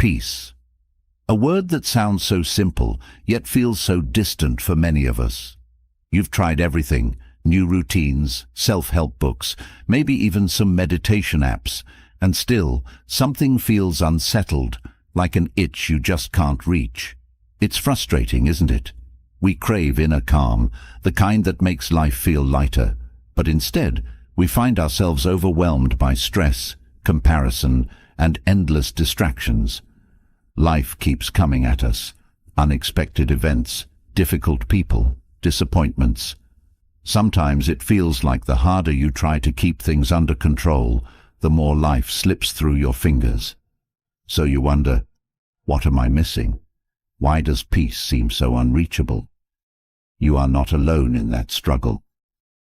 Peace. A word that sounds so simple, yet feels so distant for many of us. You've tried everything, new routines, self-help books, maybe even some meditation apps, and still, something feels unsettled, like an itch you just can't reach. It's frustrating, isn't it? We crave inner calm, the kind that makes life feel lighter, but instead, we find ourselves overwhelmed by stress, comparison, and endless distractions. Life keeps coming at us. Unexpected events, difficult people, disappointments. Sometimes it feels like the harder you try to keep things under control, the more life slips through your fingers. So you wonder, what am I missing? Why does peace seem so unreachable? You are not alone in that struggle.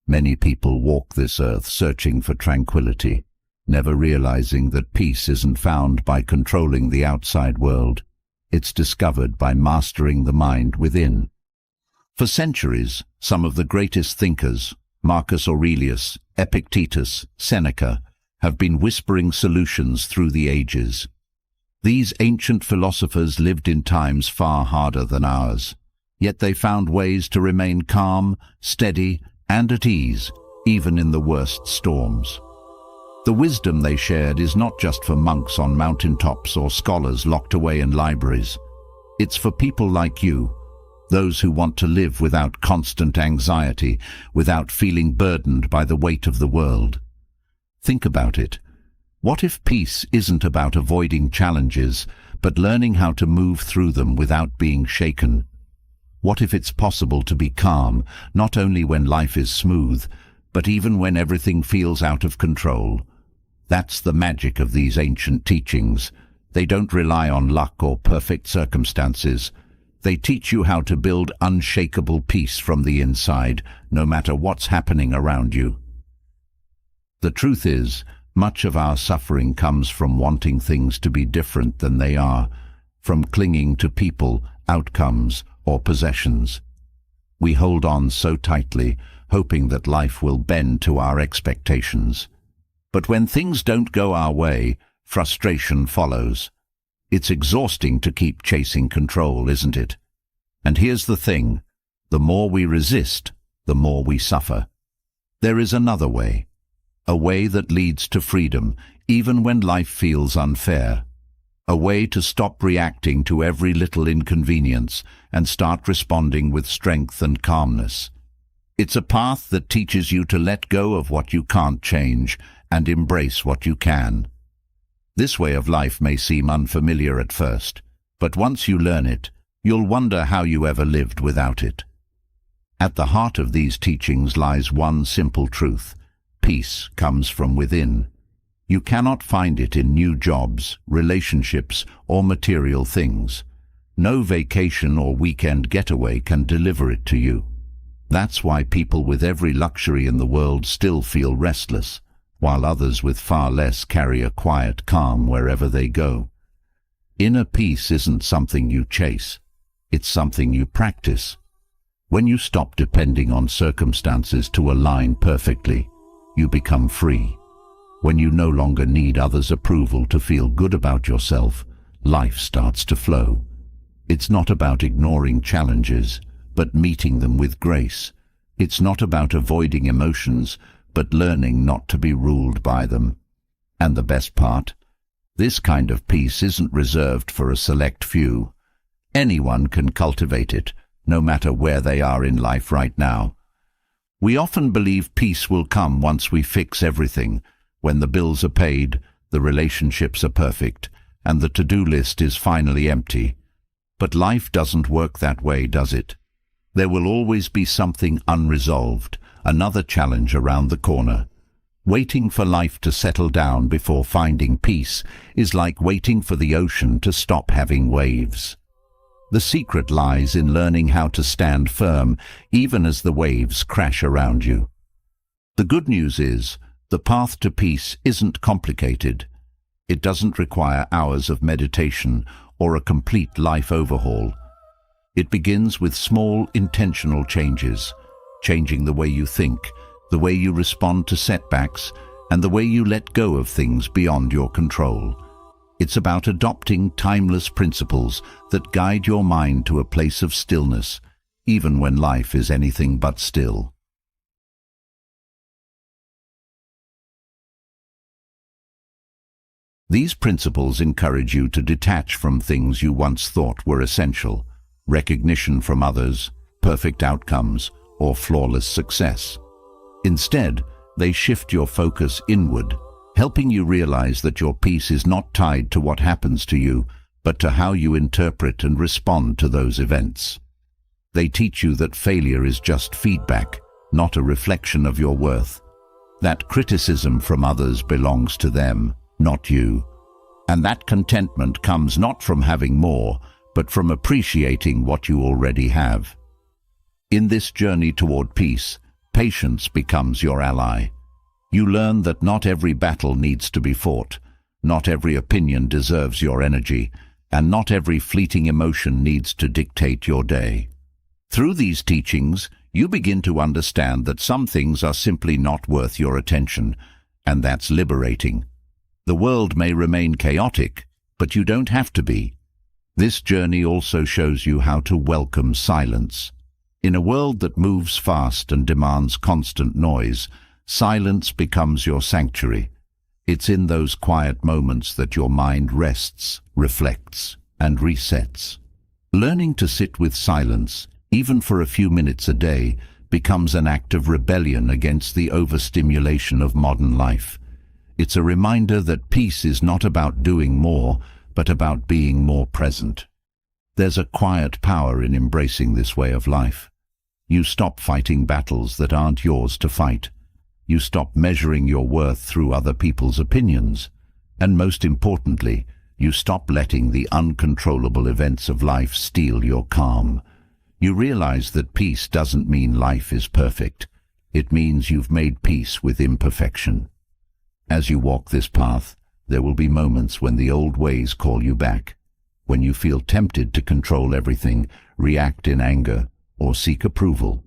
Many people walk this earth searching for tranquility, never realizing that peace isn't found by controlling the outside world. It's discovered by mastering the mind within. For centuries, some of the greatest thinkers, Marcus Aurelius, Epictetus, Seneca, have been whispering solutions through the ages. These ancient philosophers lived in times far harder than ours, yet they found ways to remain calm, steady, and at ease, even in the worst storms. The wisdom they shared is not just for monks on mountaintops or scholars locked away in libraries. It's for people like you, those who want to live without constant anxiety, without feeling burdened by the weight of the world. Think about it. What if peace isn't about avoiding challenges, but learning how to move through them without being shaken? What if it's possible to be calm, not only when life is smooth, but even when everything feels out of control? That's the magic of these ancient teachings. They don't rely on luck or perfect circumstances. They teach you how to build unshakable peace from the inside, no matter what's happening around you. The truth is, much of our suffering comes from wanting things to be different than they are, from clinging to people, outcomes, or possessions. We hold on so tightly, hoping that life will bend to our expectations. But when things don't go our way, frustration follows. It's exhausting to keep chasing control, isn't it? And here's the thing, the more we resist, the more we suffer. There is another way, a way that leads to freedom, even when life feels unfair. A way to stop reacting to every little inconvenience and start responding with strength and calmness. It's a path that teaches you to let go of what you can't change and embrace what you can. This way of life may seem unfamiliar at first, but once you learn it, you'll wonder how you ever lived without it. At the heart of these teachings lies one simple truth: peace comes from within. You cannot find it in new jobs, relationships, or material things. No vacation or weekend getaway can deliver it to you. That's why people with every luxury in the world still feel restless, while others with far less carry a quiet calm wherever they go. Inner peace isn't something you chase, it's something you practice. When you stop depending on circumstances to align perfectly, you become free. When you no longer need others' approval to feel good about yourself, life starts to flow. It's not about ignoring challenges, but meeting them with grace. It's not about avoiding emotions, but learning not to be ruled by them. And the best part? This kind of peace isn't reserved for a select few. Anyone can cultivate it, no matter where they are in life right now. We often believe peace will come once we fix everything, when the bills are paid, the relationships are perfect, and the to-do list is finally empty. But life doesn't work that way, does it? There will always be something unresolved, another challenge around the corner. Waiting for life to settle down before finding peace is like waiting for the ocean to stop having waves. The secret lies in learning how to stand firm, even as the waves crash around you. The good news is, the path to peace isn't complicated. It doesn't require hours of meditation or a complete life overhaul. It begins with small, intentional changes, changing the way you think, the way you respond to setbacks, and the way you let go of things beyond your control. It's about adopting timeless principles that guide your mind to a place of stillness, even when life is anything but still. These principles encourage you to detach from things you once thought were essential: recognition from others, perfect outcomes, or flawless success. Instead, they shift your focus inward, helping you realize that your peace is not tied to what happens to you, but to how you interpret and respond to those events. They teach you that failure is just feedback, not a reflection of your worth. That criticism from others belongs to them, not you. And that contentment comes not from having more, but from appreciating what you already have. In this journey toward peace, patience becomes your ally. You learn that not every battle needs to be fought, not every opinion deserves your energy, and not every fleeting emotion needs to dictate your day. Through these teachings, you begin to understand that some things are simply not worth your attention, and that's liberating. The world may remain chaotic, but you don't have to be. This journey also shows you how to welcome silence. In a world that moves fast and demands constant noise, silence becomes your sanctuary. It's in those quiet moments that your mind rests, reflects, and resets. Learning to sit with silence, even for a few minutes a day, becomes an act of rebellion against the overstimulation of modern life. It's a reminder that peace is not about doing more, but about being more present. There's a quiet power in embracing this way of life. You stop fighting battles that aren't yours to fight. You stop measuring your worth through other people's opinions. And most importantly, you stop letting the uncontrollable events of life steal your calm. You realize that peace doesn't mean life is perfect. It means you've made peace with imperfection. As you walk this path, there will be moments when the old ways call you back, when you feel tempted to control everything, react in anger, or seek approval.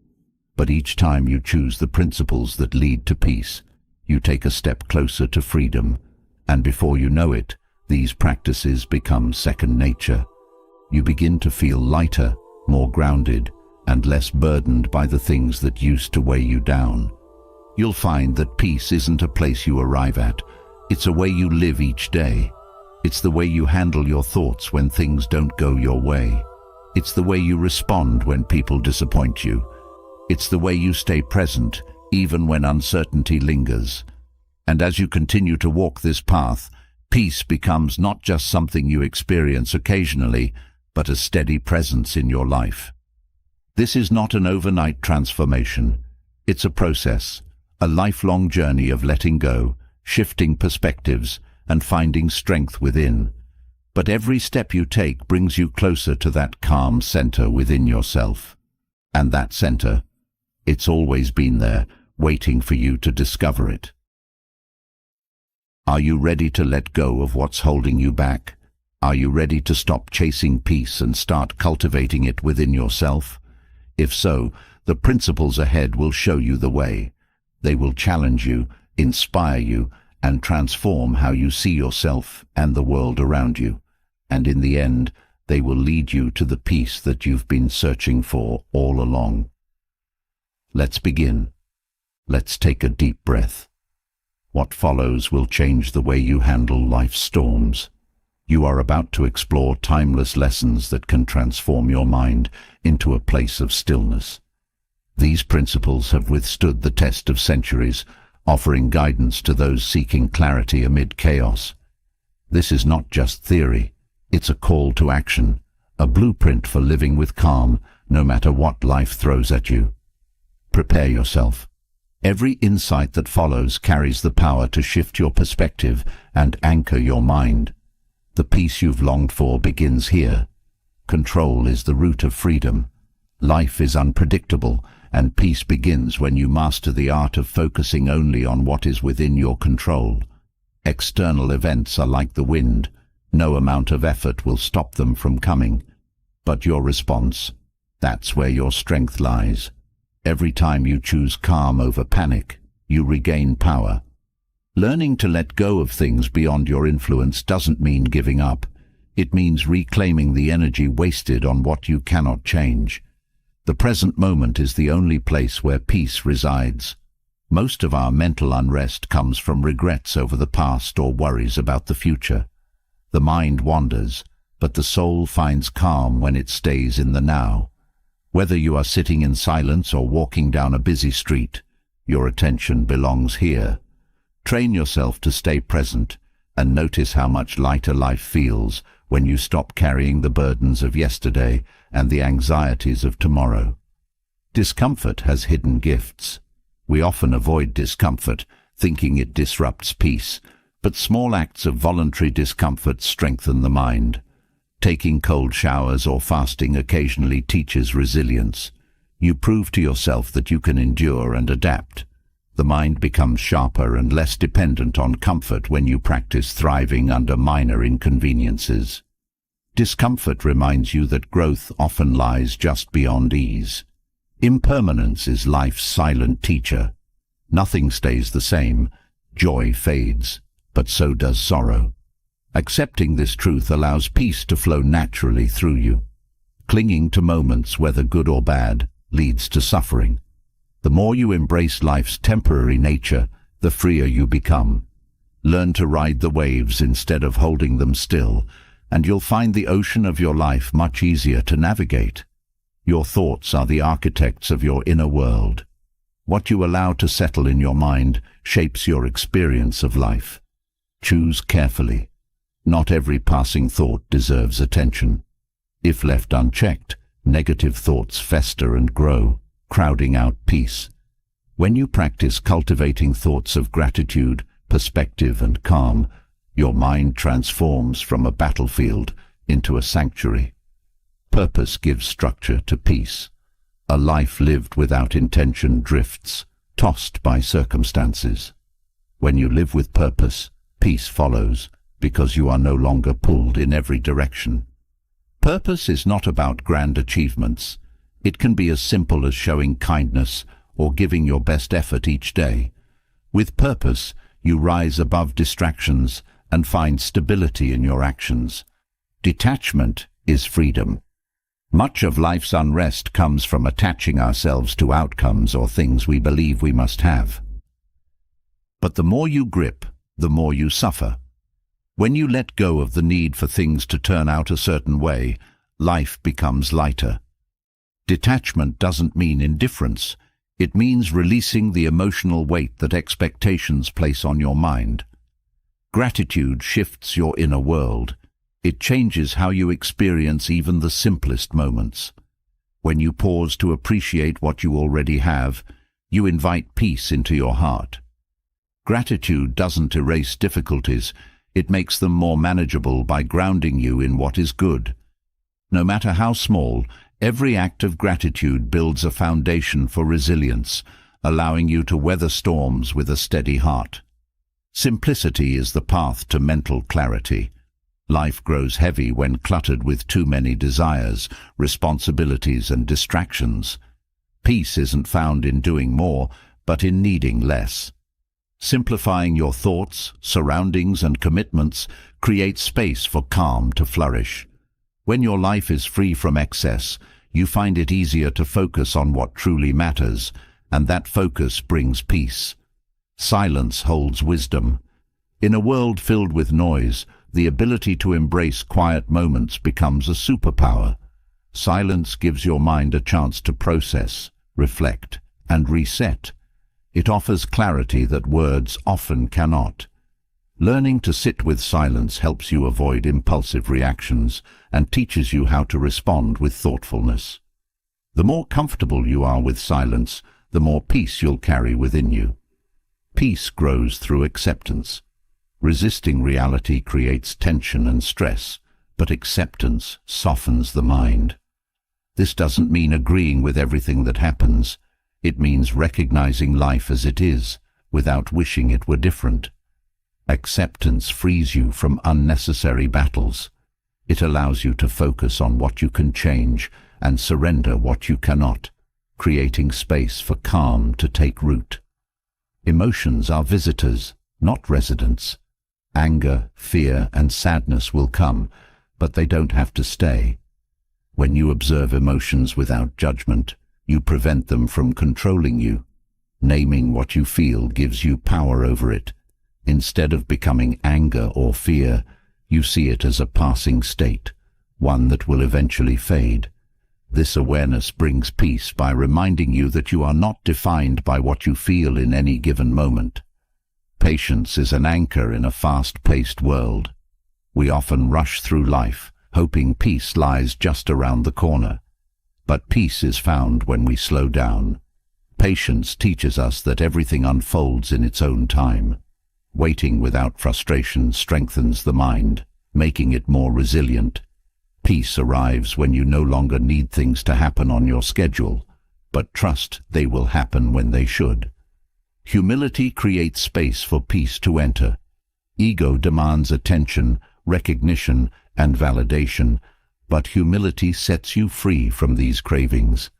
But each time you choose the principles that lead to peace, you take a step closer to freedom, and before you know it, these practices become second nature. You begin to feel lighter, more grounded, and less burdened by the things that used to weigh you down. You'll find that peace isn't a place you arrive at. It's a way you live each day. It's the way you handle your thoughts when things don't go your way. It's the way you respond when people disappoint you. It's the way you stay present, even when uncertainty lingers. And as you continue to walk this path, peace becomes not just something you experience occasionally, but a steady presence in your life. This is not an overnight transformation. It's a process. A lifelong journey of letting go, shifting perspectives, and finding strength within. But every step you take brings you closer to that calm center within yourself. And that center, it's always been there, waiting for you to discover it. Are you ready to let go of what's holding you back? Are you ready to stop chasing peace and start cultivating it within yourself? If so, the principles ahead will show you the way. They will challenge you, inspire you, and transform how you see yourself and the world around you. And in the end, they will lead you to the peace that you've been searching for all along. Let's begin. Let's take a deep breath. What follows will change the way you handle life's storms. You are about to explore timeless lessons that can transform your mind into a place of stillness. These principles have withstood the test of centuries, offering guidance to those seeking clarity amid chaos. This is not just theory, it's a call to action, a blueprint for living with calm, no matter what life throws at you. Prepare yourself. Every insight that follows carries the power to shift your perspective and anchor your mind. The peace you've longed for begins here. Control is the root of freedom. Life is unpredictable, and peace begins when you master the art of focusing only on what is within your control. External events are like the wind. No amount of effort will stop them from coming. But your response, that's where your strength lies. Every time you choose calm over panic, you regain power. Learning to let go of things beyond your influence doesn't mean giving up. It means reclaiming the energy wasted on what you cannot change. The present moment is the only place where peace resides. Most of our mental unrest comes from regrets over the past or worries about the future. The mind wanders, but the soul finds calm when it stays in the now. Whether you are sitting in silence or walking down a busy street, your attention belongs here. Train yourself to stay present and notice how much lighter life feels when you stop carrying the burdens of yesterday and the anxieties of tomorrow. Discomfort has hidden gifts. We often avoid discomfort, thinking it disrupts peace, but small acts of voluntary discomfort strengthen the mind. Taking cold showers or fasting occasionally teaches resilience. You prove to yourself that you can endure and adapt. The mind becomes sharper and less dependent on comfort when you practice thriving under minor inconveniences. Discomfort reminds you that growth often lies just beyond ease. Impermanence is life's silent teacher. Nothing stays the same. Joy fades, but so does sorrow. Accepting this truth allows peace to flow naturally through you. Clinging to moments, whether good or bad, leads to suffering. The more you embrace life's temporary nature, the freer you become. Learn to ride the waves instead of holding them still, and you'll find the ocean of your life much easier to navigate. Your thoughts are the architects of your inner world. What you allow to settle in your mind shapes your experience of life. Choose carefully. Not every passing thought deserves attention. If left unchecked, negative thoughts fester and grow, crowding out peace. When you practice cultivating thoughts of gratitude, perspective and calm, your mind transforms from a battlefield into a sanctuary. Purpose gives structure to peace. A life lived without intention drifts, tossed by circumstances. When you live with purpose, peace follows, because you are no longer pulled in every direction. Purpose is not about grand achievements. It can be as simple as showing kindness or giving your best effort each day. With purpose, you rise above distractions and find stability in your actions. Detachment is freedom. Much of life's unrest comes from attaching ourselves to outcomes or things we believe we must have. But the more you grip, the more you suffer. When you let go of the need for things to turn out a certain way, life becomes lighter. Detachment doesn't mean indifference. It means releasing the emotional weight that expectations place on your mind. Gratitude shifts your inner world. It changes how you experience even the simplest moments. When you pause to appreciate what you already have, you invite peace into your heart. Gratitude doesn't erase difficulties. It makes them more manageable by grounding you in what is good. No matter how small, every act of gratitude builds a foundation for resilience, allowing you to weather storms with a steady heart. Simplicity is the path to mental clarity. Life grows heavy when cluttered with too many desires, responsibilities and distractions. Peace isn't found in doing more, but in needing less. Simplifying your thoughts, surroundings and commitments creates space for calm to flourish. When your life is free from excess, you find it easier to focus on what truly matters, and that focus brings peace. Silence holds wisdom. In a world filled with noise, the ability to embrace quiet moments becomes a superpower. Silence gives your mind a chance to process, reflect, and reset. It offers clarity that words often cannot. Learning to sit with silence helps you avoid impulsive reactions and teaches you how to respond with thoughtfulness. The more comfortable you are with silence, the more peace you'll carry within you. Peace grows through acceptance. Resisting reality creates tension and stress, but acceptance softens the mind. This doesn't mean agreeing with everything that happens. It means recognizing life as it is, without wishing it were different. Acceptance frees you from unnecessary battles. It allows you to focus on what you can change and surrender what you cannot, creating space for calm to take root. Emotions are visitors, not residents. Anger, fear, and sadness will come, but they don't have to stay. When you observe emotions without judgment, you prevent them from controlling you. Naming what you feel gives you power over it. Instead of becoming anger or fear, you see it as a passing state, one that will eventually fade. This awareness brings peace by reminding you that you are not defined by what you feel in any given moment. Patience is an anchor in a fast-paced world. We often rush through life, hoping peace lies just around the corner. But peace is found when we slow down. Patience teaches us that everything unfolds in its own time. Waiting without frustration strengthens the mind, making it more resilient. Peace arrives when you no longer need things to happen on your schedule, but trust they will happen when they should. Humility creates space for peace to enter. Ego demands attention, recognition, and validation, but humility sets you free from these cravings.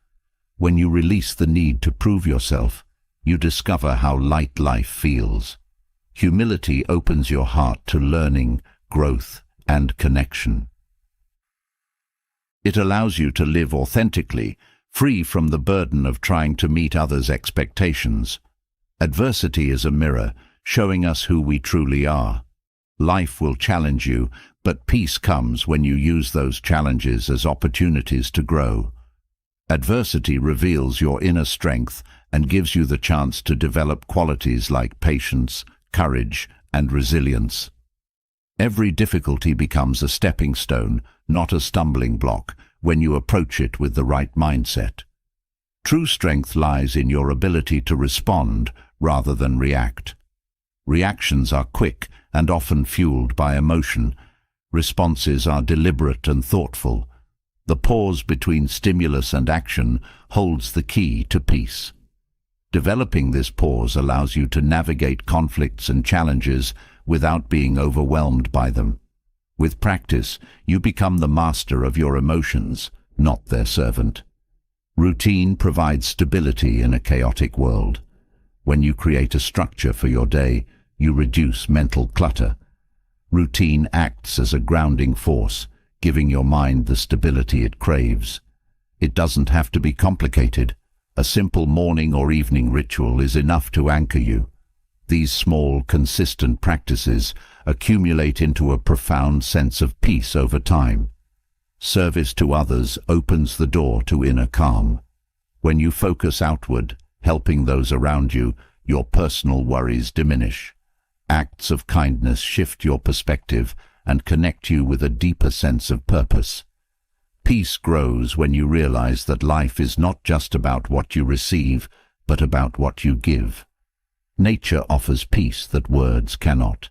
When you release the need to prove yourself, you discover how light life feels. Humility opens your heart to learning, growth, and connection. It allows you to live authentically, free from the burden of trying to meet others' expectations. Adversity is a mirror, showing us who we truly are. Life will challenge you, but peace comes when you use those challenges as opportunities to grow. Adversity reveals your inner strength and gives you the chance to develop qualities like patience, courage, and resilience. Every difficulty becomes a stepping stone, not a stumbling block, when you approach it with the right mindset. True strength lies in your ability to respond rather than react. Reactions are quick and often fueled by emotion. Responses are deliberate and thoughtful. The pause between stimulus and action holds the key to peace. Developing this pause allows you to navigate conflicts and challenges without being overwhelmed by them. With practice, you become the master of your emotions, not their servant. Routine provides stability in a chaotic world. When you create a structure for your day, you reduce mental clutter. Routine acts as a grounding force, giving your mind the stability it craves. It doesn't have to be complicated. A simple morning or evening ritual is enough to anchor you. These small, consistent practices accumulate into a profound sense of peace over time. Service to others opens the door to inner calm. When you focus outward, helping those around you, your personal worries diminish. Acts of kindness shift your perspective and connect you with a deeper sense of purpose. Peace grows when you realize that life is not just about what you receive, but about what you give. Nature offers peace that words cannot.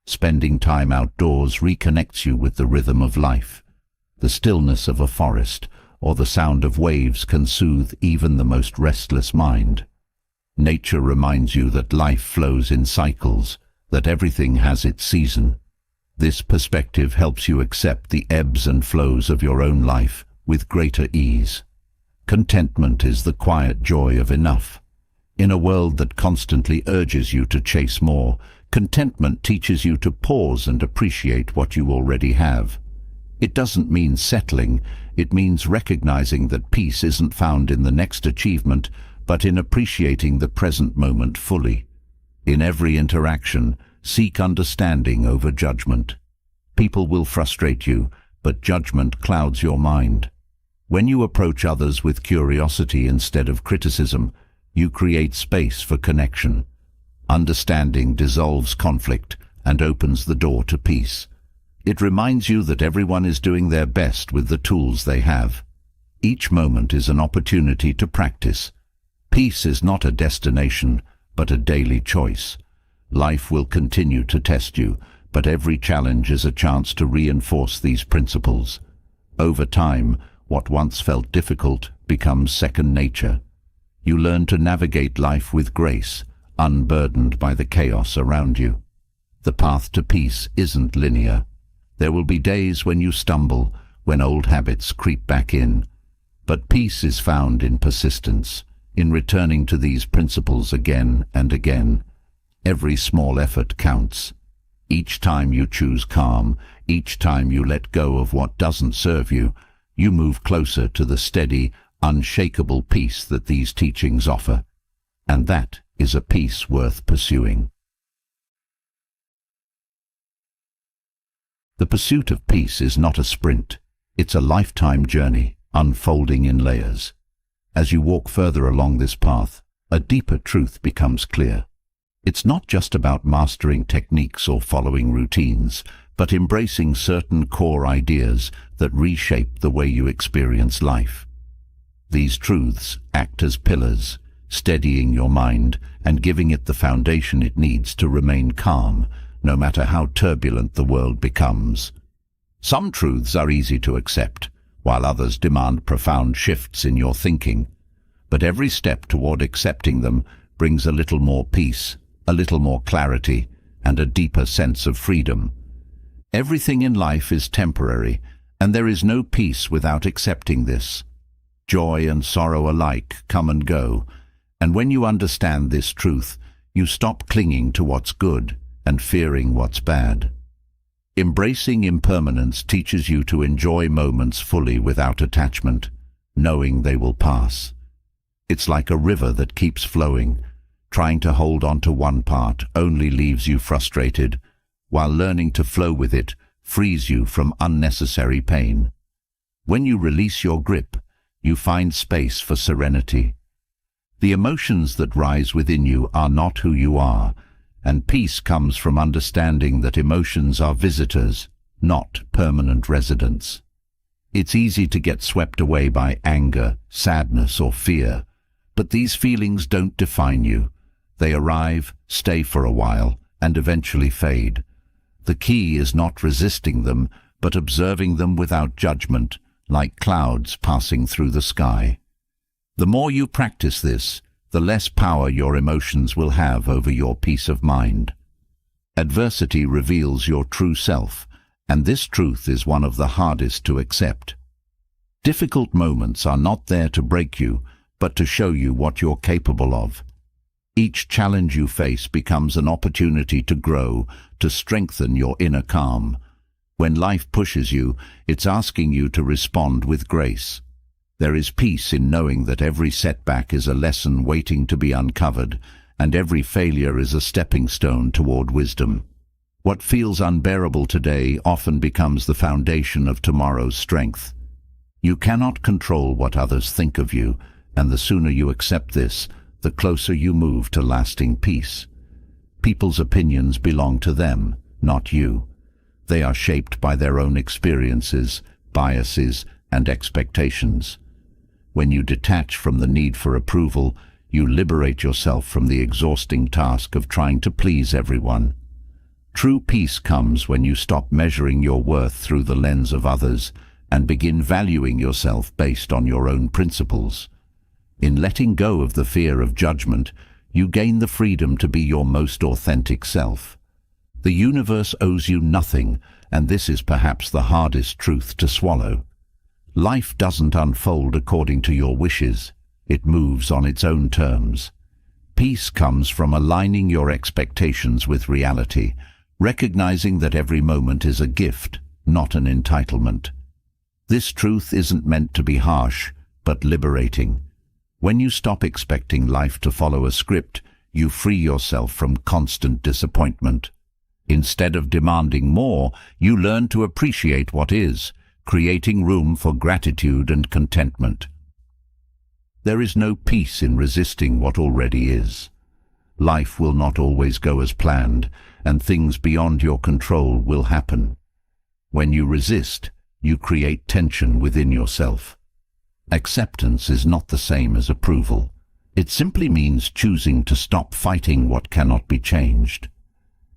Spending time outdoors reconnects you with the rhythm of life. The stillness of a forest or the sound of waves can soothe even the most restless mind. Nature reminds you that life flows in cycles, that everything has its season. This perspective helps you accept the ebbs and flows of your own life with greater ease. Contentment is the quiet joy of enough. In a world that constantly urges you to chase more, contentment teaches you to pause and appreciate what you already have. It doesn't mean settling, it means recognizing that peace isn't found in the next achievement, but in appreciating the present moment fully. In every interaction, seek understanding over judgment. People will frustrate you, but judgment clouds your mind. When you approach others with curiosity instead of criticism, you create space for connection. Understanding dissolves conflict and opens the door to peace. It reminds you that everyone is doing their best with the tools they have. Each moment is an opportunity to practice. Peace is not a destination, but a daily choice. Life will continue to test you, but every challenge is a chance to reinforce these principles. Over time, what once felt difficult becomes second nature. You learn to navigate life with grace, unburdened by the chaos around you. The path to peace isn't linear. There will be days when you stumble, when old habits creep back in. But peace is found in persistence, in returning to these principles again and again. Every small effort counts. Each time you choose calm, each time you let go of what doesn't serve you, you move closer to the steady, unshakable peace that these teachings offer. And that is a peace worth pursuing. The pursuit of peace is not a sprint. It's a lifetime journey, unfolding in layers. As you walk further along this path, a deeper truth becomes clear. It's not just about mastering techniques or following routines, but embracing certain core ideas that reshape the way you experience life. These truths act as pillars, steadying your mind and giving it the foundation it needs to remain calm, no matter how turbulent the world becomes. Some truths are easy to accept, while others demand profound shifts in your thinking. But every step toward accepting them brings a little more peace, a little more clarity, and a deeper sense of freedom. Everything in life is temporary, and there is no peace without accepting this. Joy and sorrow alike come and go, and when you understand this truth, you stop clinging to what's good and fearing what's bad. Embracing impermanence teaches you to enjoy moments fully without attachment, knowing they will pass. It's like a river that keeps flowing. Trying to hold on to one part only leaves you frustrated, while learning to flow with it frees you from unnecessary pain. When you release your grip, you find space for serenity. The emotions that rise within you are not who you are, and peace comes from understanding that emotions are visitors, not permanent residents. It's easy to get swept away by anger, sadness, or fear, but these feelings don't define you. They arrive, stay for a while, and eventually fade. The key is not resisting them, but observing them without judgment, like clouds passing through the sky. The more you practice this, the less power your emotions will have over your peace of mind. Adversity reveals your true self, and this truth is one of the hardest to accept. Difficult moments are not there to break you, but to show you what you're capable of. Each challenge you face becomes an opportunity to grow, to strengthen your inner calm. When life pushes you, it's asking you to respond with grace. There is peace in knowing that every setback is a lesson waiting to be uncovered, and every failure is a stepping stone toward wisdom. What feels unbearable today often becomes the foundation of tomorrow's strength. You cannot control what others think of you, and the sooner you accept this, the closer you move to lasting peace. People's opinions belong to them, not you. They are shaped by their own experiences, biases, and expectations. When you detach from the need for approval, you liberate yourself from the exhausting task of trying to please everyone. True peace comes when you stop measuring your worth through the lens of others and begin valuing yourself based on your own principles. In letting go of the fear of judgment, you gain the freedom to be your most authentic self. The universe owes you nothing, and this is perhaps the hardest truth to swallow. Life doesn't unfold according to your wishes. It moves on its own terms. Peace comes from aligning your expectations with reality, recognizing that every moment is a gift, not an entitlement. This truth isn't meant to be harsh, but liberating. When you stop expecting life to follow a script, you free yourself from constant disappointment. Instead of demanding more, you learn to appreciate what is, creating room for gratitude and contentment. There is no peace in resisting what already is. Life will not always go as planned, and things beyond your control will happen. When you resist, you create tension within yourself. Acceptance is not the same as approval. It simply means choosing to stop fighting what cannot be changed.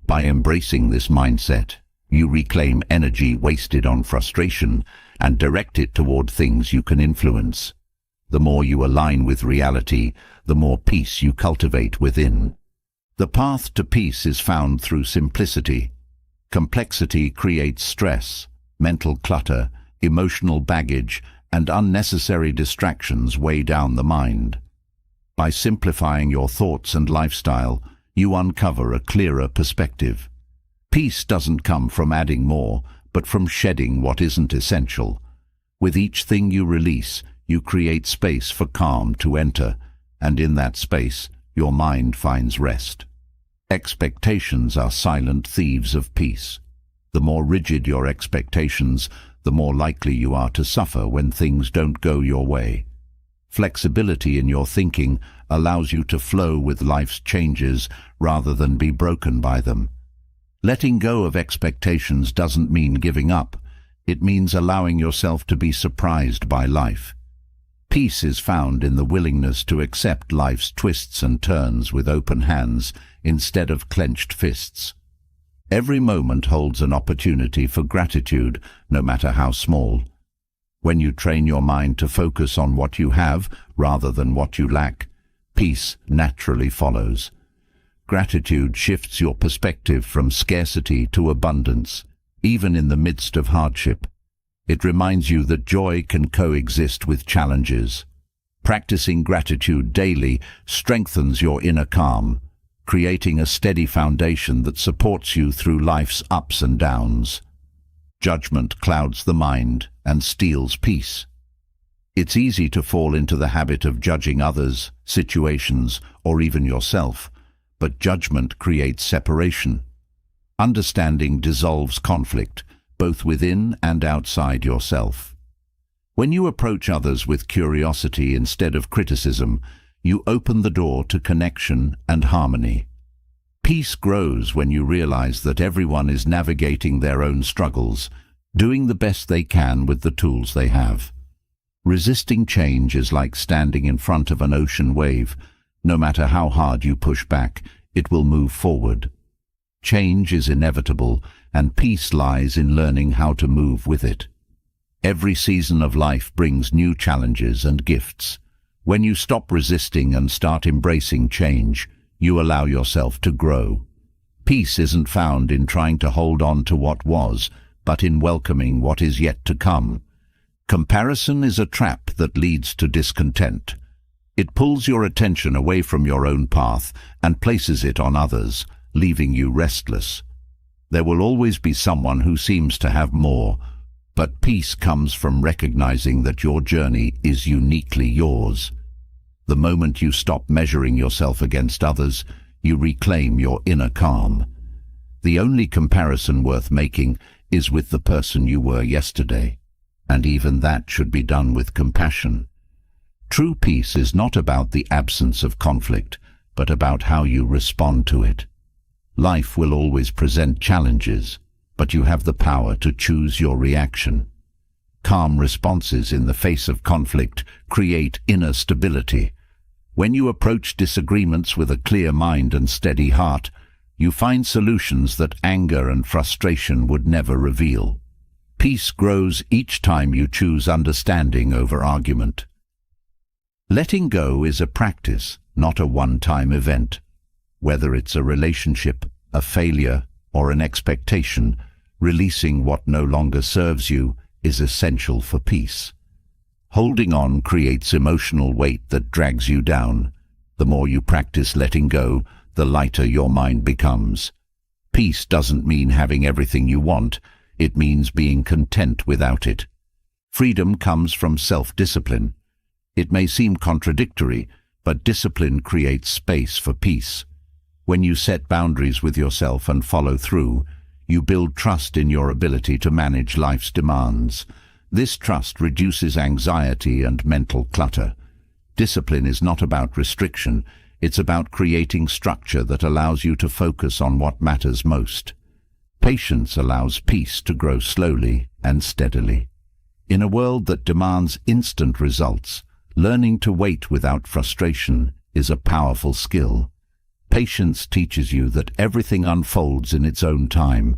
By embracing this mindset, you reclaim energy wasted on frustration and direct it toward things you can influence. The more you align with reality, the more peace you cultivate within. The path to peace is found through simplicity. Complexity creates stress, mental clutter, emotional baggage, and unnecessary distractions weigh down the mind. By simplifying your thoughts and lifestyle, you uncover a clearer perspective. Peace doesn't come from adding more, but from shedding what isn't essential. With each thing you release, you create space for calm to enter, and in that space, your mind finds rest. Expectations are silent thieves of peace. The more rigid your expectations, the more likely you are to suffer when things don't go your way. Flexibility in your thinking allows you to flow with life's changes rather than be broken by them. Letting go of expectations doesn't mean giving up. It means allowing yourself to be surprised by life. Peace is found in the willingness to accept life's twists and turns with open hands instead of clenched fists. Every moment holds an opportunity for gratitude, no matter how small. When you train your mind to focus on what you have rather than what you lack, peace naturally follows. Gratitude shifts your perspective from scarcity to abundance, even in the midst of hardship. It reminds you that joy can coexist with challenges. Practicing gratitude daily strengthens your inner calm, creating a steady foundation that supports you through life's ups and downs. Judgment clouds the mind and steals peace. It's easy to fall into the habit of judging others, situations, or even yourself, but judgment creates separation. Understanding dissolves conflict, both within and outside yourself. When you approach others with curiosity instead of criticism, you open the door to connection and harmony. Peace grows when you realize that everyone is navigating their own struggles, doing the best they can with the tools they have. Resisting change is like standing in front of an ocean wave. No matter how hard you push back, it will move forward. Change is inevitable, and peace lies in learning how to move with it. Every season of life brings new challenges and gifts. When you stop resisting and start embracing change, you allow yourself to grow. Peace isn't found in trying to hold on to what was, but in welcoming what is yet to come. Comparison is a trap that leads to discontent. It pulls your attention away from your own path and places it on others, leaving you restless. There will always be someone who seems to have more, but peace comes from recognizing that your journey is uniquely yours. The moment you stop measuring yourself against others, you reclaim your inner calm. The only comparison worth making is with the person you were yesterday, and even that should be done with compassion. True peace is not about the absence of conflict, but about how you respond to it. Life will always present challenges, but you have the power to choose your reaction. Calm responses in the face of conflict create inner stability. When you approach disagreements with a clear mind and steady heart, you find solutions that anger and frustration would never reveal. Peace grows each time you choose understanding over argument. Letting go is a practice, not a one-time event. Whether it's a relationship, a failure, or an expectation, releasing what no longer serves you is essential for peace. Holding on creates emotional weight that drags you down. The more you practice letting go, the lighter your mind becomes. Peace doesn't mean having everything you want, it means being content without it. Freedom comes from self-discipline. It may seem contradictory, but discipline creates space for peace. When you set boundaries with yourself and follow through, you build trust in your ability to manage life's demands. This trust reduces anxiety and mental clutter. Discipline is not about restriction, it's about creating structure that allows you to focus on what matters most. Patience allows peace to grow slowly and steadily. In a world that demands instant results, learning to wait without frustration is a powerful skill. Patience teaches you that everything unfolds in its own time.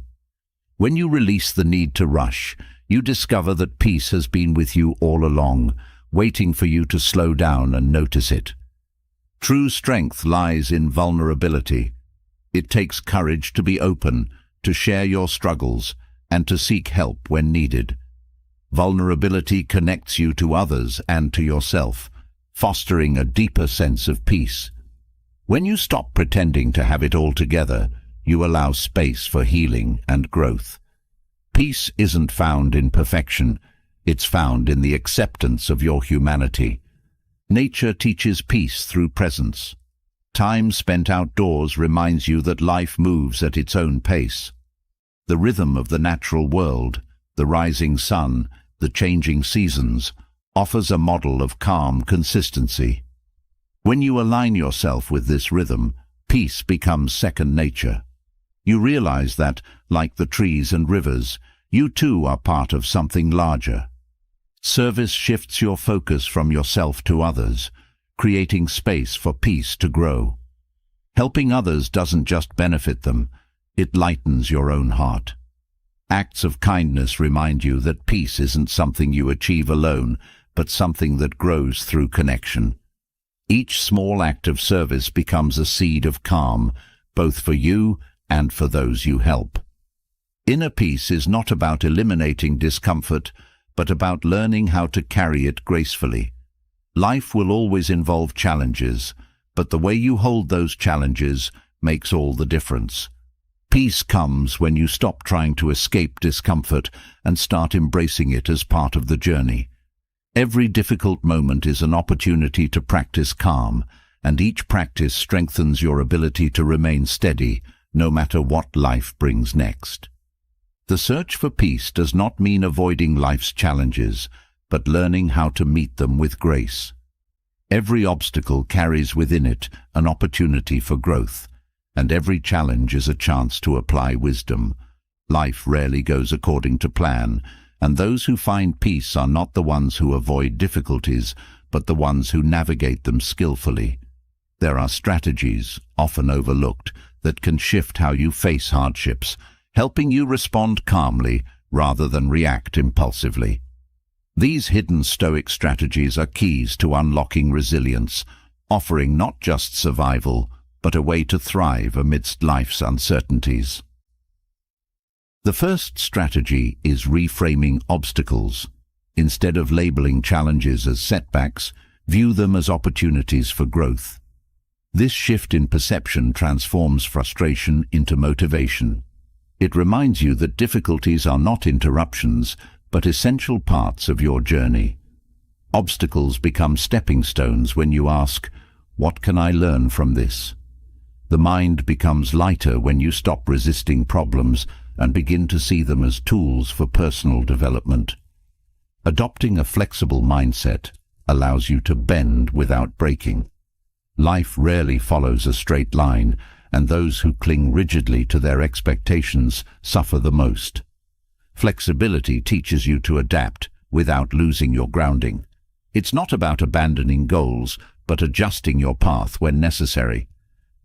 When you release the need to rush, you discover that peace has been with you all along, waiting for you to slow down and notice it. True strength lies in vulnerability. It takes courage to be open, to share your struggles, and to seek help when needed. Vulnerability connects you to others and to yourself, fostering a deeper sense of peace. When you stop pretending to have it all together, you allow space for healing and growth. Peace isn't found in perfection, it's found in the acceptance of your humanity. Nature teaches peace through presence. Time spent outdoors reminds you that life moves at its own pace. The rhythm of the natural world, the rising sun, the changing seasons, offers a model of calm consistency. When you align yourself with this rhythm, peace becomes second nature. You realize that, like the trees and rivers, you too are part of something larger. Service shifts your focus from yourself to others, creating space for peace to grow. Helping others doesn't just benefit them, it lightens your own heart. Acts of kindness remind you that peace isn't something you achieve alone, but something that grows through connection. Each small act of service becomes a seed of calm, both for you and for those you help. Inner peace is not about eliminating discomfort, but about learning how to carry it gracefully. Life will always involve challenges, but the way you hold those challenges makes all the difference. Peace comes when you stop trying to escape discomfort and start embracing it as part of the journey. Every difficult moment is an opportunity to practice calm, and each practice strengthens your ability to remain steady, no matter what life brings next. The search for peace does not mean avoiding life's challenges, but learning how to meet them with grace. Every obstacle carries within it an opportunity for growth, and every challenge is a chance to apply wisdom. Life rarely goes according to plan, and those who find peace are not the ones who avoid difficulties, but the ones who navigate them skillfully. There are strategies, often overlooked, that can shift how you face hardships, helping you respond calmly rather than react impulsively. These hidden Stoic strategies are keys to unlocking resilience, offering not just survival, but a way to thrive amidst life's uncertainties. The first strategy is reframing obstacles. Instead of labeling challenges as setbacks, view them as opportunities for growth. This shift in perception transforms frustration into motivation. It reminds you that difficulties are not interruptions, but essential parts of your journey. Obstacles become stepping stones when you ask, "What can I learn from this?" The mind becomes lighter when you stop resisting problems and begin to see them as tools for personal development. Adopting a flexible mindset allows you to bend without breaking. Life rarely follows a straight line, and those who cling rigidly to their expectations suffer the most. Flexibility teaches you to adapt without losing your grounding. It's not about abandoning goals, but adjusting your path when necessary.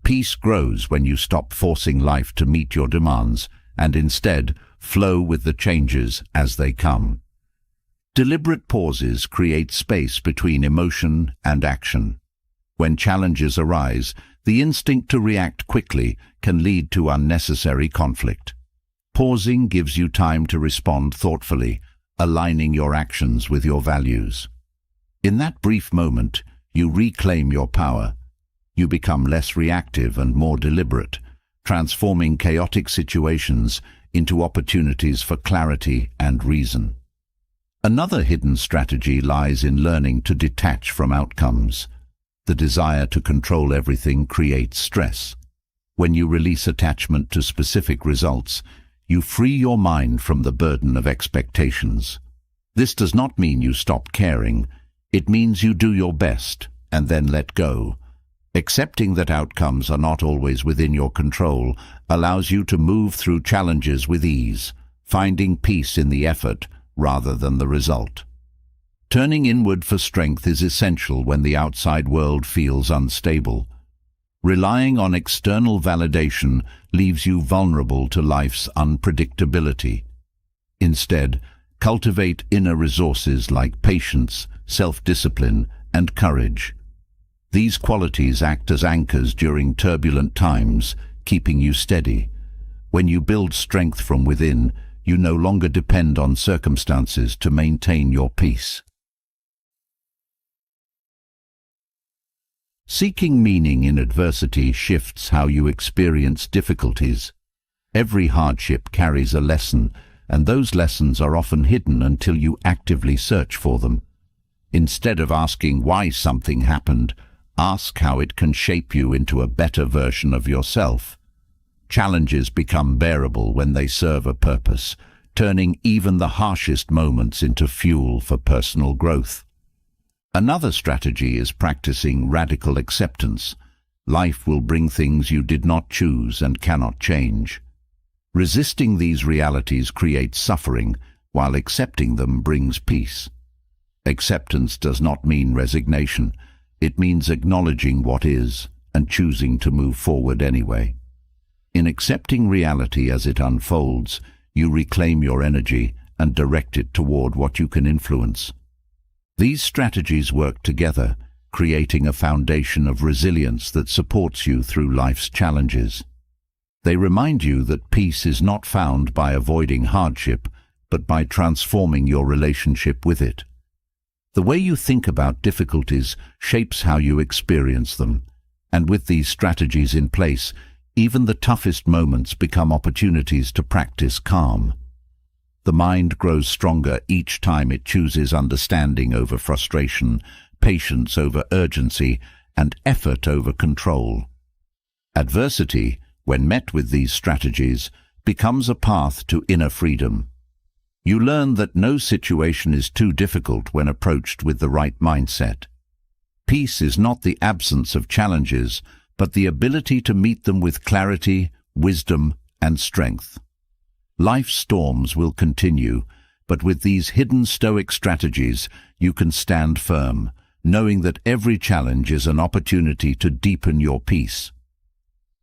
Peace grows when you stop forcing life to meet your demands and instead flow with the changes as they come. Deliberate pauses create space between emotion and action. When challenges arise, the instinct to react quickly can lead to unnecessary conflict. Pausing gives you time to respond thoughtfully, aligning your actions with your values. In that brief moment, you reclaim your power. You become less reactive and more deliberate, transforming chaotic situations into opportunities for clarity and reason. Another hidden strategy lies in learning to detach from outcomes. The desire to control everything creates stress. When you release attachment to specific results, you free your mind from the burden of expectations. This does not mean you stop caring. It means you do your best and then let go. Accepting that outcomes are not always within your control allows you to move through challenges with ease, finding peace in the effort rather than the result. Turning inward for strength is essential when the outside world feels unstable. Relying on external validation leaves you vulnerable to life's unpredictability. Instead, cultivate inner resources like patience, self-discipline, and courage. These qualities act as anchors during turbulent times, keeping you steady. When you build strength from within, you no longer depend on circumstances to maintain your peace. Seeking meaning in adversity shifts how you experience difficulties. Every hardship carries a lesson, and those lessons are often hidden until you actively search for them. Instead of asking why something happened, ask how it can shape you into a better version of yourself. Challenges become bearable when they serve a purpose, turning even the harshest moments into fuel for personal growth. Another strategy is practicing radical acceptance. Life will bring things you did not choose and cannot change. Resisting these realities creates suffering, while accepting them brings peace. Acceptance does not mean resignation. It means acknowledging what is and choosing to move forward anyway. In accepting reality as it unfolds, you reclaim your energy and direct it toward what you can influence. These strategies work together, creating a foundation of resilience that supports you through life's challenges. They remind you that peace is not found by avoiding hardship, but by transforming your relationship with it. The way you think about difficulties shapes how you experience them, and with these strategies in place, even the toughest moments become opportunities to practice calm. The mind grows stronger each time it chooses understanding over frustration, patience over urgency, and effort over control. Adversity, when met with these strategies, becomes a path to inner freedom. You learn that no situation is too difficult when approached with the right mindset. Peace is not the absence of challenges, but the ability to meet them with clarity, wisdom, and strength. Life's storms will continue, but with these hidden Stoic strategies, you can stand firm, knowing that every challenge is an opportunity to deepen your peace.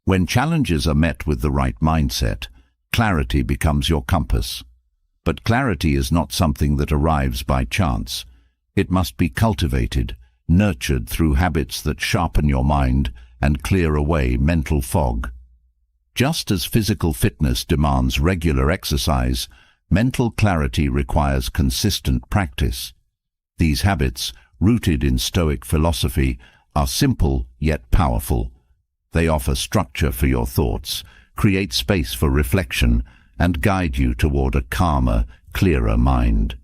When challenges are met with the right mindset, clarity becomes your compass. But clarity is not something that arrives by chance. It must be cultivated, nurtured through habits that sharpen your mind and clear away mental fog. Just as physical fitness demands regular exercise, mental clarity requires consistent practice. These habits, rooted in Stoic philosophy, are simple yet powerful. They offer structure for your thoughts, create space for reflection, and guide you toward a calmer, clearer mind.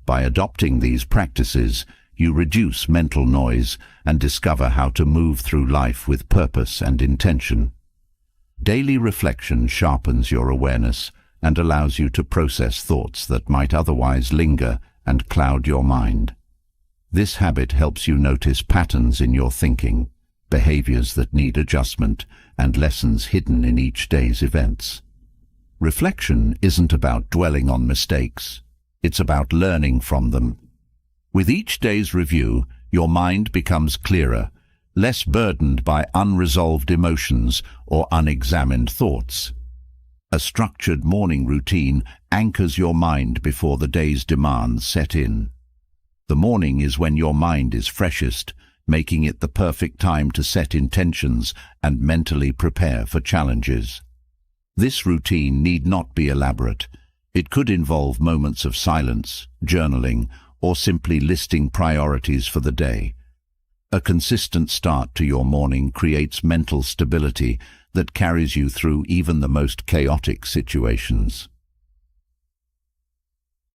By adopting these practices, you reduce mental noise and discover how to move through life with purpose and intention. Daily reflection sharpens your awareness and allows you to process thoughts that might otherwise linger and cloud your mind. This habit helps you notice patterns in your thinking, behaviors that need adjustment, and lessons hidden in each day's events. Reflection isn't about dwelling on mistakes. It's about learning from them. With each day's review, your mind becomes clearer, less burdened by unresolved emotions or unexamined thoughts. A structured morning routine anchors your mind before the day's demands set in. The morning is when your mind is freshest, making it the perfect time to set intentions and mentally prepare for challenges. This routine need not be elaborate. It could involve moments of silence, journaling, or simply listing priorities for the day. A consistent start to your morning creates mental stability that carries you through even the most chaotic situations.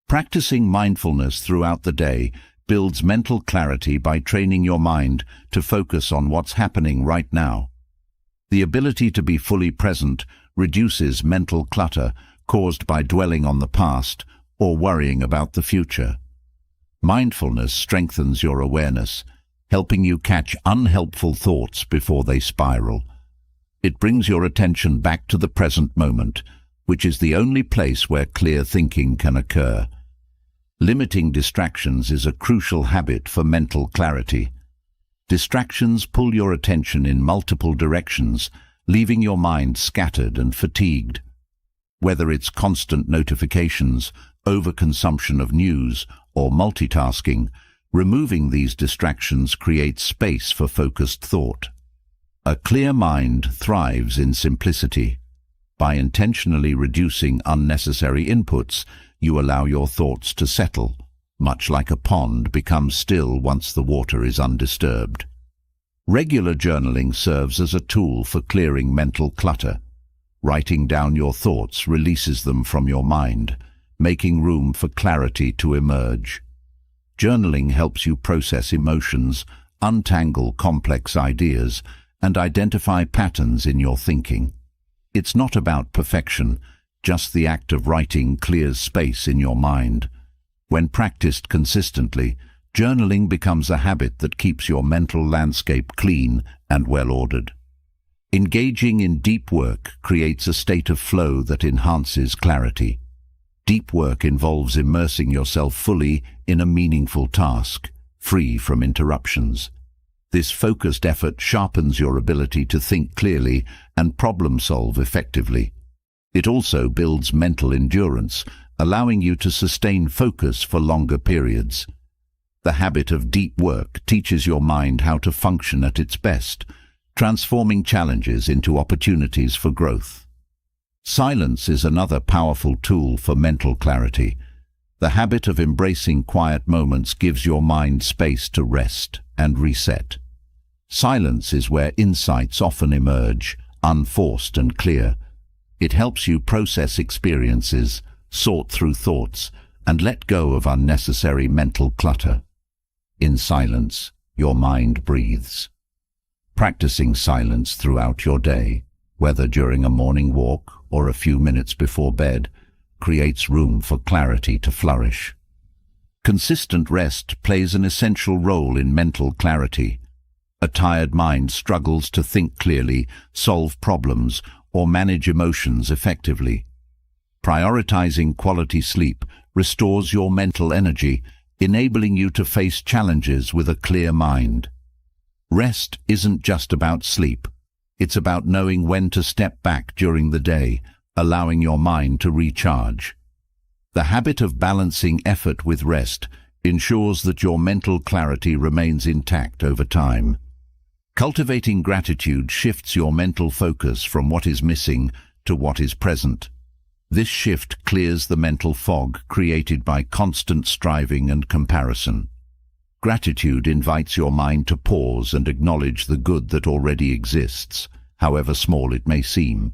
Practicing mindfulness throughout the day builds mental clarity by training your mind to focus on what's happening right now. The ability to be fully present reduces mental clutter caused by dwelling on the past or worrying about the future. Mindfulness strengthens your awareness, helping you catch unhelpful thoughts before they spiral. It brings your attention back to the present moment, which is the only place where clear thinking can occur. Limiting distractions is a crucial habit for mental clarity. Distractions pull your attention in multiple directions, leaving your mind scattered and fatigued. Whether it's constant notifications, overconsumption of news, or multitasking, removing these distractions creates space for focused thought. A clear mind thrives in simplicity. By intentionally reducing unnecessary inputs, you allow your thoughts to settle, much like a pond becomes still once the water is undisturbed. Regular journaling serves as a tool for clearing mental clutter. Writing down your thoughts releases them from your mind, making room for clarity to emerge. Journaling helps you process emotions, untangle complex ideas, and identify patterns in your thinking. It's not about perfection, just the act of writing clears space in your mind. When practiced consistently, journaling becomes a habit that keeps your mental landscape clean and well-ordered. Engaging in deep work creates a state of flow that enhances clarity. Deep work involves immersing yourself fully in a meaningful task, free from interruptions. This focused effort sharpens your ability to think clearly and problem-solve effectively. It also builds mental endurance, allowing you to sustain focus for longer periods. The habit of deep work teaches your mind how to function at its best, transforming challenges into opportunities for growth. Silence is another powerful tool for mental clarity. The habit of embracing quiet moments gives your mind space to rest and reset. Silence is where insights often emerge, unforced and clear. It helps you process experiences, sort through thoughts, and let go of unnecessary mental clutter. In silence, your mind breathes. Practicing silence throughout your day, whether during a morning walk or a few minutes before bed, creates room for clarity to flourish. Consistent rest plays an essential role in mental clarity. A tired mind struggles to think clearly, solve problems, or manage emotions effectively. Prioritizing quality sleep restores your mental energy, enabling you to face challenges with a clear mind. Rest isn't just about sleep. It's about knowing when to step back during the day, allowing your mind to recharge. The habit of balancing effort with rest ensures that your mental clarity remains intact over time. Cultivating gratitude shifts your mental focus from what is missing to what is present. This shift clears the mental fog created by constant striving and comparison. Gratitude invites your mind to pause and acknowledge the good that already exists, however small it may seem.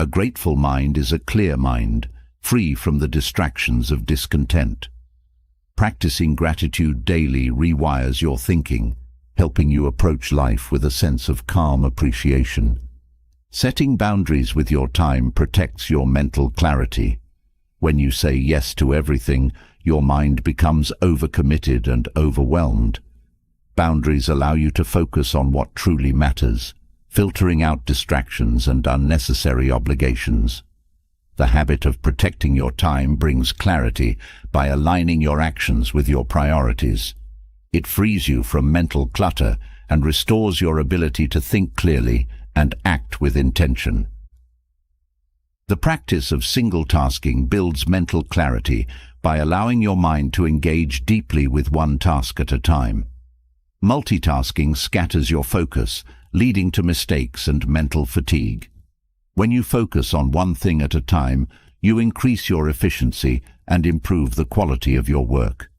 A grateful mind is a clear mind, free from the distractions of discontent. Practicing gratitude daily rewires your thinking, helping you approach life with a sense of calm appreciation. Setting boundaries with your time protects your mental clarity. When you say yes to everything, your mind becomes overcommitted and overwhelmed. Boundaries allow you to focus on what truly matters, filtering out distractions and unnecessary obligations. The habit of protecting your time brings clarity by aligning your actions with your priorities. It frees you from mental clutter and restores your ability to think clearly and act with intention. The practice of single-tasking builds mental clarity by allowing your mind to engage deeply with one task at a time. Multitasking scatters your focus, leading to mistakes and mental fatigue. When you focus on one thing at a time, you increase your efficiency and improve the quality of your work.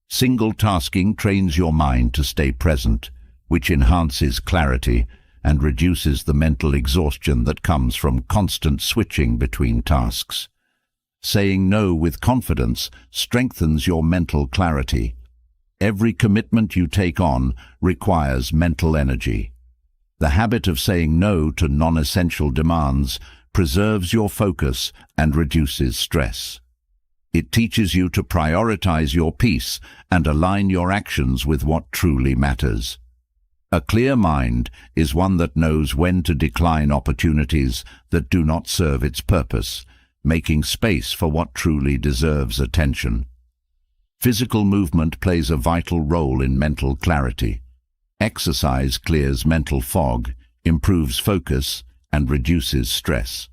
Single-tasking trains your mind to stay present, which enhances clarity and reduces the mental exhaustion that comes from constant switching between tasks. Saying no with confidence strengthens your mental clarity. Every commitment you take on requires mental energy. The habit of saying no to non-essential demands preserves your focus and reduces stress. It teaches you to prioritize your peace and align your actions with what truly matters. A clear mind is one that knows when to decline opportunities that do not serve its purpose, making space for what truly deserves attention. Physical movement plays a vital role in mental clarity. Exercise clears mental fog, improves focus, and reduces stress.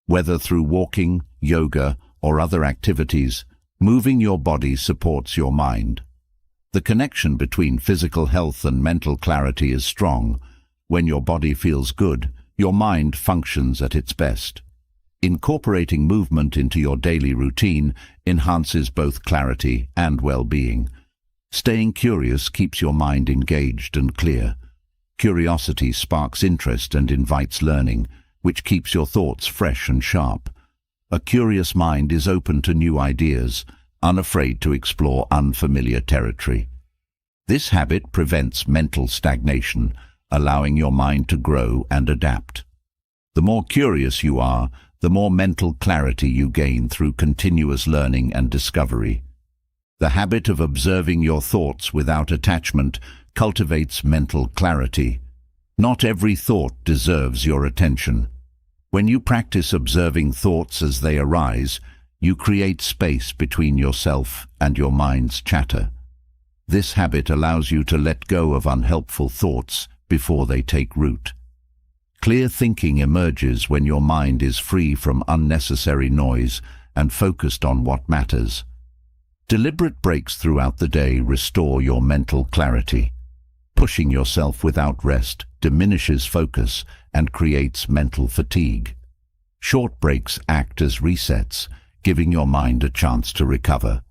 Whether through walking, yoga, or other activities, moving your body supports your mind. The connection between physical health and mental clarity is strong. When your body feels good, your mind functions at its best. Incorporating movement into your daily routine enhances both clarity and well-being. Staying curious keeps your mind engaged and clear. Curiosity sparks interest and invites learning, which keeps your thoughts fresh and sharp. A curious mind is open to new ideas, unafraid to explore unfamiliar territory. This habit prevents mental stagnation, allowing your mind to grow and adapt. The more curious you are, the more mental clarity you gain through continuous learning and discovery. The habit of observing your thoughts without attachment cultivates mental clarity. Not every thought deserves your attention. When you practice observing thoughts as they arise, you create space between yourself and your mind's chatter. This habit allows you to let go of unhelpful thoughts before they take root. Clear thinking emerges when your mind is free from unnecessary noise and focused on what matters. Deliberate breaks throughout the day restore your mental clarity. Pushing yourself without rest diminishes focus and creates mental fatigue. Short breaks act as resets, giving your mind a chance to recover.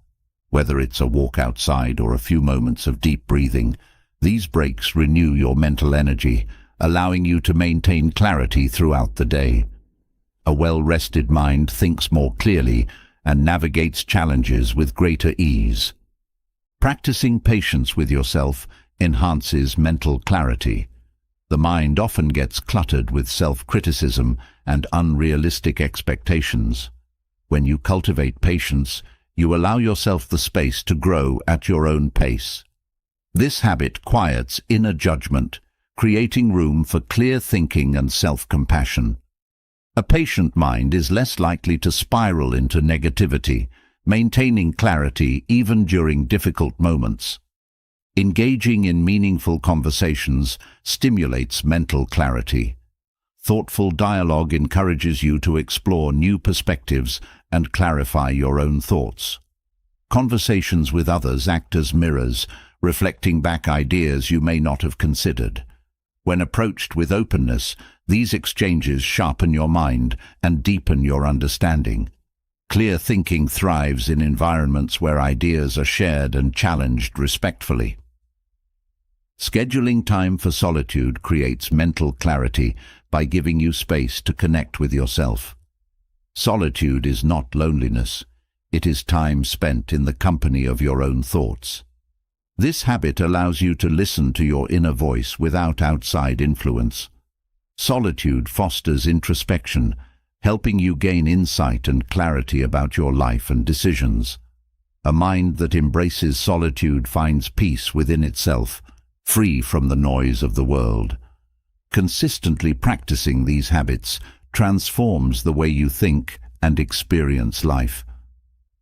Whether it's a walk outside or a few moments of deep breathing, these breaks renew your mental energy, allowing you to maintain clarity throughout the day. A well-rested mind thinks more clearly and navigates challenges with greater ease. Practicing patience with yourself enhances mental clarity. The mind often gets cluttered with self-criticism and unrealistic expectations. When you cultivate patience, you allow yourself the space to grow at your own pace. This habit quiets inner judgment, creating room for clear thinking and self-compassion. A patient mind is less likely to spiral into negativity, maintaining clarity even during difficult moments. Engaging in meaningful conversations stimulates mental clarity. Thoughtful dialogue encourages you to explore new perspectives and clarify your own thoughts. Conversations with others act as mirrors, reflecting back ideas you may not have considered. When approached with openness, these exchanges sharpen your mind and deepen your understanding. Clear thinking thrives in environments where ideas are shared and challenged respectfully. Scheduling time for solitude creates mental clarity by giving you space to connect with yourself. Solitude is not loneliness. It is time spent in the company of your own thoughts. This habit allows you to listen to your inner voice without outside influence. Solitude fosters introspection, helping you gain insight and clarity about your life and decisions. A mind that embraces solitude finds peace within itself, free from the noise of the world. Consistently practicing these habits transforms the way you think and experience life.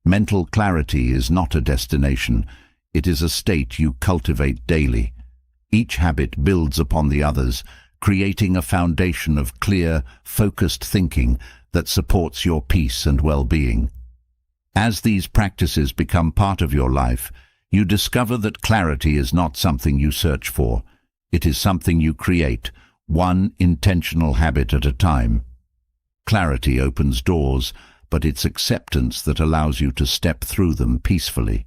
Mental clarity is not a destination, it is a state you cultivate daily. Each habit builds upon the others, creating a foundation of clear, focused thinking that supports your peace and well-being. As these practices become part of your life, you discover that clarity is not something you search for. It is something you create, one intentional habit at a time. Clarity opens doors, but it's acceptance that allows you to step through them peacefully.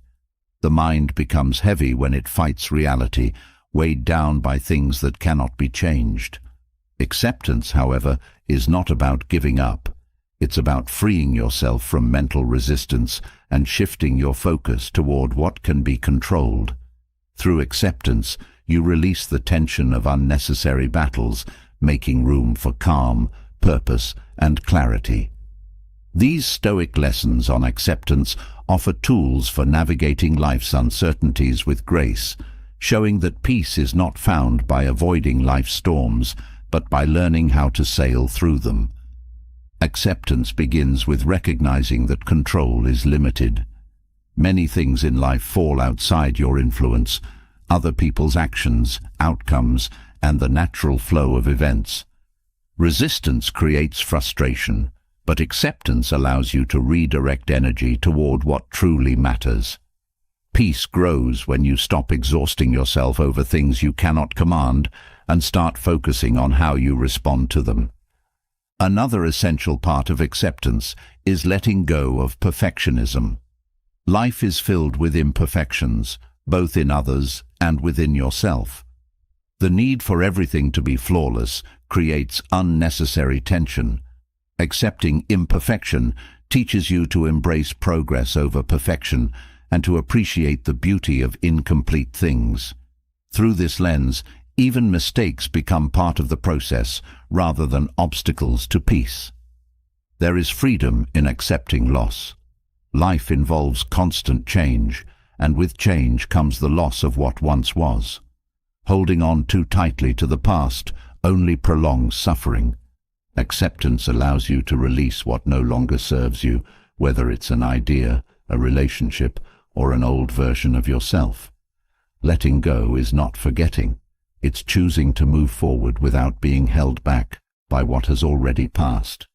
The mind becomes heavy when it fights reality, weighed down by things that cannot be changed. Acceptance, however, is not about giving up. It's about freeing yourself from mental resistance and shifting your focus toward what can be controlled. Through acceptance, you release the tension of unnecessary battles, making room for calm, purpose, and clarity. These Stoic lessons on acceptance offer tools for navigating life's uncertainties with grace, showing that peace is not found by avoiding life's storms, but by learning how to sail through them. Acceptance begins with recognizing that control is limited. Many things in life fall outside your influence, other people's actions, outcomes, and the natural flow of events. Resistance creates frustration, but acceptance allows you to redirect energy toward what truly matters. Peace grows when you stop exhausting yourself over things you cannot command and start focusing on how you respond to them. Another essential part of acceptance is letting go of perfectionism. Life is filled with imperfections, both in others and within yourself. The need for everything to be flawless creates unnecessary tension. Accepting imperfection teaches you to embrace progress over perfection and to appreciate the beauty of incomplete things. Through this lens, even mistakes become part of the process rather than obstacles to peace. There is freedom in accepting loss. Life involves constant change, and with change comes the loss of what once was. Holding on too tightly to the past only prolongs suffering. Acceptance allows you to release what no longer serves you, whether it's an idea, a relationship, or an old version of yourself. Letting go is not forgetting. It's choosing to move forward without being held back by what has already passed.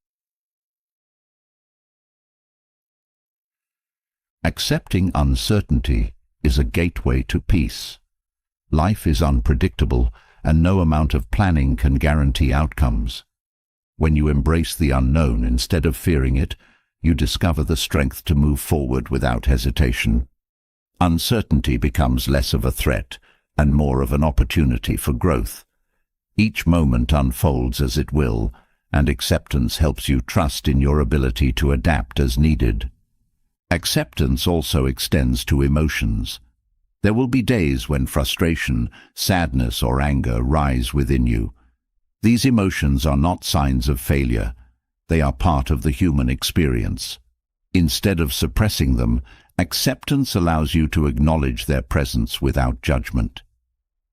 Accepting uncertainty is a gateway to peace. Life is unpredictable, and no amount of planning can guarantee outcomes. When you embrace the unknown instead of fearing it, you discover the strength to move forward without hesitation. Uncertainty becomes less of a threat and more of an opportunity for growth. Each moment unfolds as it will, and acceptance helps you trust in your ability to adapt as needed. Acceptance also extends to emotions. There will be days when frustration, sadness, or anger rise within you. These emotions are not signs of failure. They are part of the human experience. Instead of suppressing them, acceptance allows you to acknowledge their presence without judgment.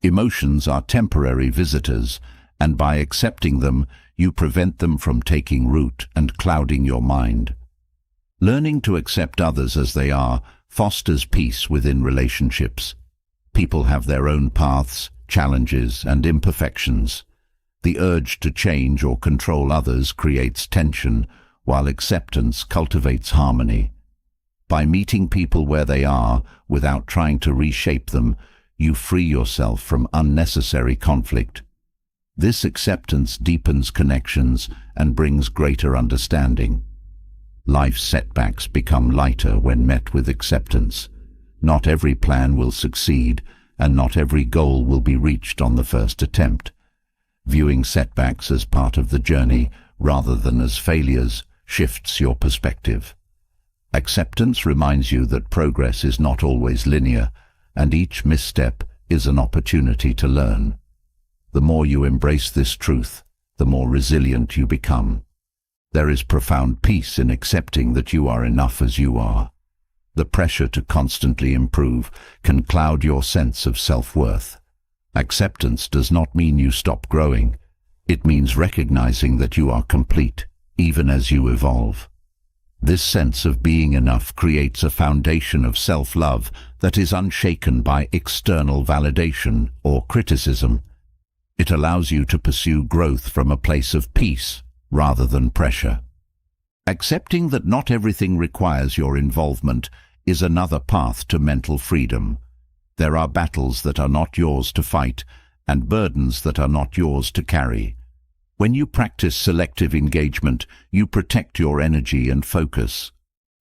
Emotions are temporary visitors, and by accepting them, you prevent them from taking root and clouding your mind. Learning to accept others as they are fosters peace within relationships. People have their own paths, challenges, and imperfections. The urge to change or control others creates tension, while acceptance cultivates harmony. By meeting people where they are, without trying to reshape them, you free yourself from unnecessary conflict. This acceptance deepens connections and brings greater understanding. Life's setbacks become lighter when met with acceptance. Not every plan will succeed, and not every goal will be reached on the first attempt. Viewing setbacks as part of the journey rather than as failures shifts your perspective. Acceptance reminds you that progress is not always linear, and each misstep is an opportunity to learn. The more you embrace this truth, the more resilient you become. There is profound peace in accepting that you are enough as you are. The pressure to constantly improve can cloud your sense of self-worth. Acceptance does not mean you stop growing. It means recognizing that you are complete, even as you evolve. This sense of being enough creates a foundation of self-love that is unshaken by external validation or criticism. It allows you to pursue growth from a place of peace rather than pressure. Accepting that not everything requires your involvement is another path to mental freedom. There are battles that are not yours to fight and burdens that are not yours to carry. When you practice selective engagement, you protect your energy and focus.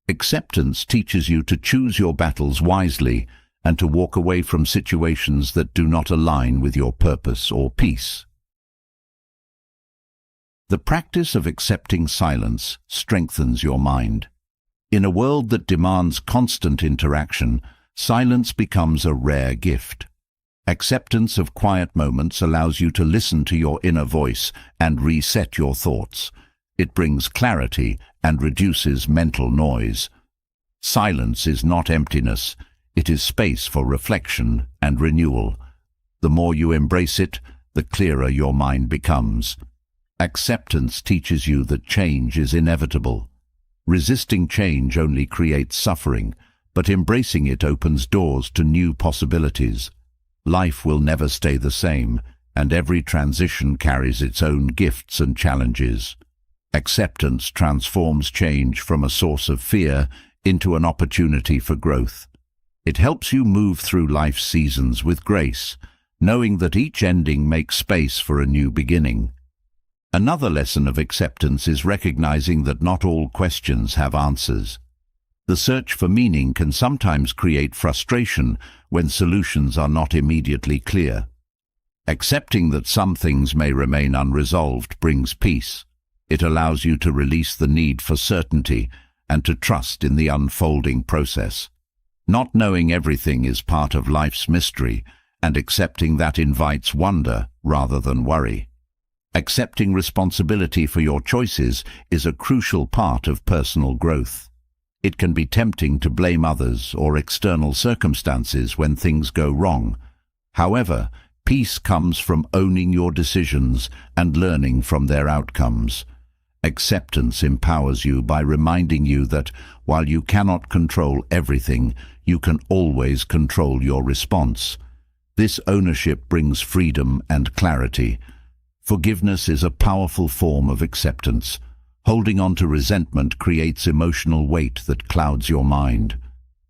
Acceptance teaches you to choose your battles wisely and to walk away from situations that do not align with your purpose or peace. The practice of accepting silence strengthens your mind. In a world that demands constant interaction, silence becomes a rare gift. Acceptance of quiet moments allows you to listen to your inner voice and reset your thoughts. It brings clarity and reduces mental noise. Silence is not emptiness, it is space for reflection and renewal. The more you embrace it, the clearer your mind becomes. Acceptance teaches you that change is inevitable. Resisting change only creates suffering, but embracing it opens doors to new possibilities. Life will never stay the same, and every transition carries its own gifts and challenges. Acceptance transforms change from a source of fear into an opportunity for growth. It helps you move through life's seasons with grace, knowing that each ending makes space for a new beginning. Another lesson of acceptance is recognizing that not all questions have answers. The search for meaning can sometimes create frustration when solutions are not immediately clear. Accepting that some things may remain unresolved brings peace. It allows you to release the need for certainty and to trust in the unfolding process. Not knowing everything is part of life's mystery, and accepting that invites wonder rather than worry. Accepting responsibility for your choices is a crucial part of personal growth. It can be tempting to blame others or external circumstances when things go wrong. However, peace comes from owning your decisions and learning from their outcomes. Acceptance empowers you by reminding you that while you cannot control everything, you can always control your response. This ownership brings freedom and clarity. Forgiveness is a powerful form of acceptance. Holding on to resentment creates emotional weight that clouds your mind.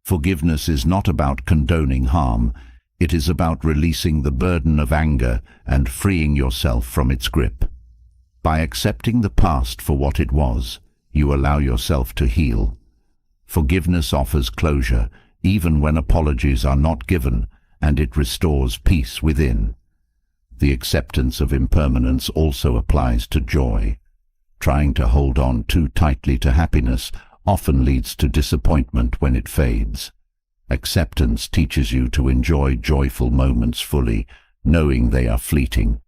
Forgiveness is not about condoning harm. It is about releasing the burden of anger and freeing yourself from its grip. By accepting the past for what it was, you allow yourself to heal. Forgiveness offers closure, even when apologies are not given, and it restores peace within. The acceptance of impermanence also applies to joy. Trying to hold on too tightly to happiness often leads to disappointment when it fades. Acceptance teaches you to enjoy joyful moments fully, knowing they are fleeting.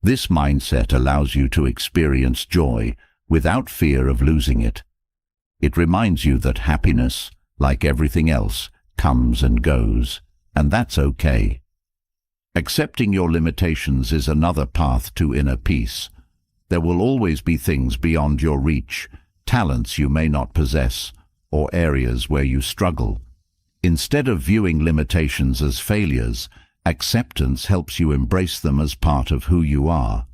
This mindset allows you to experience joy without fear of losing it. It reminds you that happiness, like everything else, comes and goes, and that's okay. Accepting your limitations is another path to inner peace. There will always be things beyond your reach, talents you may not possess, or areas where you struggle. Instead of viewing limitations as failures, acceptance helps you embrace them as part of who you are.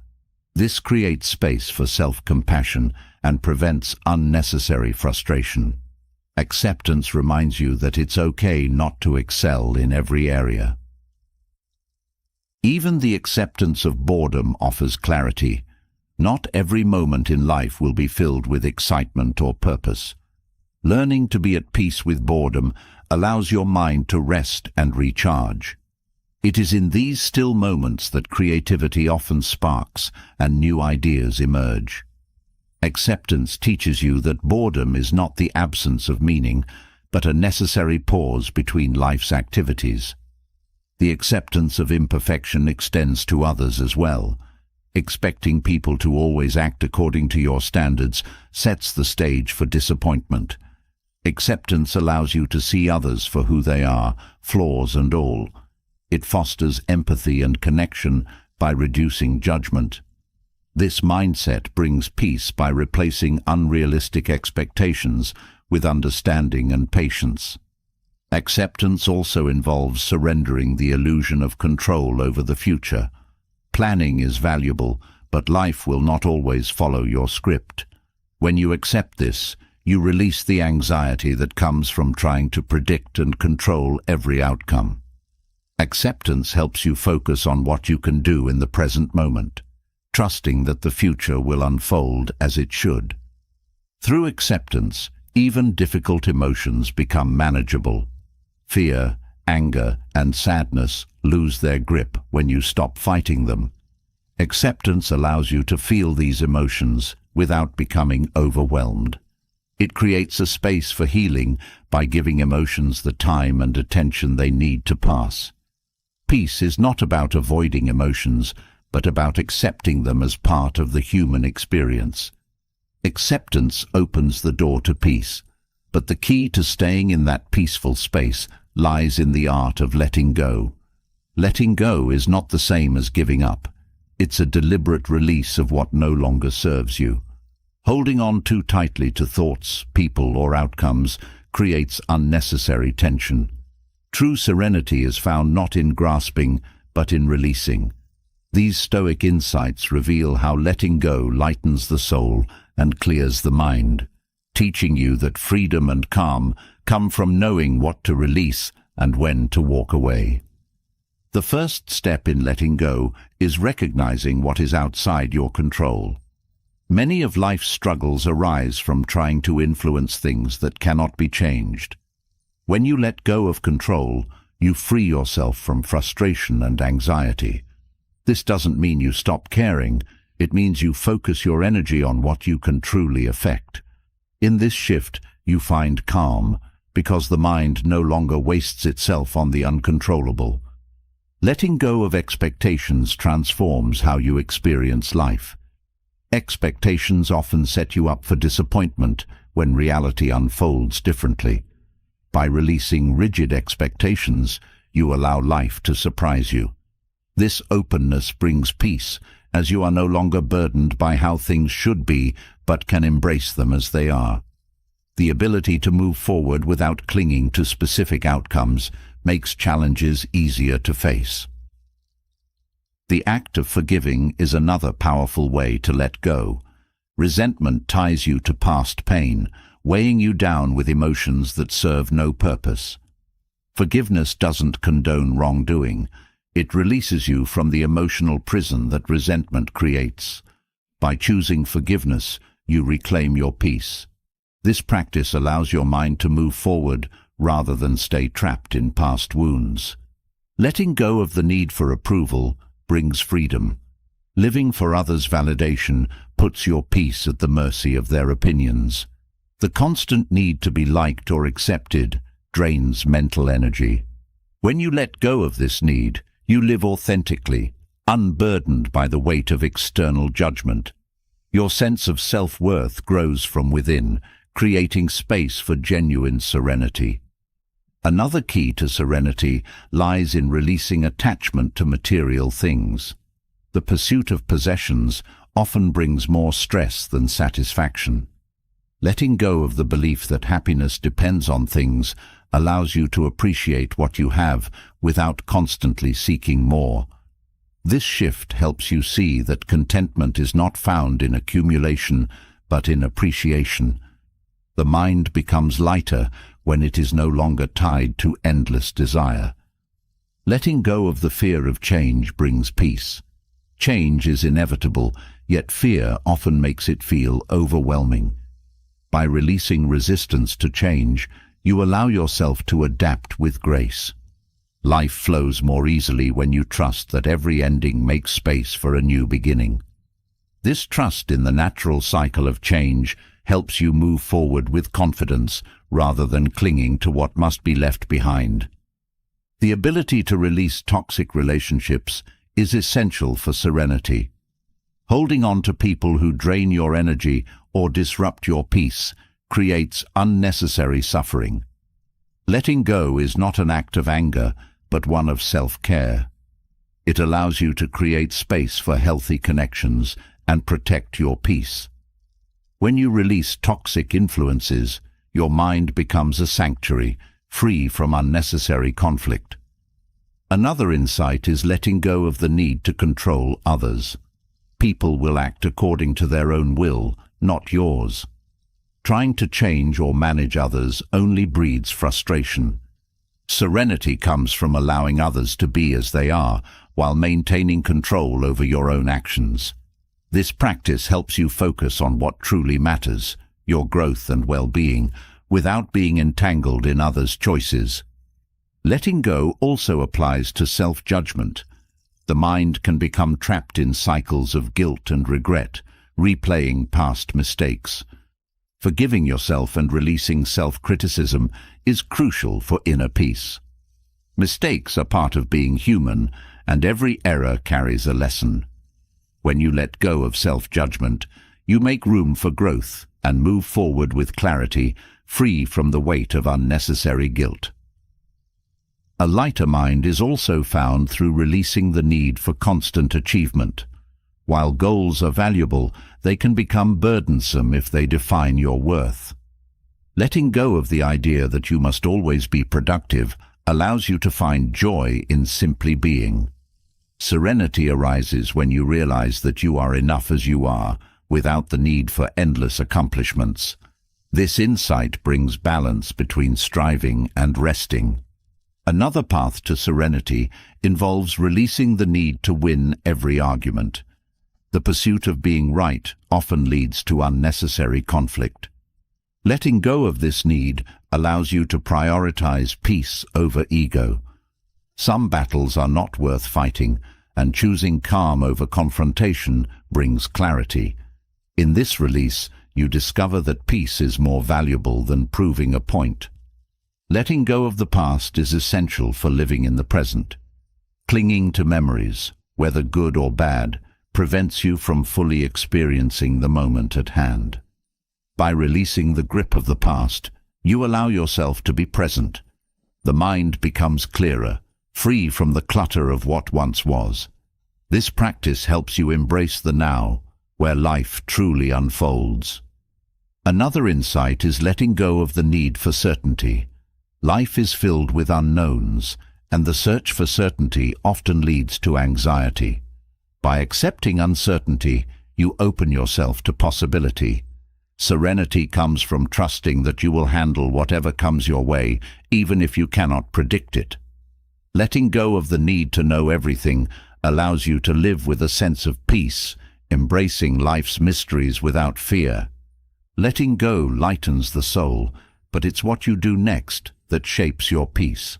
This creates space for self-compassion and prevents unnecessary frustration. Acceptance reminds you that it's okay not to excel in every area. Even the acceptance of boredom offers clarity. Not every moment in life will be filled with excitement or purpose. Learning to be at peace with boredom allows your mind to rest and recharge. It is in these still moments that creativity often sparks and new ideas emerge. Acceptance teaches you that boredom is not the absence of meaning, but a necessary pause between life's activities. The acceptance of imperfection extends to others as well. Expecting people to always act according to your standards sets the stage for disappointment. Acceptance allows you to see others for who they are, flaws and all. It fosters empathy and connection by reducing judgment. This mindset brings peace by replacing unrealistic expectations with understanding and patience. Acceptance also involves surrendering the illusion of control over the future. Planning is valuable, but life will not always follow your script. When you accept this, you release the anxiety that comes from trying to predict and control every outcome. Acceptance helps you focus on what you can do in the present moment, trusting that the future will unfold as it should. Through acceptance, even difficult emotions become manageable. Fear, anger, and sadness lose their grip when you stop fighting them. Acceptance allows you to feel these emotions without becoming overwhelmed. It creates a space for healing by giving emotions the time and attention they need to pass. Peace is not about avoiding emotions, but about accepting them as part of the human experience. Acceptance opens the door to peace, but the key to staying in that peaceful space lies in the art of letting go. Letting go is not the same as giving up. It's a deliberate release of what no longer serves you. Holding on too tightly to thoughts, people, or outcomes creates unnecessary tension. True serenity is found not in grasping, but in releasing. These Stoic insights reveal how letting go lightens the soul and clears the mind, teaching you that freedom and calm come from knowing what to release and when to walk away. The first step in letting go is recognizing what is outside your control. Many of life's struggles arise from trying to influence things that cannot be changed. When you let go of control, you free yourself from frustration and anxiety. This doesn't mean you stop caring. It means you focus your energy on what you can truly affect. In this shift, you find calm, because the mind no longer wastes itself on the uncontrollable. Letting go of expectations transforms how you experience life. Expectations often set you up for disappointment when reality unfolds differently. By releasing rigid expectations, you allow life to surprise you. This openness brings peace, as you are no longer burdened by how things should be, but can embrace them as they are. The ability to move forward without clinging to specific outcomes makes challenges easier to face. The act of forgiving is another powerful way to let go. Resentment ties you to past pain, weighing you down with emotions that serve no purpose. Forgiveness doesn't condone wrongdoing. It releases you from the emotional prison that resentment creates. By choosing forgiveness, you reclaim your peace. This practice allows your mind to move forward rather than stay trapped in past wounds. Letting go of the need for approval brings freedom. Living for others' validation puts your peace at the mercy of their opinions. The constant need to be liked or accepted drains mental energy. When you let go of this need, you live authentically, unburdened by the weight of external judgment. Your sense of self-worth grows from within, creating space for genuine serenity. Another key to serenity lies in releasing attachment to material things. The pursuit of possessions often brings more stress than satisfaction. Letting go of the belief that happiness depends on things allows you to appreciate what you have without constantly seeking more. This shift helps you see that contentment is not found in accumulation, but in appreciation. The mind becomes lighter when it is no longer tied to endless desire. Letting go of the fear of change brings peace. Change is inevitable, yet fear often makes it feel overwhelming. By releasing resistance to change, you allow yourself to adapt with grace. Life flows more easily when you trust that every ending makes space for a new beginning. This trust in the natural cycle of change helps you move forward with confidence rather than clinging to what must be left behind. The ability to release toxic relationships is essential for serenity. Holding on to people who drain your energy or disrupt your peace creates unnecessary suffering. Letting go is not an act of anger, but one of self-care. It allows you to create space for healthy connections and protect your peace. When you release toxic influences, your mind becomes a sanctuary, free from unnecessary conflict. Another insight is letting go of the need to control others. People will act according to their own will, not yours. Trying to change or manage others only breeds frustration. Serenity comes from allowing others to be as they are, while maintaining control over your own actions. This practice helps you focus on what truly matters, your growth and well-being, without being entangled in others' choices. Letting go also applies to self-judgment. The mind can become trapped in cycles of guilt and regret, replaying past mistakes. Forgiving yourself and releasing self-criticism is crucial for inner peace. Mistakes are part of being human, and every error carries a lesson. When you let go of self-judgment, you make room for growth and move forward with clarity, free from the weight of unnecessary guilt. A lighter mind is also found through releasing the need for constant achievement. While goals are valuable, they can become burdensome if they define your worth. Letting go of the idea that you must always be productive allows you to find joy in simply being. Serenity arises when you realize that you are enough as you are, without the need for endless accomplishments. This insight brings balance between striving and resting. Another path to serenity involves releasing the need to win every argument. The pursuit of being right often leads to unnecessary conflict. Letting go of this need allows you to prioritize peace over ego. Some battles are not worth fighting, and choosing calm over confrontation brings clarity. In this release, you discover that peace is more valuable than proving a point. Letting go of the past is essential for living in the present. Clinging to memories, whether good or bad, prevents you from fully experiencing the moment at hand. By releasing the grip of the past, you allow yourself to be present. The mind becomes clearer, free from the clutter of what once was. This practice helps you embrace the now, where life truly unfolds. Another insight is letting go of the need for certainty. Life is filled with unknowns, and the search for certainty often leads to anxiety. By accepting uncertainty, you open yourself to possibility. Serenity comes from trusting that you will handle whatever comes your way, even if you cannot predict it. Letting go of the need to know everything allows you to live with a sense of peace, embracing life's mysteries without fear. Letting go lightens the soul, but it's what you do next that shapes your peace.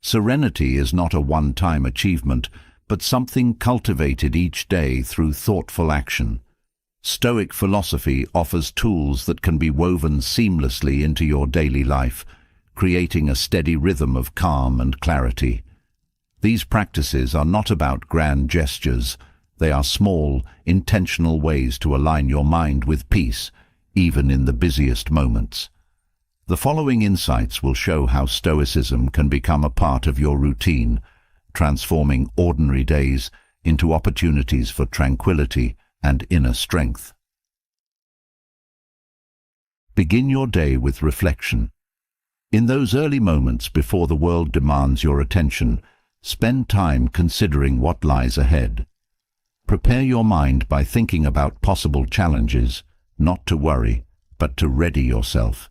Serenity is not a one-time achievement, but something cultivated each day through thoughtful action. Stoic philosophy offers tools that can be woven seamlessly into your daily life, creating a steady rhythm of calm and clarity. These practices are not about grand gestures. They are small, intentional ways to align your mind with peace, even in the busiest moments. The following insights will show how Stoicism can become a part of your routine, transforming ordinary days into opportunities for tranquility and inner strength. Begin your day with reflection. In those early moments before the world demands your attention, spend time considering what lies ahead. Prepare your mind by thinking about possible challenges, not to worry, but to ready yourself.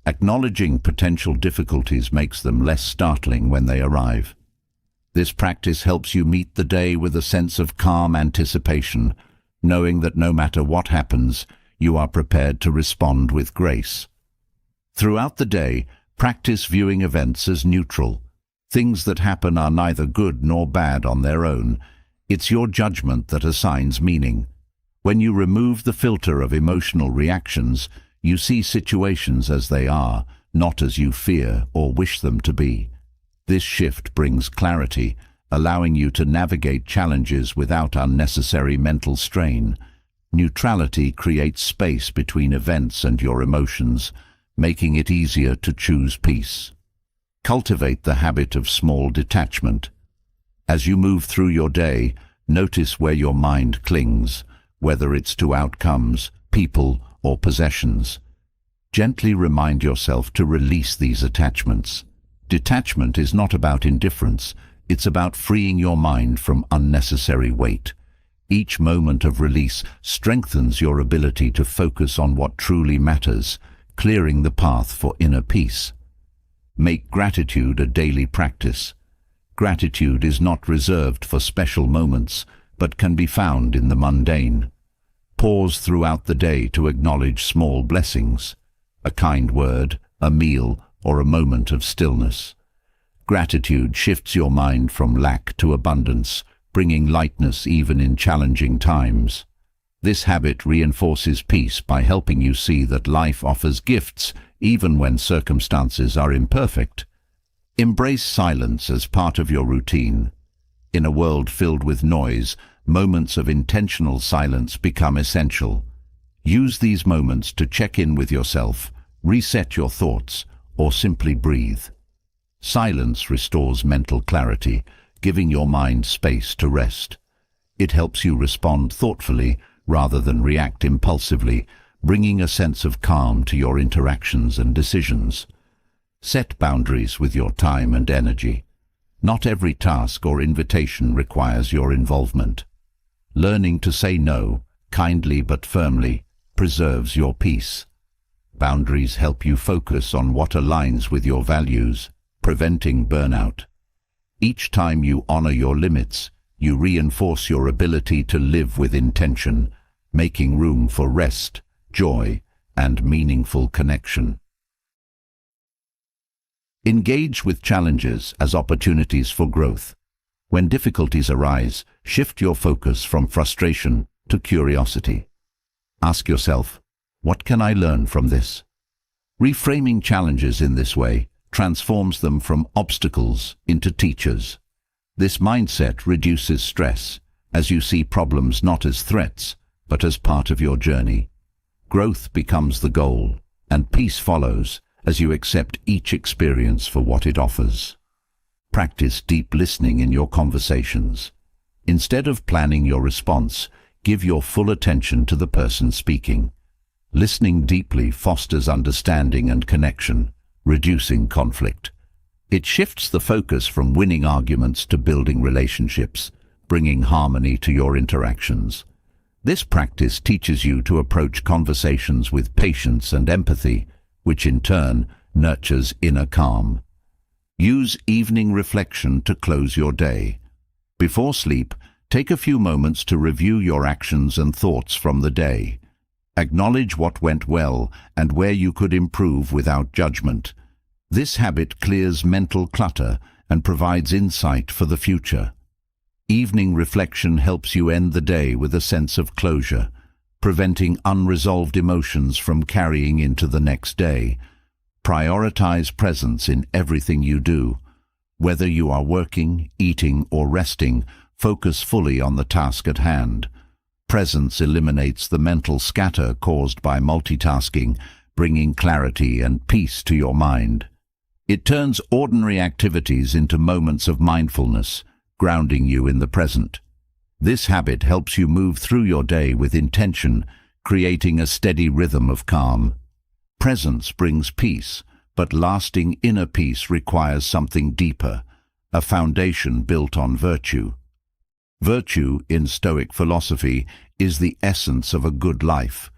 Acknowledging potential difficulties makes them less startling when they arrive. This practice helps you meet the day with a sense of calm anticipation, knowing that no matter what happens, you are prepared to respond with grace. Throughout the day, practice viewing events as neutral. Things that happen are neither good nor bad on their own. It's your judgment that assigns meaning. When you remove the filter of emotional reactions, you see situations as they are, not as you fear or wish them to be. This shift brings clarity, allowing you to navigate challenges without unnecessary mental strain. Neutrality creates space between events and your emotions, making it easier to choose peace. Cultivate the habit of small detachment. As you move through your day, notice where your mind clings, whether it's to outcomes, people, or possessions. Gently remind yourself to release these attachments. Detachment is not about indifference, it's about freeing your mind from unnecessary weight. Each moment of release strengthens your ability to focus on what truly matters, clearing the path for inner peace. Make gratitude a daily practice. Gratitude is not reserved for special moments, but can be found in the mundane. Pause throughout the day to acknowledge small blessings, a kind word, a meal, or a moment of stillness. Gratitude shifts your mind from lack to abundance, bringing lightness even in challenging times. This habit reinforces peace by helping you see that life offers gifts even when circumstances are imperfect. Embrace silence as part of your routine. In a world filled with noise, moments of intentional silence become essential. Use these moments to check in with yourself, reset your thoughts, or simply breathe. Silence restores mental clarity, giving your mind space to rest. It helps you respond thoughtfully rather than react impulsively, bringing a sense of calm to your interactions and decisions. Set boundaries with your time and energy. Not every task or invitation requires your involvement. Learning to say no, kindly but firmly, preserves your peace. Boundaries help you focus on what aligns with your values, preventing burnout. Each time you honor your limits, you reinforce your ability to live with intention, making room for rest, joy, and meaningful connection. Engage with challenges as opportunities for growth. When difficulties arise, shift your focus from frustration to curiosity. Ask yourself, what can I learn from this? Reframing challenges in this way transforms them from obstacles into teachers. This mindset reduces stress, as you see problems not as threats, but as part of your journey. Growth becomes the goal, and peace follows as you accept each experience for what it offers. Practice deep listening in your conversations. Instead of planning your response, give your full attention to the person speaking. Listening deeply fosters understanding and connection, reducing conflict. It shifts the focus from winning arguments to building relationships, bringing harmony to your interactions. This practice teaches you to approach conversations with patience and empathy, which in turn nurtures inner calm. Use evening reflection to close your day. Before sleep, take a few moments to review your actions and thoughts from the day. Acknowledge what went well and where you could improve without judgment. This habit clears mental clutter and provides insight for the future. Evening reflection helps you end the day with a sense of closure, preventing unresolved emotions from carrying into the next day. Prioritize presence in everything you do. Whether you are working, eating, or resting, focus fully on the task at hand. Presence eliminates the mental scatter caused by multitasking, bringing clarity and peace to your mind. It turns ordinary activities into moments of mindfulness, grounding you in the present. This habit helps you move through your day with intention, creating a steady rhythm of calm. Presence brings peace, but lasting inner peace requires something deeper, a foundation built on virtue. Virtue, in Stoic philosophy, is the essence of a good life.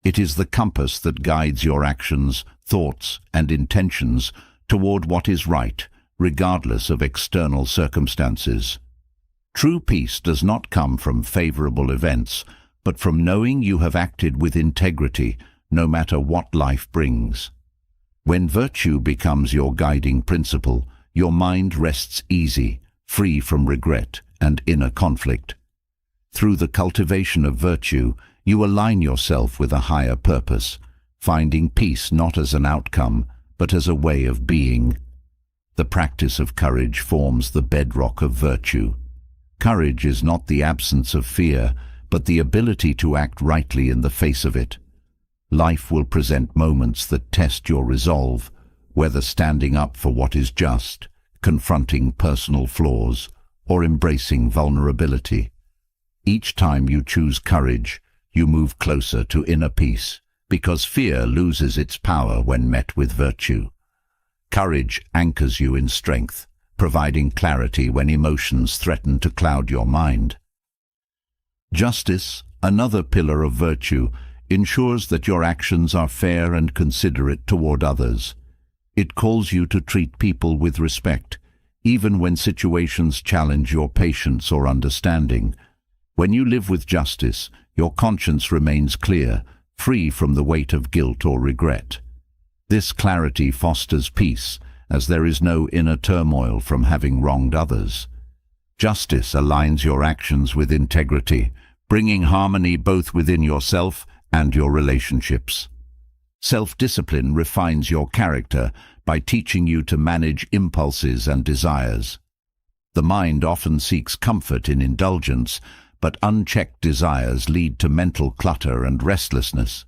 It is the compass that guides your actions, thoughts, and intentions toward what is right, regardless of external circumstances. True peace does not come from favorable events, but from knowing you have acted with integrity, no matter what life brings. When virtue becomes your guiding principle, your mind rests easy, free from regret and inner conflict. Through the cultivation of virtue, you align yourself with a higher purpose, finding peace not as an outcome, but as a way of being. The practice of courage forms the bedrock of virtue. Courage is not the absence of fear, but the ability to act rightly in the face of it. Life will present moments that test your resolve, whether standing up for what is just, confronting personal flaws, or embracing vulnerability. Each time you choose courage, you move closer to inner peace, because fear loses its power when met with virtue. Courage anchors you in strength, providing clarity when emotions threaten to cloud your mind. Justice, another pillar of virtue, ensures that your actions are fair and considerate toward others. It calls you to treat people with respect, even when situations challenge your patience or understanding. When you live with justice, your conscience remains clear, free from the weight of guilt or regret. This clarity fosters peace, as there is no inner turmoil from having wronged others. Justice aligns your actions with integrity, bringing harmony both within yourself and your relationships. Self-discipline refines your character by teaching you to manage impulses and desires. The mind often seeks comfort in indulgence, but unchecked desires lead to mental clutter and restlessness.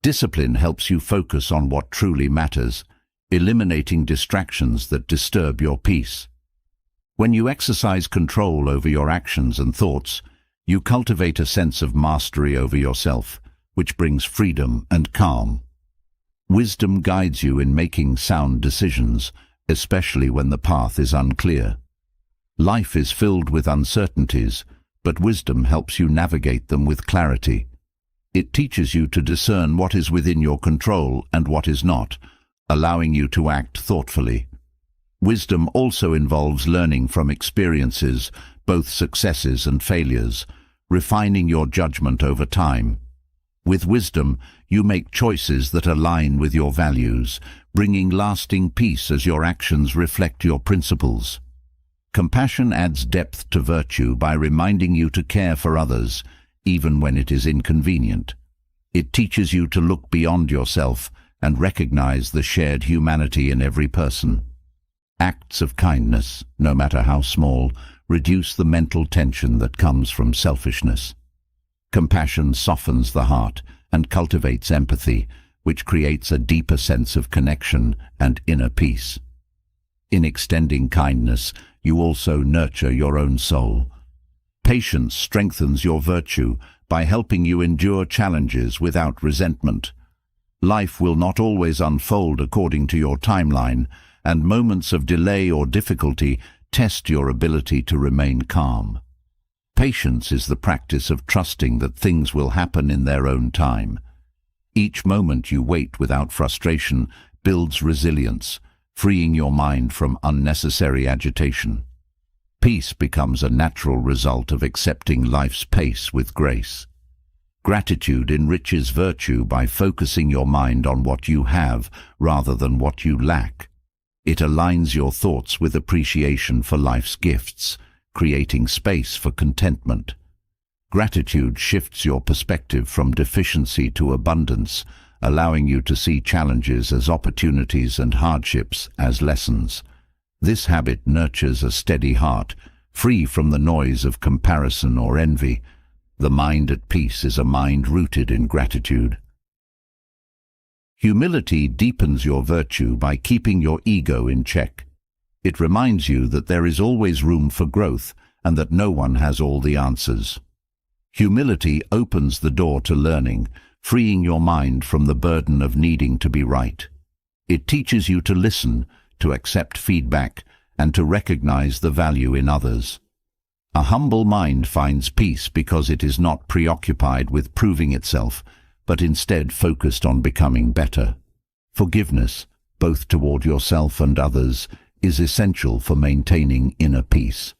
Discipline helps you focus on what truly matters, eliminating distractions that disturb your peace. When you exercise control over your actions and thoughts, you cultivate a sense of mastery over yourself, which brings freedom and calm. Wisdom guides you in making sound decisions, especially when the path is unclear. Life is filled with uncertainties, but wisdom helps you navigate them with clarity. It teaches you to discern what is within your control and what is not, allowing you to act thoughtfully. Wisdom also involves learning from experiences, both successes and failures, refining your judgment over time. With wisdom, you make choices that align with your values, bringing lasting peace as your actions reflect your principles. Compassion adds depth to virtue by reminding you to care for others, even when it is inconvenient. It teaches you to look beyond yourself and recognize the shared humanity in every person. Acts of kindness, no matter how small, reduce the mental tension that comes from selfishness. Compassion softens the heart and cultivates empathy, which creates a deeper sense of connection and inner peace. In extending kindness, you also nurture your own soul. Patience strengthens your virtue by helping you endure challenges without resentment. Life will not always unfold according to your timeline, and moments of delay or difficulty test your ability to remain calm. Patience is the practice of trusting that things will happen in their own time. Each moment you wait without frustration builds resilience, freeing your mind from unnecessary agitation. Peace becomes a natural result of accepting life's pace with grace. Gratitude enriches virtue by focusing your mind on what you have rather than what you lack. It aligns your thoughts with appreciation for life's gifts, creating space for contentment. Gratitude shifts your perspective from deficiency to abundance, allowing you to see challenges as opportunities and hardships as lessons. This habit nurtures a steady heart, free from the noise of comparison or envy. The mind at peace is a mind rooted in gratitude. Humility deepens your virtue by keeping your ego in check. It reminds you that there is always room for growth and that no one has all the answers. Humility opens the door to learning, freeing your mind from the burden of needing to be right. It teaches you to listen, to accept feedback, and to recognize the value in others. A humble mind finds peace because it is not preoccupied with proving itself, but instead focused on becoming better. Forgiveness, both toward yourself and others, is essential for maintaining inner peace.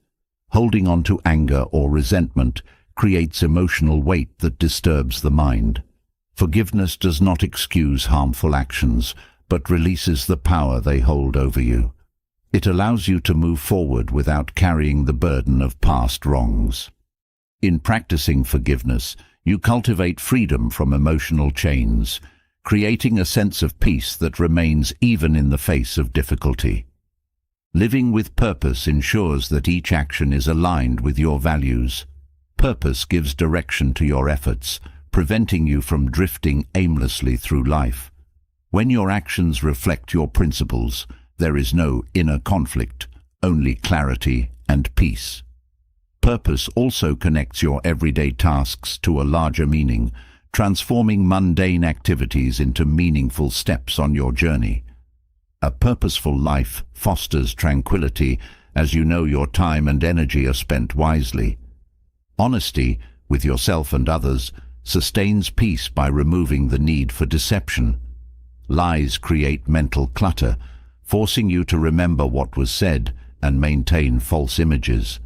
Holding on to anger or resentment creates emotional weight that disturbs the mind. Forgiveness does not excuse harmful actions, but releases the power they hold over you. It allows you to move forward without carrying the burden of past wrongs. In practicing forgiveness, you cultivate freedom from emotional chains, creating a sense of peace that remains even in the face of difficulty. Living with purpose ensures that each action is aligned with your values. Purpose gives direction to your efforts, preventing you from drifting aimlessly through life. When your actions reflect your principles, there is no inner conflict, only clarity and peace. Purpose also connects your everyday tasks to a larger meaning, transforming mundane activities into meaningful steps on your journey. A purposeful life fosters tranquility as you know your time and energy are spent wisely. Honesty, with yourself and others, sustains peace by removing the need for deception. Lies create mental clutter, forcing you to remember what was said and maintain false images.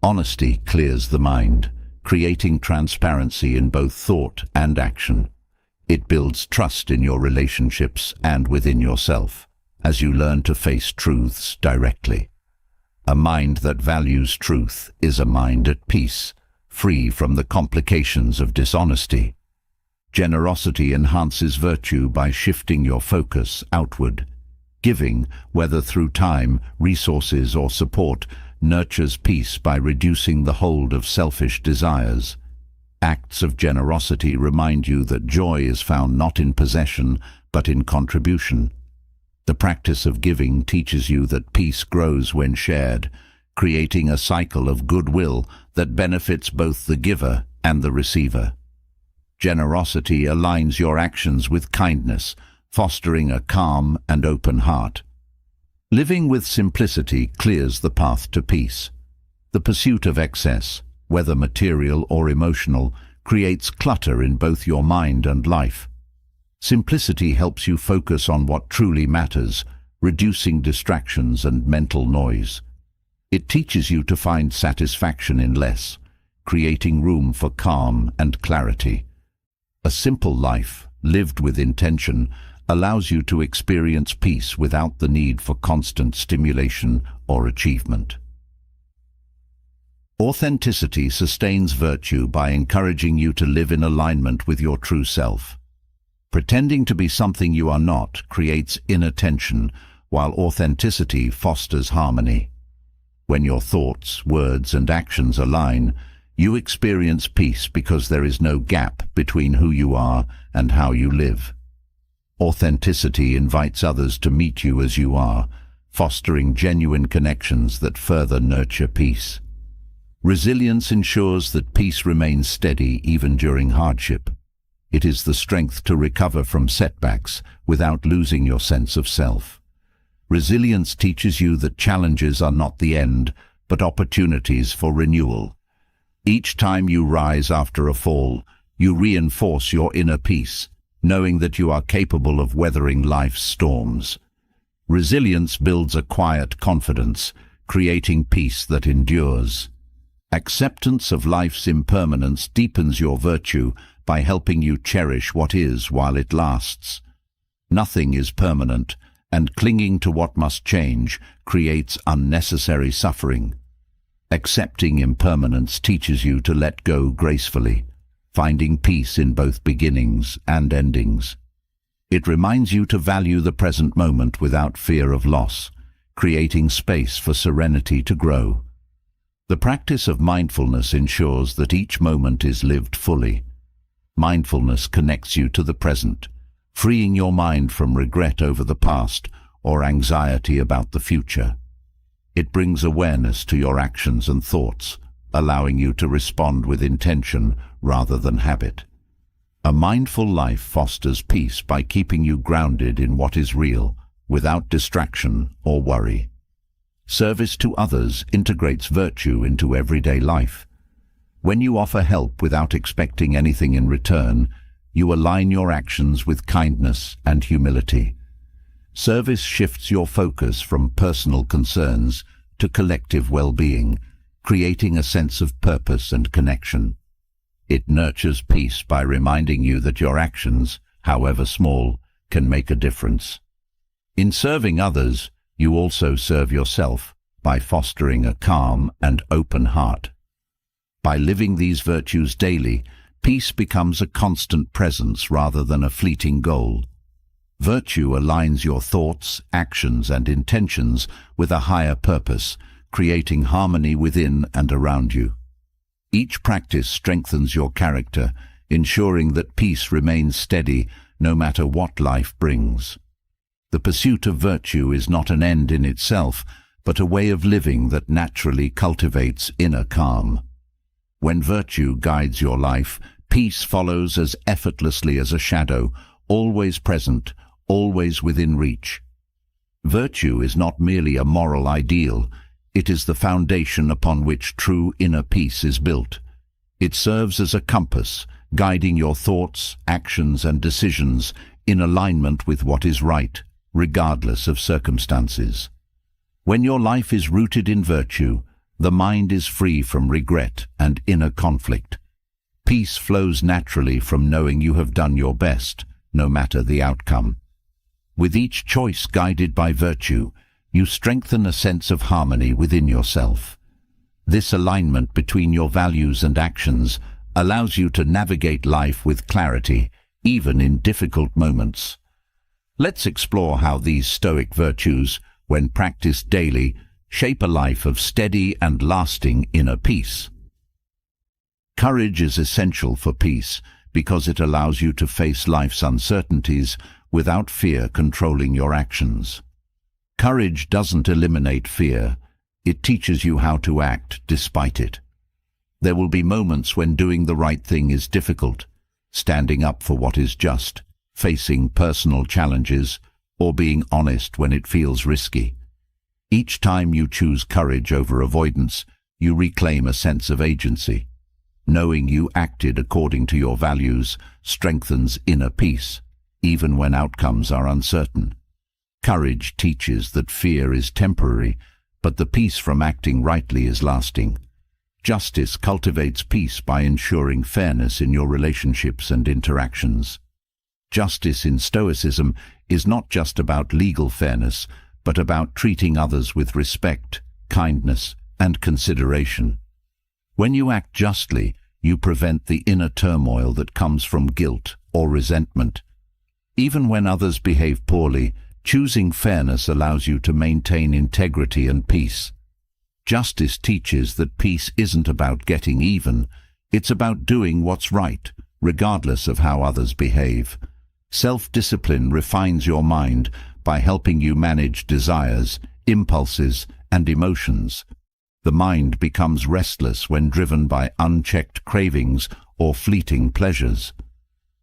Honesty clears the mind, creating transparency in both thought and action. It builds trust in your relationships and within yourself, as you learn to face truths directly. A mind that values truth is a mind at peace, free from the complications of dishonesty. Generosity enhances virtue by shifting your focus outward. Giving, whether through time, resources, or support, nurtures peace by reducing the hold of selfish desires. Acts of generosity remind you that joy is found not in possession, but in contribution. The practice of giving teaches you that peace grows when shared, creating a cycle of goodwill that benefits both the giver and the receiver. Generosity aligns your actions with kindness, fostering a calm and open heart. Living with simplicity clears the path to peace. The pursuit of excess, whether material or emotional, creates clutter in both your mind and life. Simplicity helps you focus on what truly matters, reducing distractions and mental noise. It teaches you to find satisfaction in less, creating room for calm and clarity. A simple life, lived with intention, allows you to experience peace without the need for constant stimulation or achievement. Authenticity sustains virtue by encouraging you to live in alignment with your true self. Pretending to be something you are not creates inner tension, while authenticity fosters harmony. When your thoughts, words, and actions align, you experience peace because there is no gap between who you are and how you live. Authenticity invites others to meet you as you are, fostering genuine connections that further nurture peace. Resilience ensures that peace remains steady even during hardship. It is the strength to recover from setbacks without losing your sense of self. Resilience teaches you that challenges are not the end, but opportunities for renewal. Each time you rise after a fall, you reinforce your inner peace, knowing that you are capable of weathering life's storms. Resilience builds a quiet confidence, creating peace that endures. Acceptance of life's impermanence deepens your virtue by helping you cherish what is while it lasts. Nothing is permanent, and clinging to what must change creates unnecessary suffering. Accepting impermanence teaches you to let go gracefully, finding peace in both beginnings and endings. It reminds you to value the present moment without fear of loss, creating space for serenity to grow. The practice of mindfulness ensures that each moment is lived fully. Mindfulness connects you to the present, freeing your mind from regret over the past or anxiety about the future. It brings awareness to your actions and thoughts, allowing you to respond with intention rather than habit. A mindful life fosters peace by keeping you grounded in what is real, without distraction or worry. Service to others integrates virtue into everyday life. When you offer help without expecting anything in return, you align your actions with kindness and humility. Service shifts your focus from personal concerns to collective well-being, creating a sense of purpose and connection. It nurtures peace by reminding you that your actions, however small, can make a difference. In serving others, you also serve yourself by fostering a calm and open heart. By living these virtues daily, peace becomes a constant presence rather than a fleeting goal. Virtue aligns your thoughts, actions, and intentions with a higher purpose, creating harmony within and around you. Each practice strengthens your character, ensuring that peace remains steady no matter what life brings. The pursuit of virtue is not an end in itself, but a way of living that naturally cultivates inner calm. When virtue guides your life, peace follows as effortlessly as a shadow, always present, always within reach. Virtue is not merely a moral ideal, it is the foundation upon which true inner peace is built. It serves as a compass, guiding your thoughts, actions, and decisions in alignment with what is right, regardless of circumstances. When your life is rooted in virtue, the mind is free from regret and inner conflict. Peace flows naturally from knowing you have done your best, no matter the outcome. With each choice guided by virtue, you strengthen a sense of harmony within yourself. This alignment between your values and actions allows you to navigate life with clarity, even in difficult moments. Let's explore how these Stoic virtues, when practiced daily, shape a life of steady and lasting inner peace. Courage is essential for peace because it allows you to face life's uncertainties without fear controlling your actions. Courage doesn't eliminate fear, it teaches you how to act despite it. There will be moments when doing the right thing is difficult, standing up for what is just, facing personal challenges, or being honest when it feels risky. Each time you choose courage over avoidance, you reclaim a sense of agency. Knowing you acted according to your values strengthens inner peace, even when outcomes are uncertain. Courage teaches that fear is temporary, but the peace from acting rightly is lasting. Justice cultivates peace by ensuring fairness in your relationships and interactions. Justice in Stoicism is not just about legal fairness, but about treating others with respect, kindness, and consideration. When you act justly, you prevent the inner turmoil that comes from guilt or resentment. Even when others behave poorly, choosing fairness allows you to maintain integrity and peace. Justice teaches that peace isn't about getting even, it's about doing what's right, regardless of how others behave. Self-discipline refines your mind by helping you manage desires, impulses, and emotions. The mind becomes restless when driven by unchecked cravings or fleeting pleasures.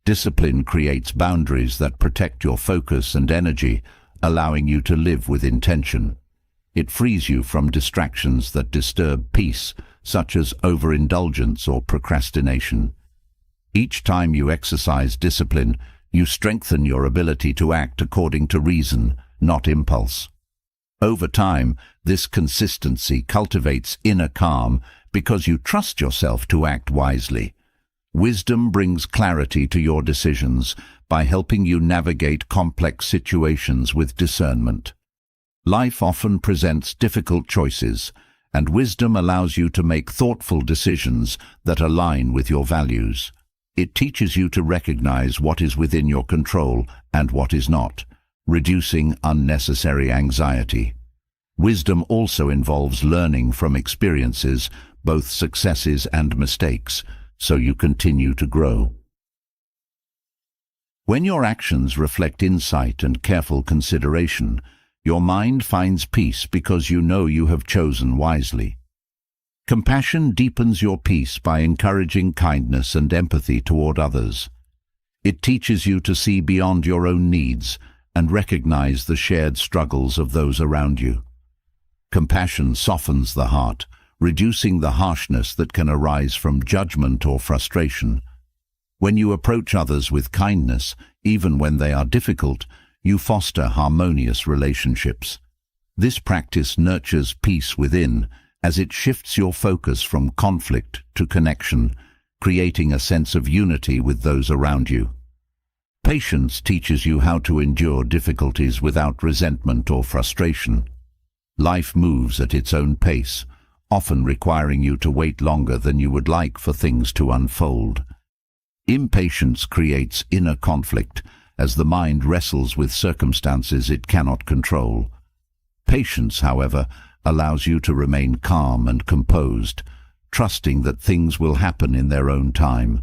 Discipline creates boundaries that protect your focus and energy, allowing you to live with intention. It frees you from distractions that disturb peace, such as overindulgence or procrastination. Each time you exercise discipline, you strengthen your ability to act according to reason, not impulse. Over time, this consistency cultivates inner calm because you trust yourself to act wisely. Wisdom brings clarity to your decisions by helping you navigate complex situations with discernment. Life often presents difficult choices, and wisdom allows you to make thoughtful decisions that align with your values. It teaches you to recognize what is within your control and what is not, reducing unnecessary anxiety. Wisdom also involves learning from experiences, both successes and mistakes, so you continue to grow. When your actions reflect insight and careful consideration, your mind finds peace because you know you have chosen wisely. Compassion deepens your peace by encouraging kindness and empathy toward others. It teaches you to see beyond your own needs and recognize the shared struggles of those around you. Compassion softens the heart, reducing the harshness that can arise from judgment or frustration. When you approach others with kindness, even when they are difficult, you foster harmonious relationships. This practice nurtures peace within, as it shifts your focus from conflict to connection, creating a sense of unity with those around you. Patience teaches you how to endure difficulties without resentment or frustration. Life moves at its own pace, often requiring you to wait longer than you would like for things to unfold. Impatience creates inner conflict as the mind wrestles with circumstances it cannot control. Patience, however, allows you to remain calm and composed, trusting that things will happen in their own time.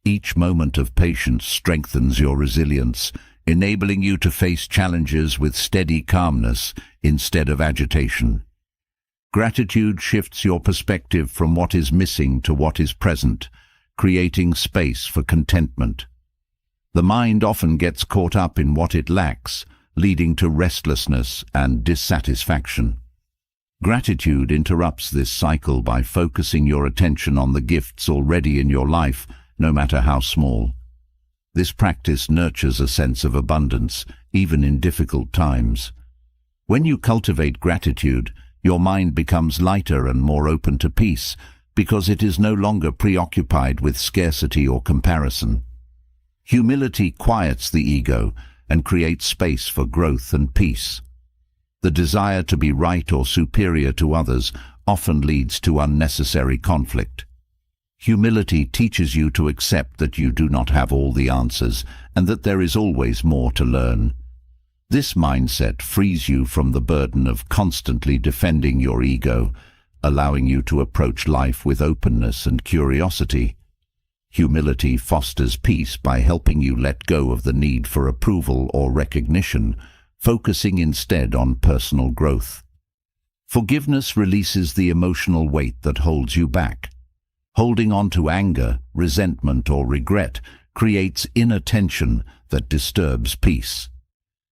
Each moment of patience strengthens your resilience, enabling you to face challenges with steady calmness instead of agitation. Gratitude shifts your perspective from what is missing to what is present, creating space for contentment. The mind often gets caught up in what it lacks, leading to restlessness and dissatisfaction. Gratitude interrupts this cycle by focusing your attention on the gifts already in your life, no matter how small. This practice nurtures a sense of abundance, even in difficult times. When you cultivate gratitude, your mind becomes lighter and more open to peace, because it is no longer preoccupied with scarcity or comparison. Humility quiets the ego and creates space for growth and peace. The desire to be right or superior to others often leads to unnecessary conflict. Humility teaches you to accept that you do not have all the answers and that there is always more to learn. This mindset frees you from the burden of constantly defending your ego, allowing you to approach life with openness and curiosity. Humility fosters peace by helping you let go of the need for approval or recognition, focusing instead on personal growth. Forgiveness releases the emotional weight that holds you back. Holding on to anger, resentment, or regret creates inner tension that disturbs peace.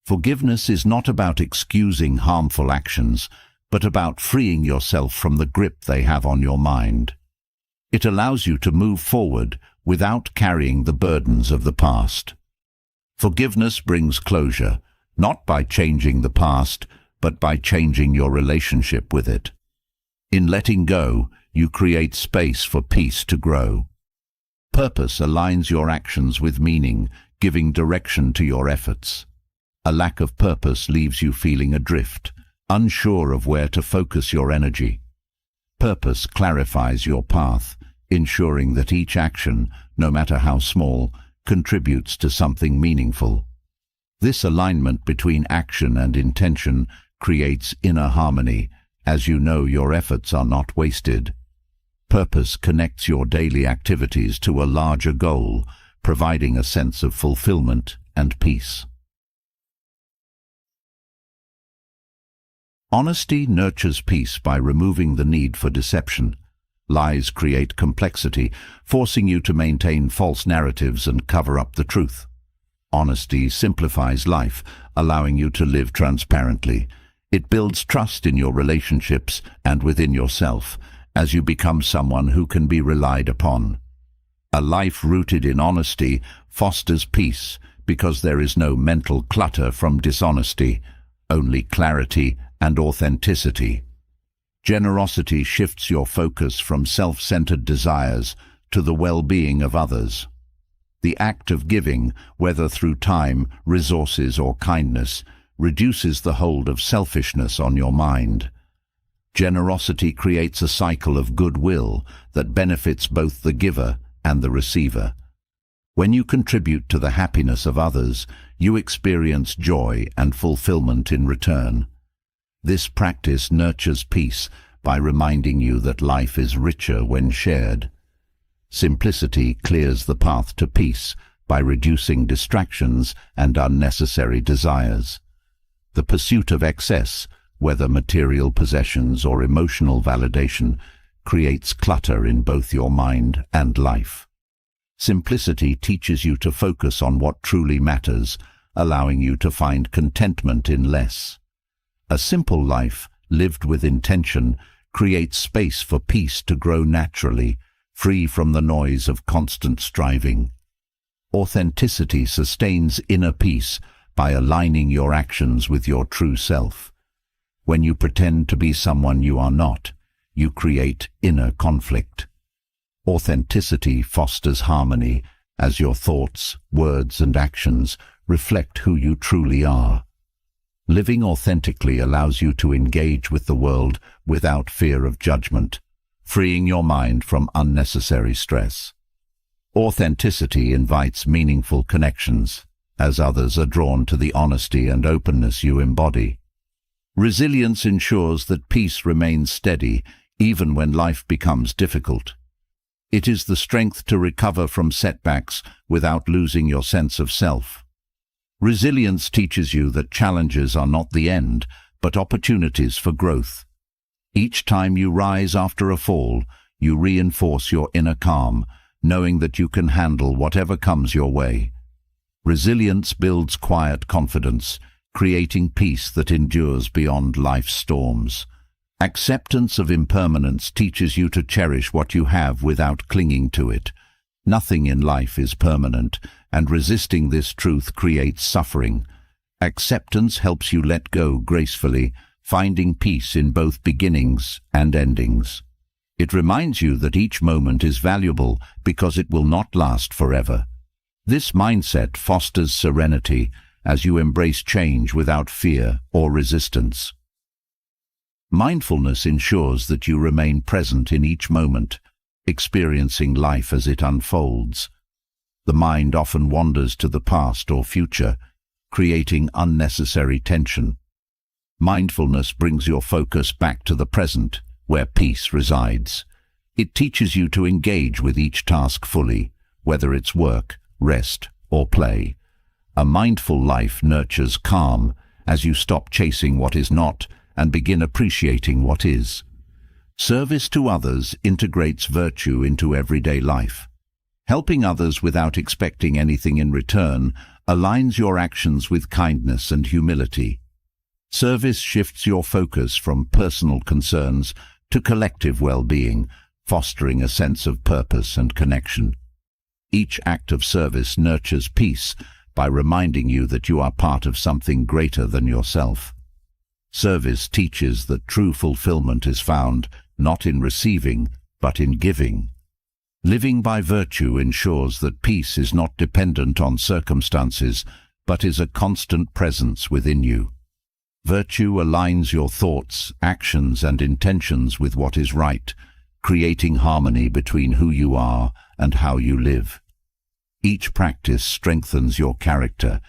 Forgiveness is not about excusing harmful actions, but about freeing yourself from the grip they have on your mind. It allows you to move forward without carrying the burdens of the past. Forgiveness brings closure, not by changing the past, but by changing your relationship with it. In letting go, you create space for peace to grow. Purpose aligns your actions with meaning, giving direction to your efforts. A lack of purpose leaves you feeling adrift, unsure of where to focus your energy. Purpose clarifies your path, ensuring that each action, no matter how small, contributes to something meaningful. This alignment between action and intention creates inner harmony, as you know your efforts are not wasted. Purpose connects your daily activities to a larger goal, providing a sense of fulfillment and peace. Honesty nurtures peace by removing the need for deception. Lies create complexity, forcing you to maintain false narratives and cover up the truth. Honesty simplifies life, allowing you to live transparently. It builds trust in your relationships and within yourself, as you become someone who can be relied upon. A life rooted in honesty fosters peace because there is no mental clutter from dishonesty, only clarity and authenticity. Generosity shifts your focus from self-centered desires to the well-being of others. The act of giving, whether through time, resources, or kindness, reduces the hold of selfishness on your mind. Generosity creates a cycle of goodwill that benefits both the giver and the receiver. When you contribute to the happiness of others, you experience joy and fulfillment in return. This practice nurtures peace by reminding you that life is richer when shared. Simplicity clears the path to peace by reducing distractions and unnecessary desires. The pursuit of excess, whether material possessions or emotional validation, creates clutter in both your mind and life. Simplicity teaches you to focus on what truly matters, allowing you to find contentment in less. A simple life, lived with intention, creates space for peace to grow naturally, free from the noise of constant striving. Authenticity sustains inner peace by aligning your actions with your true self. When you pretend to be someone you are not, you create inner conflict. Authenticity fosters harmony as your thoughts, words, and actions reflect who you truly are. Living authentically allows you to engage with the world without fear of judgment, freeing your mind from unnecessary stress. Authenticity invites meaningful connections, as others are drawn to the honesty and openness you embody. Resilience ensures that peace remains steady even when life becomes difficult. It is the strength to recover from setbacks without losing your sense of self. Resilience teaches you that challenges are not the end, but opportunities for growth. Each time you rise after a fall, you reinforce your inner calm, knowing that you can handle whatever comes your way. Resilience builds quiet confidence, creating peace that endures beyond life's storms. Acceptance of impermanence teaches you to cherish what you have without clinging to it. Nothing in life is permanent, and resisting this truth creates suffering. Acceptance helps you let go gracefully, finding peace in both beginnings and endings. It reminds you that each moment is valuable because it will not last forever. This mindset fosters serenity as you embrace change without fear or resistance. Mindfulness ensures that you remain present in each moment, experiencing life as it unfolds. The mind often wanders to the past or future, creating unnecessary tension. Mindfulness brings your focus back to the present, where peace resides. It teaches you to engage with each task fully, whether it's work, rest, or play. A mindful life nurtures calm as you stop chasing what is not and begin appreciating what is. Service to others integrates virtue into everyday life. Helping others without expecting anything in return aligns your actions with kindness and humility. Service shifts your focus from personal concerns to collective well-being, fostering a sense of purpose and connection. Each act of service nurtures peace by reminding you that you are part of something greater than yourself. Service teaches that true fulfillment is found not in receiving, but in giving. Living by virtue ensures that peace is not dependent on circumstances, but is a constant presence within you. Virtue aligns your thoughts, actions, and intentions with what is right, creating harmony between who you are and how you live. Each practice strengthens your character,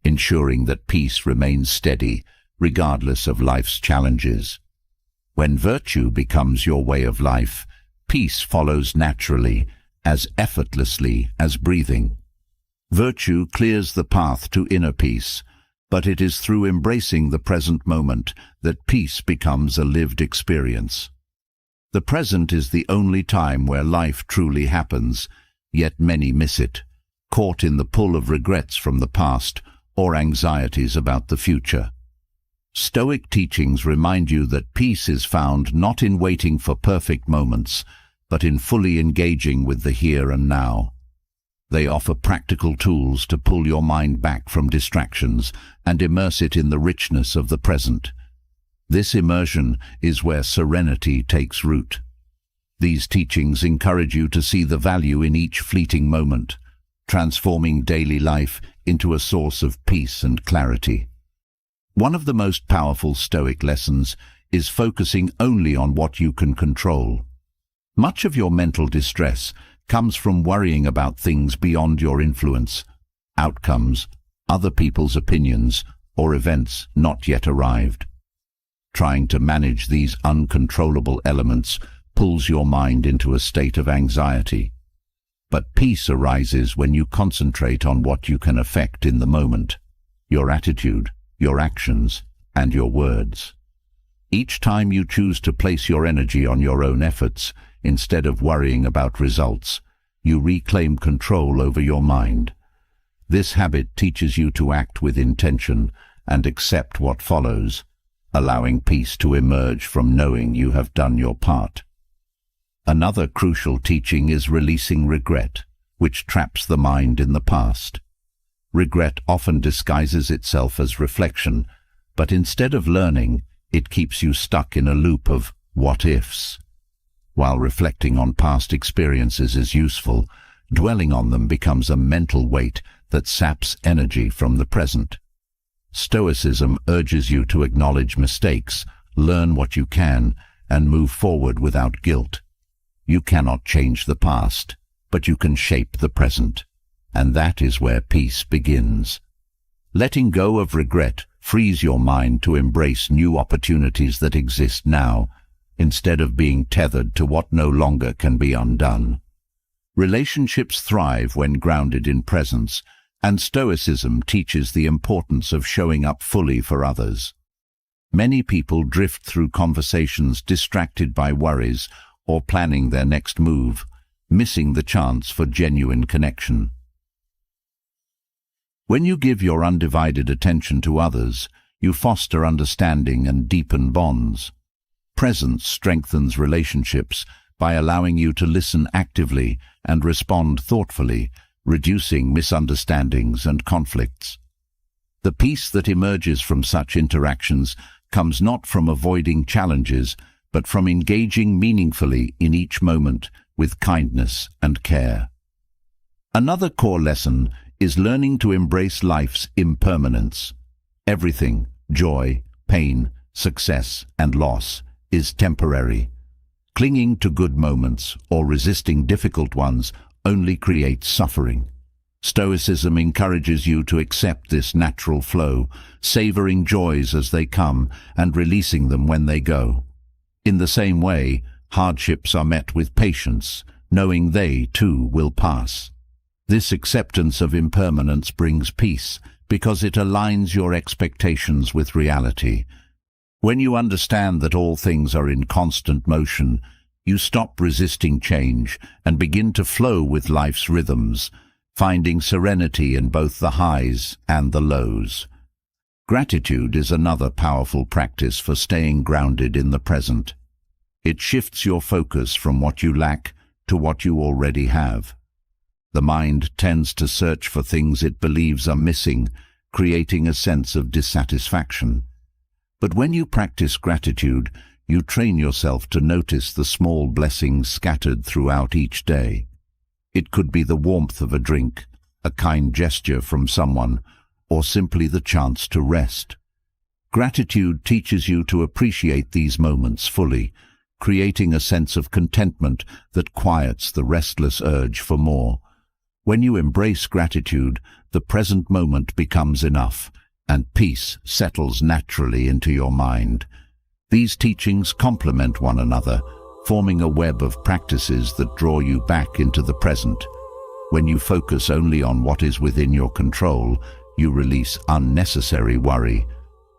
ensuring that peace remains steady, regardless of life's challenges. When virtue becomes your way of life, peace follows naturally, as effortlessly as breathing. Virtue clears the path to inner peace, but it is through embracing the present moment that peace becomes a lived experience. The present is the only time where life truly happens, yet many miss it, caught in the pull of regrets from the past or anxieties about the future. Stoic teachings remind you that peace is found not in waiting for perfect moments, but in fully engaging with the here and now. They offer practical tools to pull your mind back from distractions and immerse it in the richness of the present. This immersion is where serenity takes root. These teachings encourage you to see the value in each fleeting moment, transforming daily life into a source of peace and clarity. One of the most powerful Stoic lessons is focusing only on what you can control. Much of your mental distress comes from worrying about things beyond your influence, outcomes, other people's opinions, or events not yet arrived. Trying to manage these uncontrollable elements pulls your mind into a state of anxiety. But peace arises when you concentrate on what you can affect in the moment: your attitude, your actions, and your words. Each time you choose to place your energy on your own efforts, instead of worrying about results, you reclaim control over your mind. This habit teaches you to act with intention and accept what follows, allowing peace to emerge from knowing you have done your part. Another crucial teaching is releasing regret, which traps the mind in the past. Regret often disguises itself as reflection, but instead of learning, it keeps you stuck in a loop of what-ifs. While reflecting on past experiences is useful, dwelling on them becomes a mental weight that saps energy from the present. Stoicism urges you to acknowledge mistakes, learn what you can, and move forward without guilt. You cannot change the past, but you can shape the present, and that is where peace begins. Letting go of regret frees your mind to embrace new opportunities that exist now, instead of being tethered to what no longer can be undone. Relationships thrive when grounded in presence, and Stoicism teaches the importance of showing up fully for others. Many people drift through conversations distracted by worries or planning their next move, missing the chance for genuine connection. When you give your undivided attention to others, you foster understanding and deepen bonds. Presence strengthens relationships by allowing you to listen actively and respond thoughtfully, reducing misunderstandings and conflicts. The peace that emerges from such interactions comes not from avoiding challenges, but from engaging meaningfully in each moment with kindness and care. Another core lesson is learning to embrace life's impermanence. Everything, joy, pain, success, and loss, is temporary. Clinging to good moments or resisting difficult ones only creates suffering. Stoicism encourages you to accept this natural flow, savoring joys as they come and releasing them when they go. In the same way, hardships are met with patience, knowing they, too, will pass. This acceptance of impermanence brings peace because it aligns your expectations with reality. When you understand that all things are in constant motion, you stop resisting change and begin to flow with life's rhythms, finding serenity in both the highs and the lows. Gratitude is another powerful practice for staying grounded in the present. It shifts your focus from what you lack to what you already have. The mind tends to search for things it believes are missing, creating a sense of dissatisfaction. But when you practice gratitude, you train yourself to notice the small blessings scattered throughout each day. It could be the warmth of a drink, a kind gesture from someone, or simply the chance to rest. Gratitude teaches you to appreciate these moments fully, creating a sense of contentment that quiets the restless urge for more. When you embrace gratitude, the present moment becomes enough, and peace settles naturally into your mind. These teachings complement one another, forming a web of practices that draw you back into the present. When you focus only on what is within your control, you release unnecessary worry.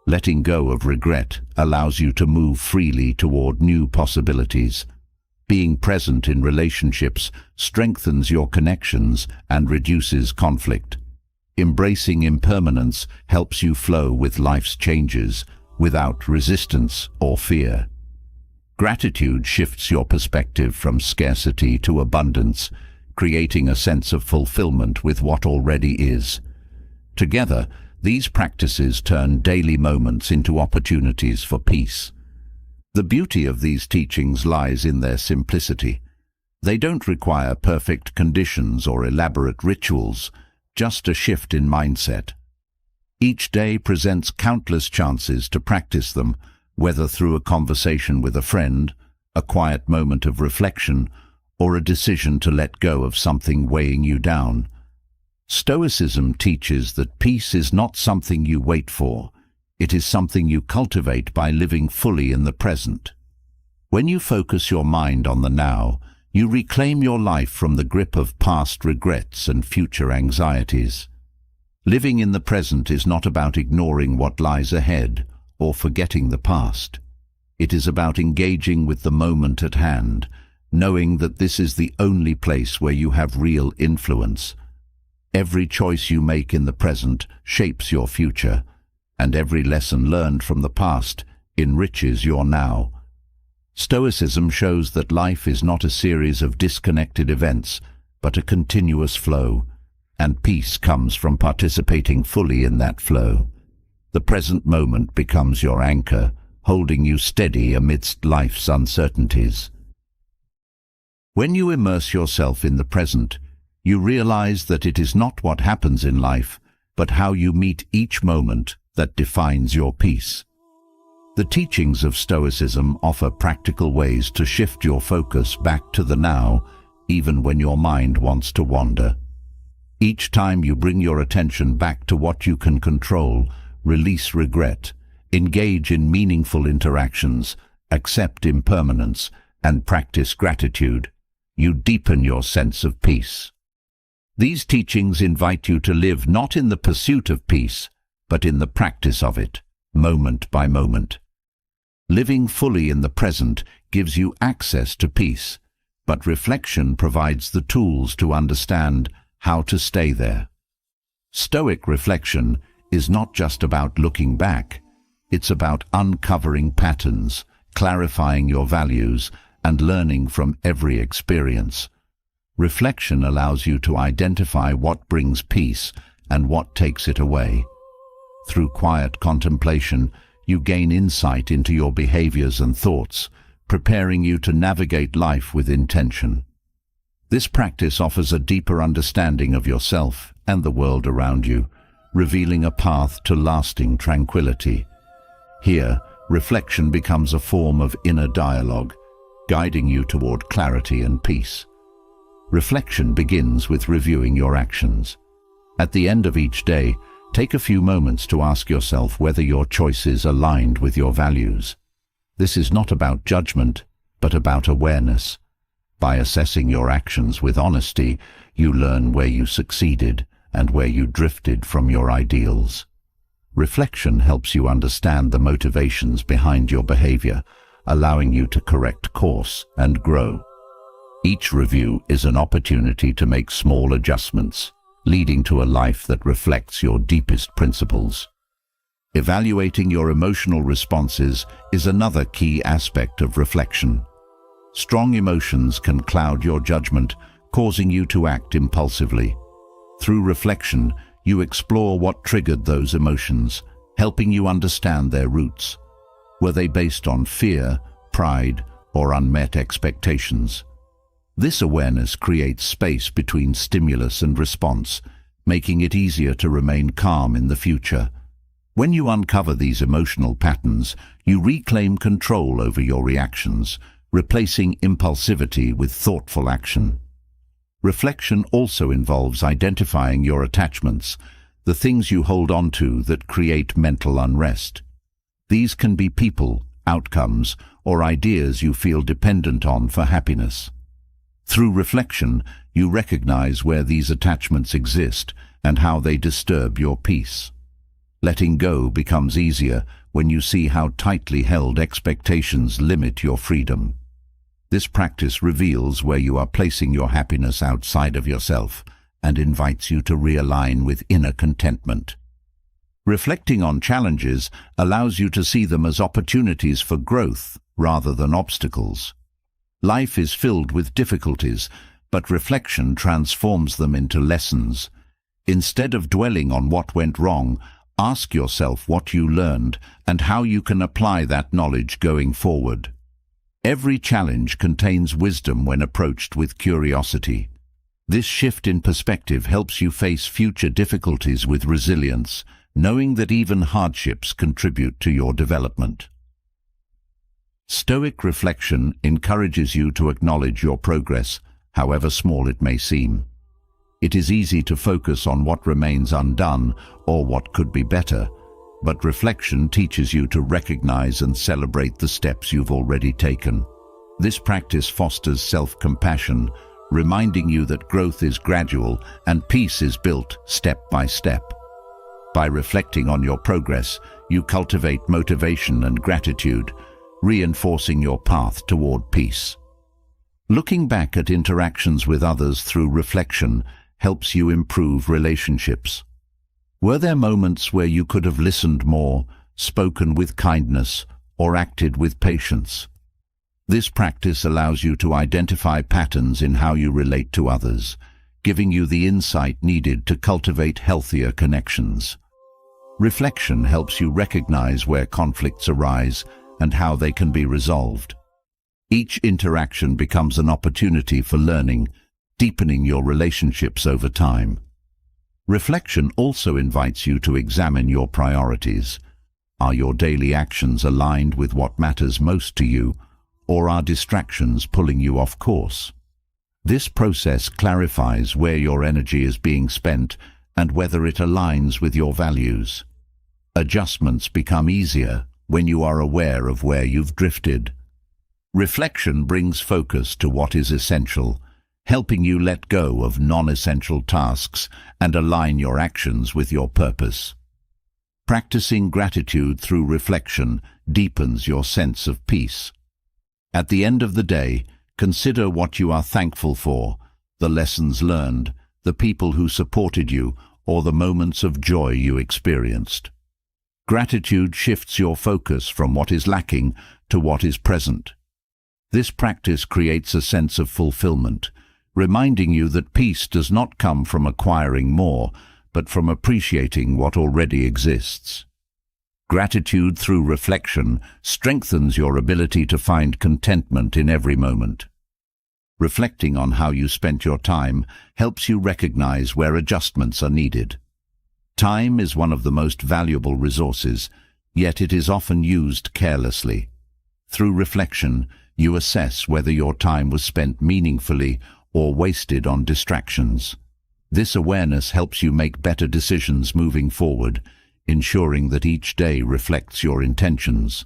Letting go of regret allows you to move freely toward new possibilities. Being present in relationships strengthens your connections and reduces conflict. Embracing impermanence helps you flow with life's changes without resistance or fear. Gratitude shifts your perspective from scarcity to abundance, creating a sense of fulfillment with what already is. Together, these practices turn daily moments into opportunities for peace. The beauty of these teachings lies in their simplicity. They don't require perfect conditions or elaborate rituals, just a shift in mindset. Each day presents countless chances to practice them, whether through a conversation with a friend, a quiet moment of reflection, or a decision to let go of something weighing you down. Stoicism teaches that peace is not something you wait for. It is something you cultivate by living fully in the present. When you focus your mind on the now, you reclaim your life from the grip of past regrets and future anxieties. Living in the present is not about ignoring what lies ahead or forgetting the past. It is about engaging with the moment at hand, knowing that this is the only place where you have real influence. Every choice you make in the present shapes your future, and every lesson learned from the past enriches your now. Stoicism shows that life is not a series of disconnected events, but a continuous flow, and peace comes from participating fully in that flow. The present moment becomes your anchor, holding you steady amidst life's uncertainties. When you immerse yourself in the present, you realize that it is not what happens in life, but how you meet each moment that defines your peace. The teachings of Stoicism offer practical ways to shift your focus back to the now, even when your mind wants to wander. Each time you bring your attention back to what you can control, release regret, engage in meaningful interactions, accept impermanence, and practice gratitude, you deepen your sense of peace. These teachings invite you to live not in the pursuit of peace, but in the practice of it, moment by moment. Living fully in the present gives you access to peace, but reflection provides the tools to understand how to stay there. Stoic reflection is not just about looking back, it's about uncovering patterns, clarifying your values, and learning from every experience. Reflection allows you to identify what brings peace and what takes it away. Through quiet contemplation, you gain insight into your behaviors and thoughts, preparing you to navigate life with intention. This practice offers a deeper understanding of yourself and the world around you, revealing a path to lasting tranquility. Here, reflection becomes a form of inner dialogue, guiding you toward clarity and peace. Reflection begins with reviewing your actions. At the end of each day, take a few moments to ask yourself whether your choices aligned with your values. This is not about judgment, but about awareness. By assessing your actions with honesty, you learn where you succeeded and where you drifted from your ideals. Reflection helps you understand the motivations behind your behavior, allowing you to correct course and grow. Each review is an opportunity to make small adjustments, leading to a life that reflects your deepest principles. Evaluating your emotional responses is another key aspect of reflection. Strong emotions can cloud your judgment, causing you to act impulsively. Through reflection, you explore what triggered those emotions, helping you understand their roots. Were they based on fear, pride, or unmet expectations? This awareness creates space between stimulus and response, making it easier to remain calm in the future. When you uncover these emotional patterns, you reclaim control over your reactions, replacing impulsivity with thoughtful action. Reflection also involves identifying your attachments, the things you hold on to that create mental unrest. These can be people, outcomes, or ideas you feel dependent on for happiness. Through reflection, you recognize where these attachments exist and how they disturb your peace. Letting go becomes easier when you see how tightly held expectations limit your freedom. This practice reveals where you are placing your happiness outside of yourself and invites you to realign with inner contentment. Reflecting on challenges allows you to see them as opportunities for growth rather than obstacles. Life is filled with difficulties, but reflection transforms them into lessons. Instead of dwelling on what went wrong, ask yourself what you learned and how you can apply that knowledge going forward. Every challenge contains wisdom when approached with curiosity. This shift in perspective helps you face future difficulties with resilience, knowing that even hardships contribute to your development. Stoic reflection encourages you to acknowledge your progress, however small it may seem. It is easy to focus on what remains undone or what could be better, but reflection teaches you to recognize and celebrate the steps you've already taken. This practice fosters self-compassion, reminding you that growth is gradual and peace is built step by step. By reflecting on your progress, you cultivate motivation and gratitude, reinforcing your path toward peace. Looking back at interactions with others through reflection helps you improve relationships. Were there moments where you could have listened more, spoken with kindness, or acted with patience? This practice allows you to identify patterns in how you relate to others, giving you the insight needed to cultivate healthier connections. Reflection helps you recognize where conflicts arise and how they can be resolved. Each interaction becomes an opportunity for learning, deepening your relationships over time. Reflection also invites you to examine your priorities. Are your daily actions aligned with what matters most to you, or are distractions pulling you off course? This process clarifies where your energy is being spent and whether it aligns with your values. Adjustments become easier when you are aware of where you've drifted. Reflection brings focus to what is essential, helping you let go of non-essential tasks and align your actions with your purpose. Practicing gratitude through reflection deepens your sense of peace. At the end of the day, consider what you are thankful for, the lessons learned, the people who supported you, or the moments of joy you experienced. Gratitude shifts your focus from what is lacking to what is present. This practice creates a sense of fulfillment, reminding you that peace does not come from acquiring more, but from appreciating what already exists. Gratitude through reflection strengthens your ability to find contentment in every moment. Reflecting on how you spent your time helps you recognize where adjustments are needed. Time is one of the most valuable resources, yet it is often used carelessly. Through reflection, you assess whether your time was spent meaningfully or wasted on distractions. This awareness helps you make better decisions moving forward, ensuring that each day reflects your intentions.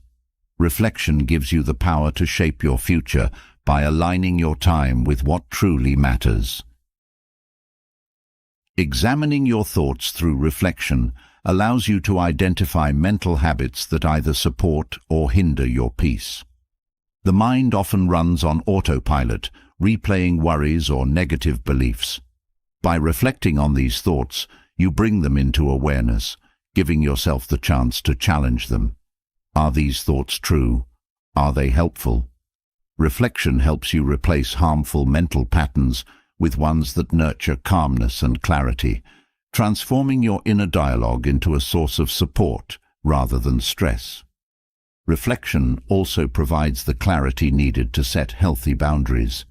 Reflection gives you the power to shape your future by aligning your time with what truly matters. Examining your thoughts through reflection allows you to identify mental habits that either support or hinder your peace. The mind often runs on autopilot, replaying worries or negative beliefs. By reflecting on these thoughts, you bring them into awareness, giving yourself the chance to challenge them. Are these thoughts true? Are they helpful? Reflection helps you replace harmful mental patterns with ones that nurture calmness and clarity, transforming your inner dialogue into a source of support rather than stress. Reflection also provides the clarity needed to set healthy boundaries.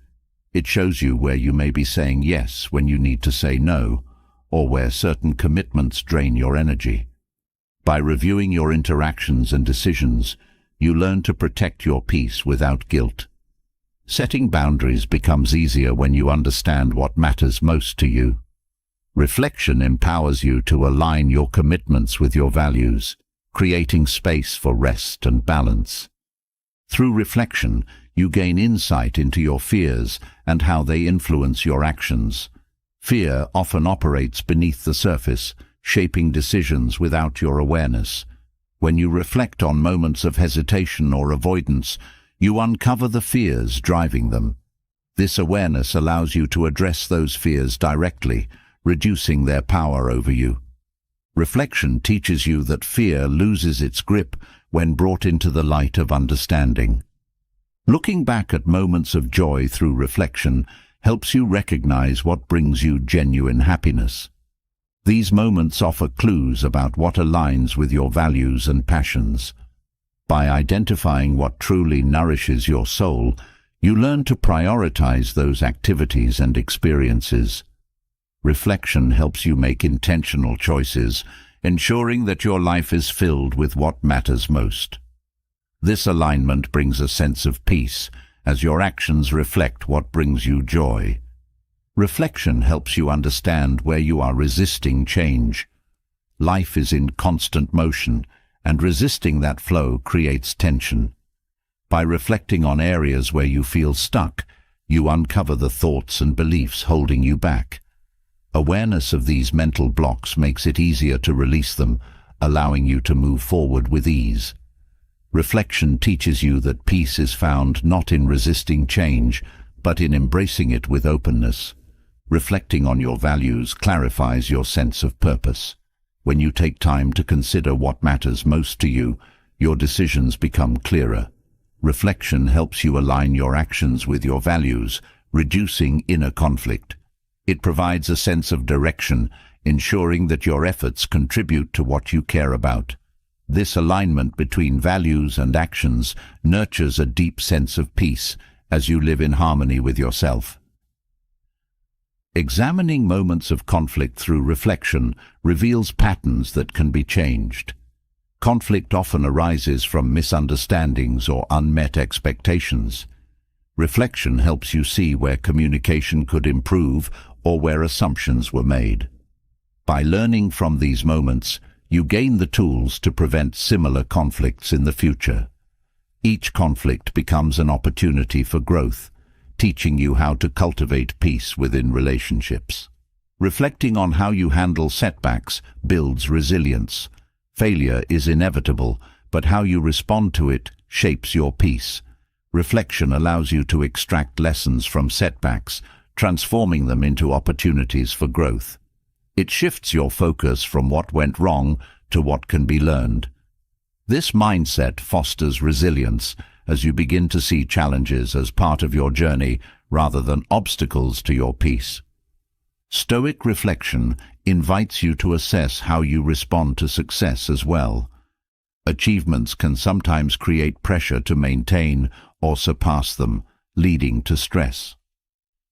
It shows you where you may be saying yes when you need to say no, or where certain commitments drain your energy. By reviewing your interactions and decisions, you learn to protect your peace without guilt. Setting boundaries becomes easier when you understand what matters most to you. Reflection empowers you to align your commitments with your values, creating space for rest and balance. Through reflection, you gain insight into your fears and how they influence your actions. Fear often operates beneath the surface, shaping decisions without your awareness. When you reflect on moments of hesitation or avoidance, you uncover the fears driving them. This awareness allows you to address those fears directly, reducing their power over you. Reflection teaches you that fear loses its grip when brought into the light of understanding. Looking back at moments of joy through reflection helps you recognize what brings you genuine happiness. These moments offer clues about what aligns with your values and passions. By identifying what truly nourishes your soul, you learn to prioritize those activities and experiences. Reflection helps you make intentional choices, ensuring that your life is filled with what matters most. This alignment brings a sense of peace, as your actions reflect what brings you joy. Reflection helps you understand where you are resisting change. Life is in constant motion, and resisting that flow creates tension. By reflecting on areas where you feel stuck, you uncover the thoughts and beliefs holding you back. Awareness of these mental blocks makes it easier to release them, allowing you to move forward with ease. Reflection teaches you that peace is found not in resisting change, but in embracing it with openness. Reflecting on your values clarifies your sense of purpose. When you take time to consider what matters most to you, your decisions become clearer. Reflection helps you align your actions with your values, reducing inner conflict. It provides a sense of direction, ensuring that your efforts contribute to what you care about. This alignment between values and actions nurtures a deep sense of peace as you live in harmony with yourself. Examining moments of conflict through reflection reveals patterns that can be changed. Conflict often arises from misunderstandings or unmet expectations. Reflection helps you see where communication could improve or where assumptions were made. By learning from these moments, you gain the tools to prevent similar conflicts in the future. Each conflict becomes an opportunity for growth, teaching you how to cultivate peace within relationships. Reflecting on how you handle setbacks builds resilience. Failure is inevitable, but how you respond to it shapes your peace. Reflection allows you to extract lessons from setbacks, transforming them into opportunities for growth. It shifts your focus from what went wrong to what can be learned. This mindset fosters resilience as you begin to see challenges as part of your journey rather than obstacles to your peace. Stoic reflection invites you to assess how you respond to success as well. Achievements can sometimes create pressure to maintain or surpass them, leading to stress.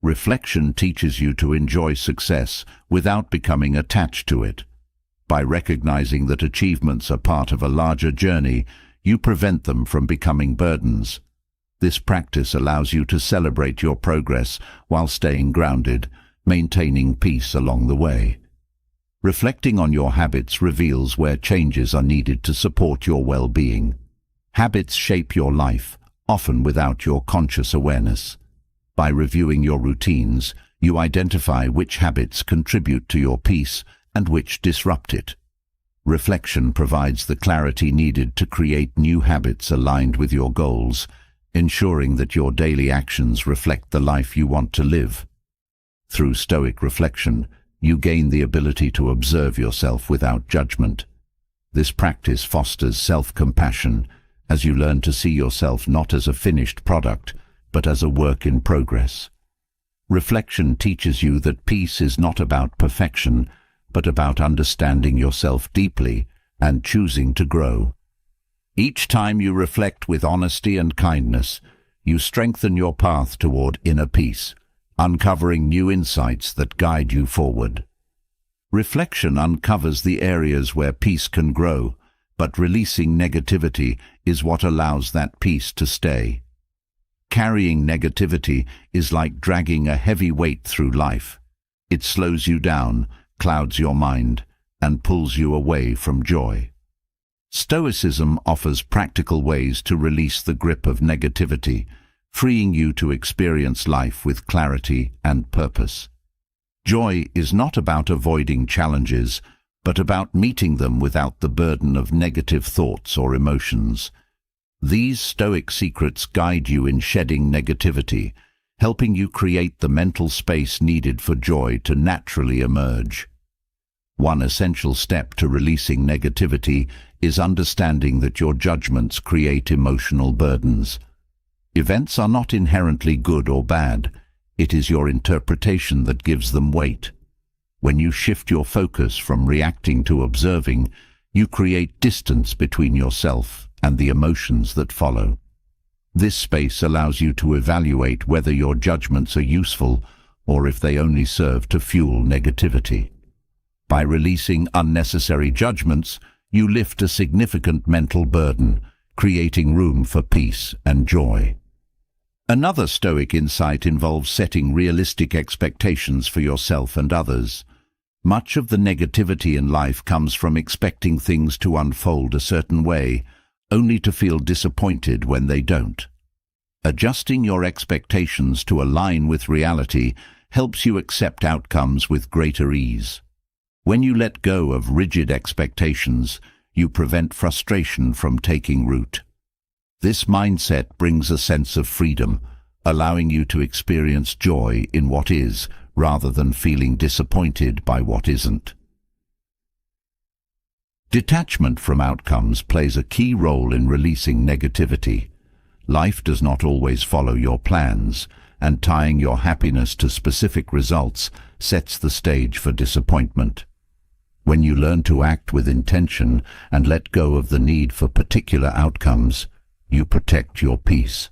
Reflection teaches you to enjoy success without becoming attached to it. By recognizing that achievements are part of a larger journey, you prevent them from becoming burdens. This practice allows you to celebrate your progress while staying grounded, maintaining peace along the way. Reflecting on your habits reveals where changes are needed to support your well-being. Habits shape your life, often without your conscious awareness. By reviewing your routines, you identify which habits contribute to your peace and which disrupt it. Reflection provides the clarity needed to create new habits aligned with your goals, ensuring that your daily actions reflect the life you want to live. Through Stoic reflection, you gain the ability to observe yourself without judgment. This practice fosters self-compassion as you learn to see yourself not as a finished product, but as a work in progress. Reflection teaches you that peace is not about perfection, but about understanding yourself deeply and choosing to grow. Each time you reflect with honesty and kindness, you strengthen your path toward inner peace, uncovering new insights that guide you forward. Reflection uncovers the areas where peace can grow, but releasing negativity is what allows that peace to stay. Carrying negativity is like dragging a heavy weight through life. It slows you down, clouds your mind, and pulls you away from joy. Stoicism offers practical ways to release the grip of negativity, freeing you to experience life with clarity and purpose. Joy is not about avoiding challenges, but about meeting them without the burden of negative thoughts or emotions. These Stoic secrets guide you in shedding negativity, helping you create the mental space needed for joy to naturally emerge. One essential step to releasing negativity is understanding that your judgments create emotional burdens. Events are not inherently good or bad. It is your interpretation that gives them weight. When you shift your focus from reacting to observing, you create distance between yourself and the emotions that follow. This space allows you to evaluate whether your judgments are useful or if they only serve to fuel negativity. By releasing unnecessary judgments, you lift a significant mental burden, creating room for peace and joy. Another Stoic insight involves setting realistic expectations for yourself and others. Much of the negativity in life comes from expecting things to unfold a certain way, only to feel disappointed when they don't. Adjusting your expectations to align with reality helps you accept outcomes with greater ease. When you let go of rigid expectations, you prevent frustration from taking root. This mindset brings a sense of freedom, allowing you to experience joy in what is, rather than feeling disappointed by what isn't. Detachment from outcomes plays a key role in releasing negativity. Life does not always follow your plans, and tying your happiness to specific results sets the stage for disappointment. When you learn to act with intention and let go of the need for particular outcomes, you protect your peace.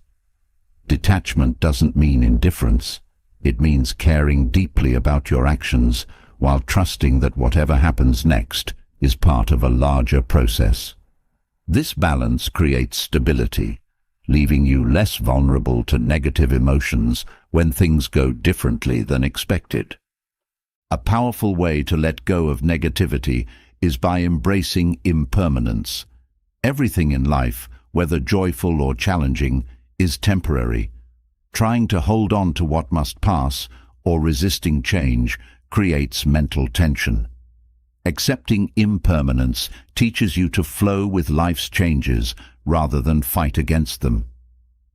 Detachment doesn't mean indifference. It means caring deeply about your actions while trusting that whatever happens next is part of a larger process. This balance creates stability, leaving you less vulnerable to negative emotions when things go differently than expected. A powerful way to let go of negativity is by embracing impermanence. Everything in life, whether joyful or challenging, is temporary. Trying to hold on to what must pass or resisting change creates mental tension. Accepting impermanence teaches you to flow with life's changes rather than fight against them.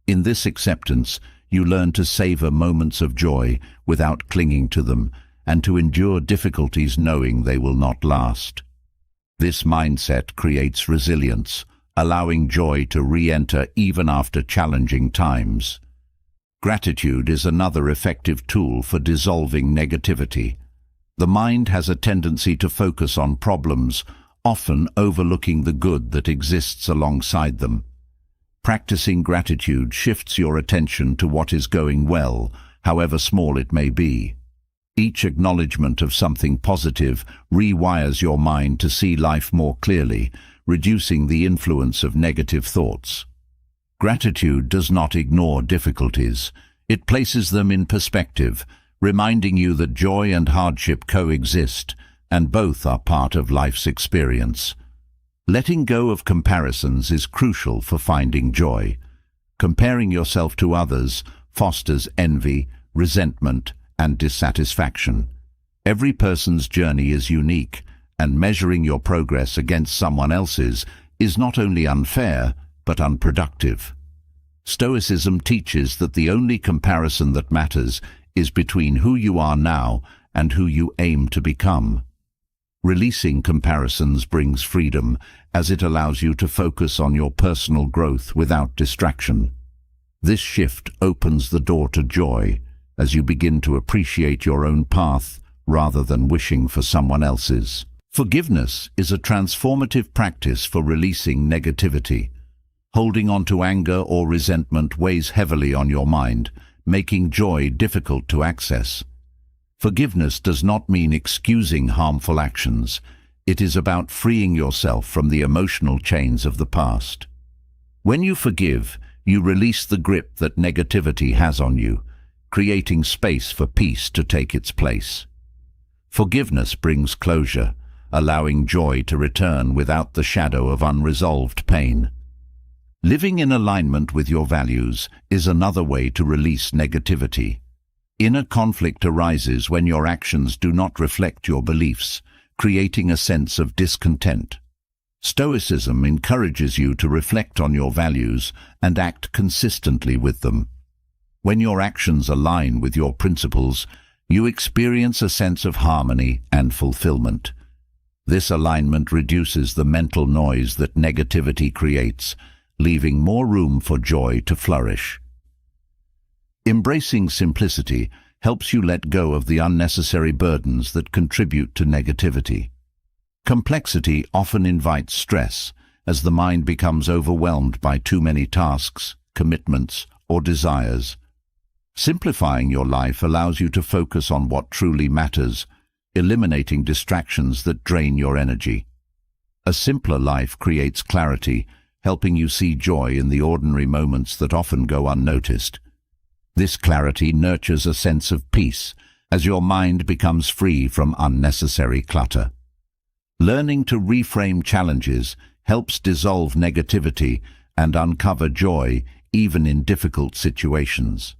In this acceptance, you learn to savor moments of joy without clinging to them and to endure difficulties knowing they will not last. This mindset creates resilience, allowing joy to re-enter even after challenging times. Gratitude is another effective tool for dissolving negativity. The mind has a tendency to focus on problems, often overlooking the good that exists alongside them. Practicing gratitude shifts your attention to what is going well, however small it may be. Each acknowledgement of something positive rewires your mind to see life more clearly, reducing the influence of negative thoughts. Gratitude does not ignore difficulties. It places them in perspective, reminding you that joy and hardship coexist, and both are part of life's experience. Letting go of comparisons is crucial for finding joy. Comparing yourself to others fosters envy, resentment, and dissatisfaction. Every person's journey is unique, and measuring your progress against someone else's is not only unfair, but unproductive. Stoicism teaches that the only comparison that matters is between who you are now and who you aim to become. Releasing comparisons brings freedom, as it allows you to focus on your personal growth without distraction. This shift opens the door to joy, as you begin to appreciate your own path rather than wishing for someone else's. Forgiveness is a transformative practice for releasing negativity. Holding on to anger or resentment weighs heavily on your mind, making joy difficult to access. Forgiveness does not mean excusing harmful actions. It is about freeing yourself from the emotional chains of the past. When you forgive, you release the grip that negativity has on you, creating space for peace to take its place. Forgiveness brings closure, allowing joy to return without the shadow of unresolved pain. Living in alignment with your values is another way to release negativity. Inner conflict arises when your actions do not reflect your beliefs, creating a sense of discontent. Stoicism encourages you to reflect on your values and act consistently with them. When your actions align with your principles, you experience a sense of harmony and fulfillment. This alignment reduces the mental noise that negativity creates, leaving more room for joy to flourish. Embracing simplicity helps you let go of the unnecessary burdens that contribute to negativity. Complexity often invites stress, as the mind becomes overwhelmed by too many tasks, commitments, or desires. Simplifying your life allows you to focus on what truly matters, eliminating distractions that drain your energy. A simpler life creates clarity, helping you see joy in the ordinary moments that often go unnoticed. This clarity nurtures a sense of peace, as your mind becomes free from unnecessary clutter. Learning to reframe challenges helps dissolve negativity and uncover joy even in difficult situations.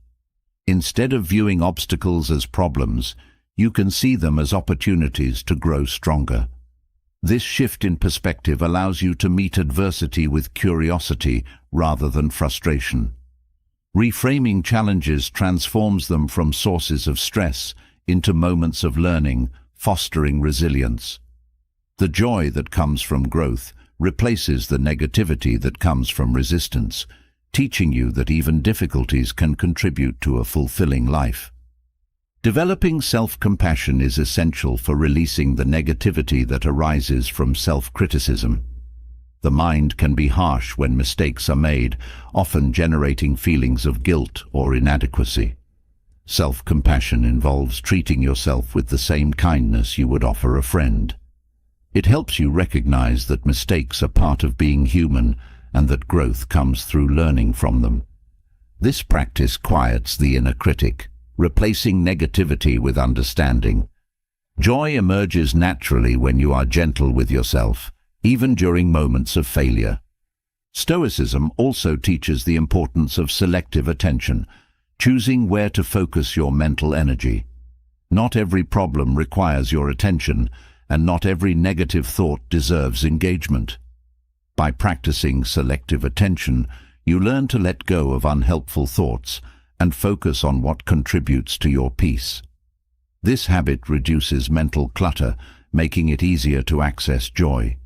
Instead of viewing obstacles as problems, you can see them as opportunities to grow stronger. This shift in perspective allows you to meet adversity with curiosity rather than frustration. Reframing challenges transforms them from sources of stress into moments of learning, fostering resilience. The joy that comes from growth replaces the negativity that comes from resistance, teaching you that even difficulties can contribute to a fulfilling life. Developing self-compassion is essential for releasing the negativity that arises from self-criticism. The mind can be harsh when mistakes are made, often generating feelings of guilt or inadequacy. Self-compassion involves treating yourself with the same kindness you would offer a friend. It helps you recognize that mistakes are part of being human and that growth comes through learning from them. This practice quiets the inner critic, replacing negativity with understanding. Joy emerges naturally when you are gentle with yourself, even during moments of failure. Stoicism also teaches the importance of selective attention, choosing where to focus your mental energy. Not every problem requires your attention, and not every negative thought deserves engagement. By practicing selective attention, you learn to let go of unhelpful thoughts and focus on what contributes to your peace. This habit reduces mental clutter, making it easier to access joy.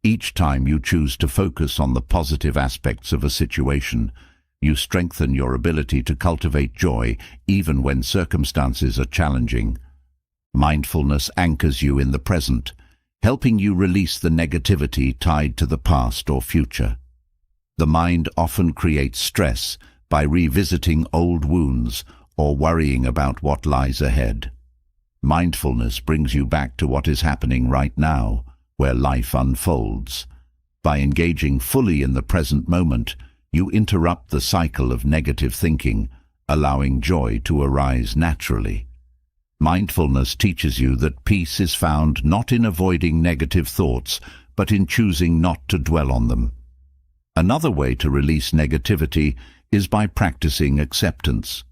Each time you choose to focus on the positive aspects of a situation, you strengthen your ability to cultivate joy even when circumstances are challenging. Mindfulness anchors you in the present, helping you release the negativity tied to the past or future. The mind often creates stress by revisiting old wounds or worrying about what lies ahead. Mindfulness brings you back to what is happening right now, where life unfolds. By engaging fully in the present moment, you interrupt the cycle of negative thinking, allowing joy to arise naturally. Mindfulness teaches you that peace is found not in avoiding negative thoughts, but in choosing not to dwell on them. Another way to release negativity is by practicing acceptance,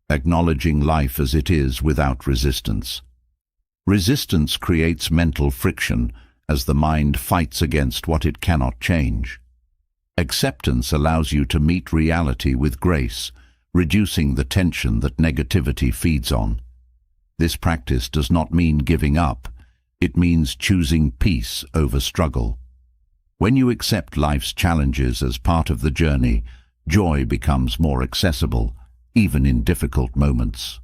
acknowledging life as it is without resistance. Resistance creates mental friction as the mind fights against what it cannot change. Acceptance allows you to meet reality with grace, reducing the tension that negativity feeds on. This practice does not mean giving up. It means choosing peace over struggle. When you accept life's challenges as part of the journey, joy becomes more accessible, even in difficult moments.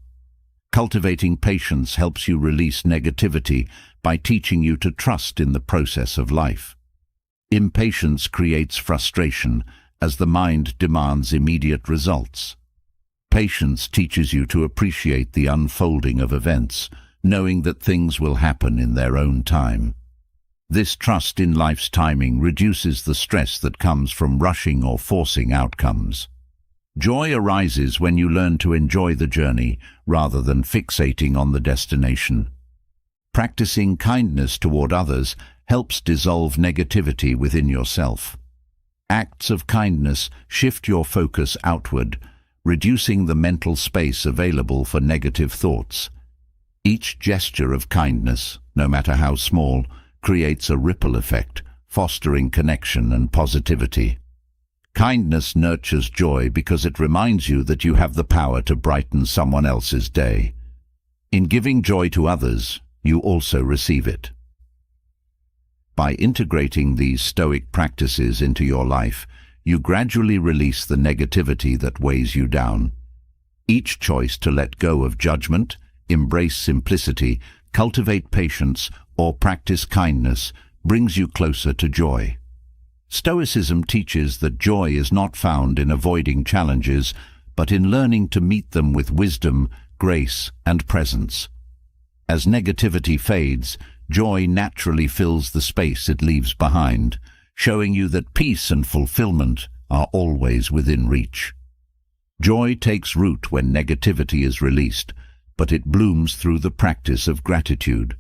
Cultivating patience helps you release negativity by teaching you to trust in the process of life. Impatience creates frustration as the mind demands immediate results. Patience teaches you to appreciate the unfolding of events, knowing that things will happen in their own time. This trust in life's timing reduces the stress that comes from rushing or forcing outcomes. Joy arises when you learn to enjoy the journey rather than fixating on the destination. Practicing kindness toward others helps dissolve negativity within yourself. Acts of kindness shift your focus outward, reducing the mental space available for negative thoughts. Each gesture of kindness, no matter how small, creates a ripple effect, fostering connection and positivity. Kindness nurtures joy because it reminds you that you have the power to brighten someone else's day. In giving joy to others, you also receive it. By integrating these Stoic practices into your life, you gradually release the negativity that weighs you down. Each choice to let go of judgment, embrace simplicity, cultivate patience, or practice kindness brings you closer to joy. Stoicism teaches that joy is not found in avoiding challenges, but in learning to meet them with wisdom, grace, and presence. As negativity fades, joy naturally fills the space it leaves behind, showing you that peace and fulfillment are always within reach. Joy takes root when negativity is released, but it blooms through the practice of gratitude.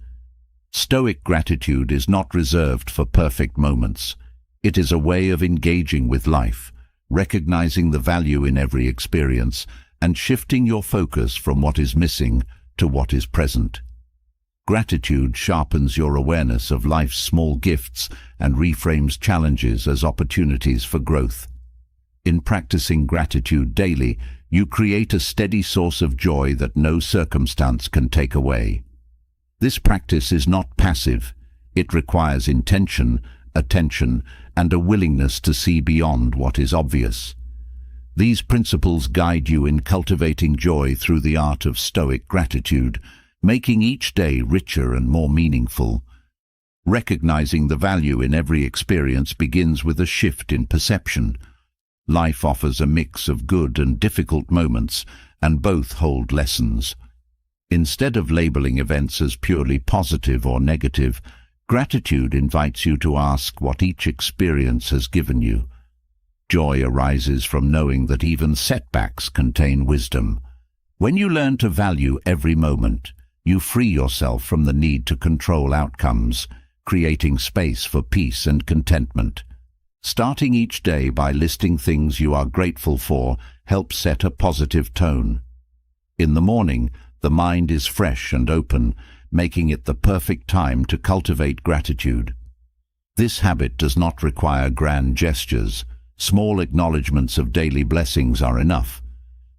Stoic gratitude is not reserved for perfect moments. It is a way of engaging with life, recognizing the value in every experience, and shifting your focus from what is missing to what is present. Gratitude sharpens your awareness of life's small gifts and reframes challenges as opportunities for growth. In practicing gratitude daily, you create a steady source of joy that no circumstance can take away. This practice is not passive. It requires intention, attention, and a willingness to see beyond what is obvious. These principles guide you in cultivating joy through the art of Stoic gratitude, making each day richer and more meaningful. Recognizing the value in every experience begins with a shift in perception. Life offers a mix of good and difficult moments, and both hold lessons. Instead of labeling events as purely positive or negative, gratitude invites you to ask what each experience has given you. Joy arises from knowing that even setbacks contain wisdom. When you learn to value every moment, you free yourself from the need to control outcomes, creating space for peace and contentment. Starting each day by listing things you are grateful for helps set a positive tone. In the morning, the mind is fresh and open, making it the perfect time to cultivate gratitude. This habit does not require grand gestures. Small acknowledgements of daily blessings are enough.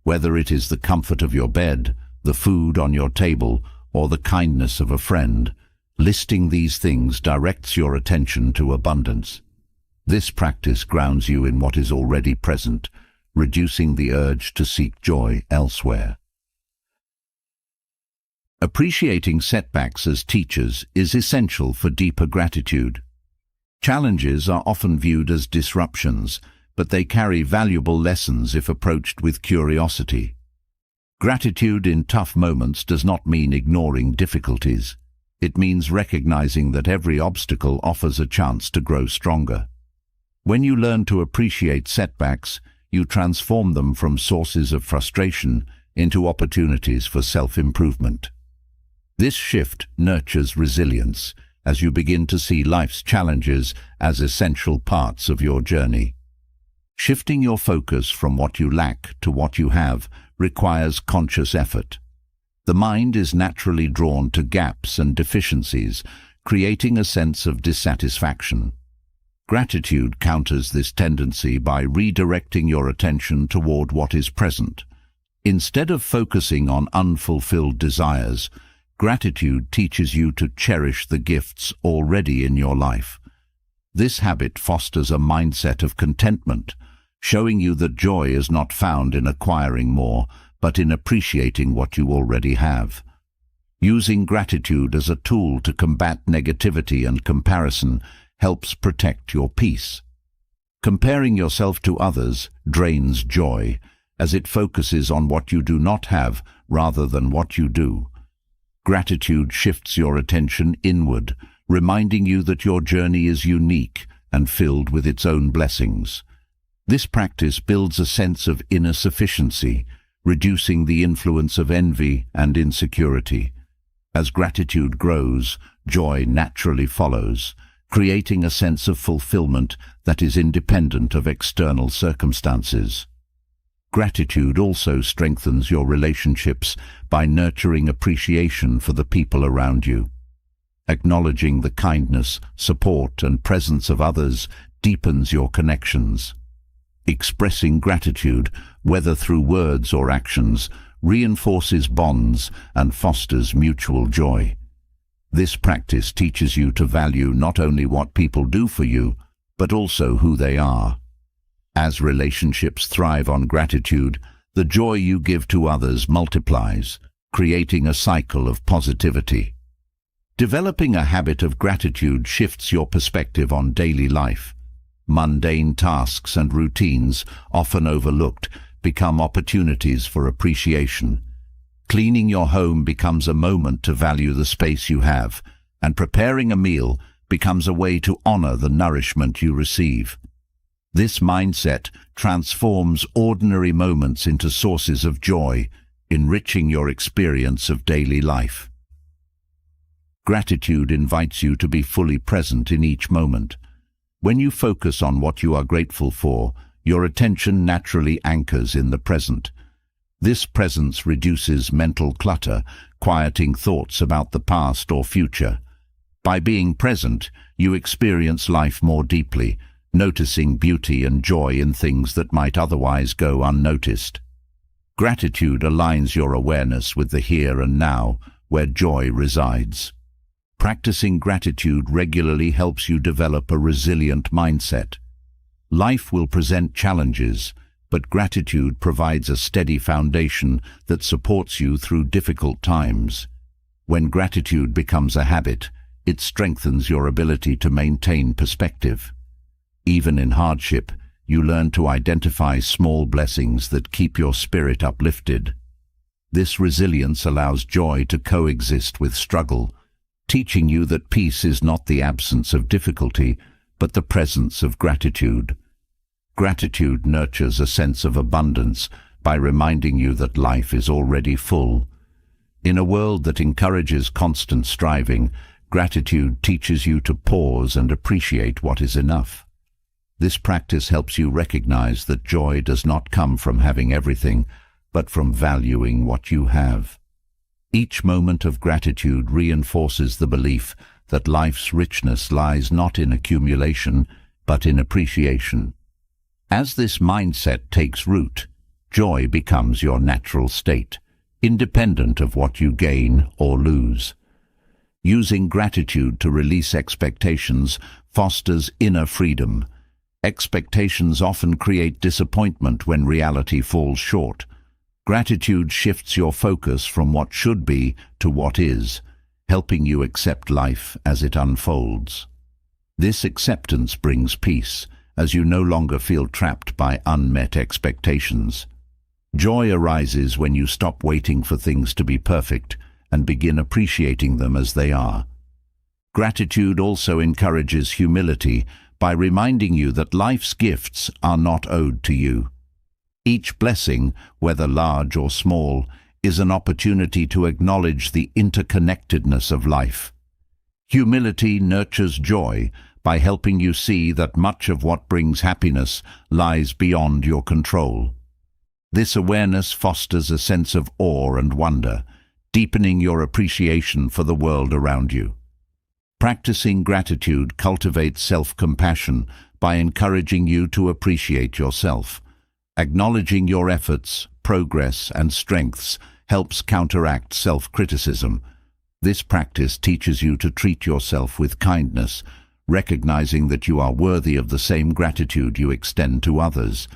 Whether it is the comfort of your bed, the food on your table, or the kindness of a friend, listing these things directs your attention to abundance. This practice grounds you in what is already present, reducing the urge to seek joy elsewhere. Appreciating setbacks as teachers is essential for deeper gratitude. Challenges are often viewed as disruptions, but they carry valuable lessons if approached with curiosity. Gratitude in tough moments does not mean ignoring difficulties. It means recognizing that every obstacle offers a chance to grow stronger. When you learn to appreciate setbacks, you transform them from sources of frustration into opportunities for self-improvement. This shift nurtures resilience as you begin to see life's challenges as essential parts of your journey. Shifting your focus from what you lack to what you have requires conscious effort. The mind is naturally drawn to gaps and deficiencies, creating a sense of dissatisfaction. Gratitude counters this tendency by redirecting your attention toward what is present. Instead of focusing on unfulfilled desires, gratitude teaches you to cherish the gifts already in your life. This habit fosters a mindset of contentment, showing you that joy is not found in acquiring more, but in appreciating what you already have. Using gratitude as a tool to combat negativity and comparison helps protect your peace. Comparing yourself to others drains joy, as it focuses on what you do not have rather than what you do. Gratitude shifts your attention inward, reminding you that your journey is unique and filled with its own blessings. This practice builds a sense of inner sufficiency, reducing the influence of envy and insecurity. As gratitude grows, joy naturally follows, creating a sense of fulfillment that is independent of external circumstances. Gratitude also strengthens your relationships by nurturing appreciation for the people around you. Acknowledging the kindness, support, and presence of others deepens your connections. Expressing gratitude, whether through words or actions, reinforces bonds and fosters mutual joy. This practice teaches you to value not only what people do for you, but also who they are. As relationships thrive on gratitude, the joy you give to others multiplies, creating a cycle of positivity. Developing a habit of gratitude shifts your perspective on daily life. Mundane tasks and routines, often overlooked, become opportunities for appreciation. Cleaning your home becomes a moment to value the space you have, and preparing a meal becomes a way to honor the nourishment you receive. This mindset transforms ordinary moments into sources of joy, enriching your experience of daily life. Gratitude invites you to be fully present in each moment. When you focus on what you are grateful for, your attention naturally anchors in the present. This presence reduces mental clutter, quieting thoughts about the past or future. By being present, you experience life more deeply, noticing beauty and joy in things that might otherwise go unnoticed. Gratitude aligns your awareness with the here and now, where joy resides. Practicing gratitude regularly helps you develop a resilient mindset. Life will present challenges, but gratitude provides a steady foundation that supports you through difficult times. When gratitude becomes a habit, it strengthens your ability to maintain perspective. Even in hardship, you learn to identify small blessings that keep your spirit uplifted. This resilience allows joy to coexist with struggle, teaching you that peace is not the absence of difficulty, but the presence of gratitude. Gratitude nurtures a sense of abundance by reminding you that life is already full. In a world that encourages constant striving, gratitude teaches you to pause and appreciate what is enough. This practice helps you recognize that joy does not come from having everything, but from valuing what you have. Each moment of gratitude reinforces the belief that life's richness lies not in accumulation, but in appreciation. As this mindset takes root, joy becomes your natural state, independent of what you gain or lose. Using gratitude to release expectations fosters inner freedom. Expectations often create disappointment when reality falls short. Gratitude shifts your focus from what should be to what is, helping you accept life as it unfolds. This acceptance brings peace, as you no longer feel trapped by unmet expectations. Joy arises when you stop waiting for things to be perfect and begin appreciating them as they are. Gratitude also encourages humility by reminding you that life's gifts are not owed to you. Each blessing, whether large or small, is an opportunity to acknowledge the interconnectedness of life. Humility nurtures joy by helping you see that much of what brings happiness lies beyond your control. This awareness fosters a sense of awe and wonder, deepening your appreciation for the world around you. Practicing gratitude cultivates self-compassion by encouraging you to appreciate yourself. Acknowledging your efforts, progress, and strengths helps counteract self-criticism. This practice teaches you to treat yourself with kindness, recognizing that you are worthy of the same gratitude you extend to others.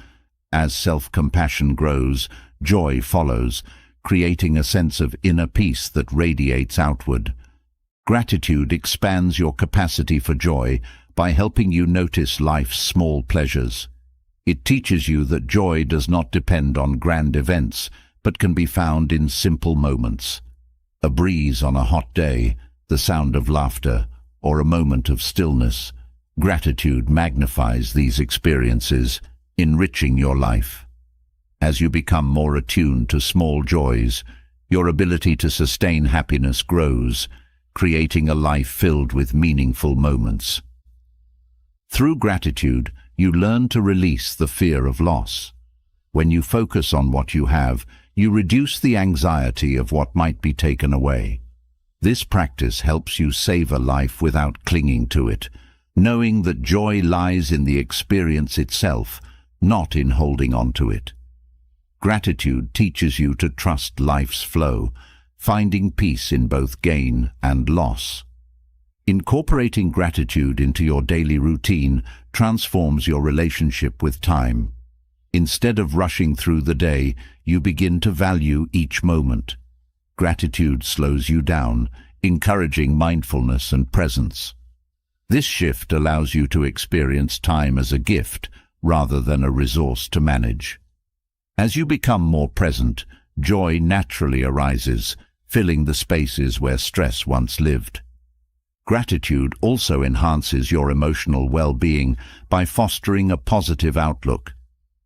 As self-compassion grows, joy follows, creating a sense of inner peace that radiates outward. Gratitude expands your capacity for joy by helping you notice life's small pleasures. It teaches you that joy does not depend on grand events, but can be found in simple moments. A breeze on a hot day, the sound of laughter, or a moment of stillness, gratitude magnifies these experiences, enriching your life. As you become more attuned to small joys, your ability to sustain happiness grows, creating a life filled with meaningful moments. Through gratitude, you learn to release the fear of loss. When you focus on what you have, you reduce the anxiety of what might be taken away. This practice helps you savor life without clinging to it, knowing that joy lies in the experience itself, not in holding on to it. Gratitude teaches you to trust life's flow, finding peace in both gain and loss. Incorporating gratitude into your daily routine transforms your relationship with time. Instead of rushing through the day, you begin to value each moment. Gratitude slows you down, encouraging mindfulness and presence. This shift allows you to experience time as a gift rather than a resource to manage. As you become more present, joy naturally arises, filling the spaces where stress once lived. Gratitude also enhances your emotional well-being by fostering a positive outlook.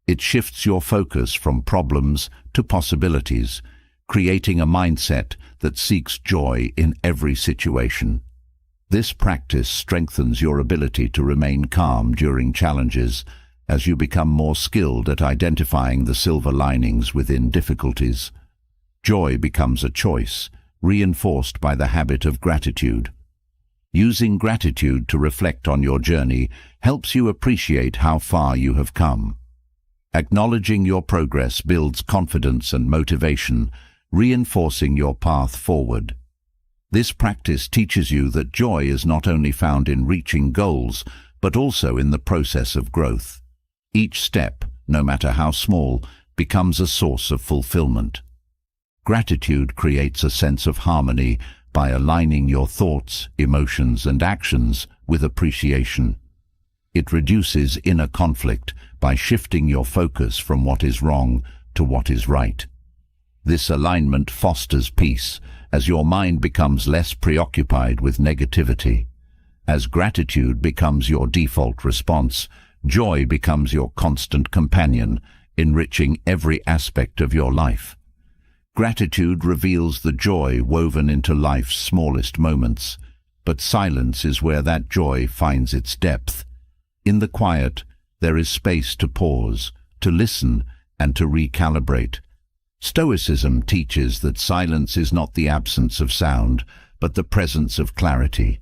It shifts your focus from problems to possibilities, creating a mindset that seeks joy in every situation. This practice strengthens your ability to remain calm during challenges, as you become more skilled at identifying the silver linings within difficulties. Joy becomes a choice, reinforced by the habit of gratitude. Using gratitude to reflect on your journey helps you appreciate how far you have come. Acknowledging your progress builds confidence and motivation, reinforcing your path forward. This practice teaches you that joy is not only found in reaching goals, but also in the process of growth. Each step, no matter how small, becomes a source of fulfillment. Gratitude creates a sense of harmony by aligning your thoughts, emotions, and actions with appreciation. It reduces inner conflict by shifting your focus from what is wrong to what is right. This alignment fosters peace, as your mind becomes less preoccupied with negativity. As gratitude becomes your default response, joy becomes your constant companion, enriching every aspect of your life. Gratitude reveals the joy woven into life's smallest moments, but silence is where that joy finds its depth. In the quiet, there is space to pause, to listen, and to recalibrate. Stoicism teaches that silence is not the absence of sound, but the presence of clarity.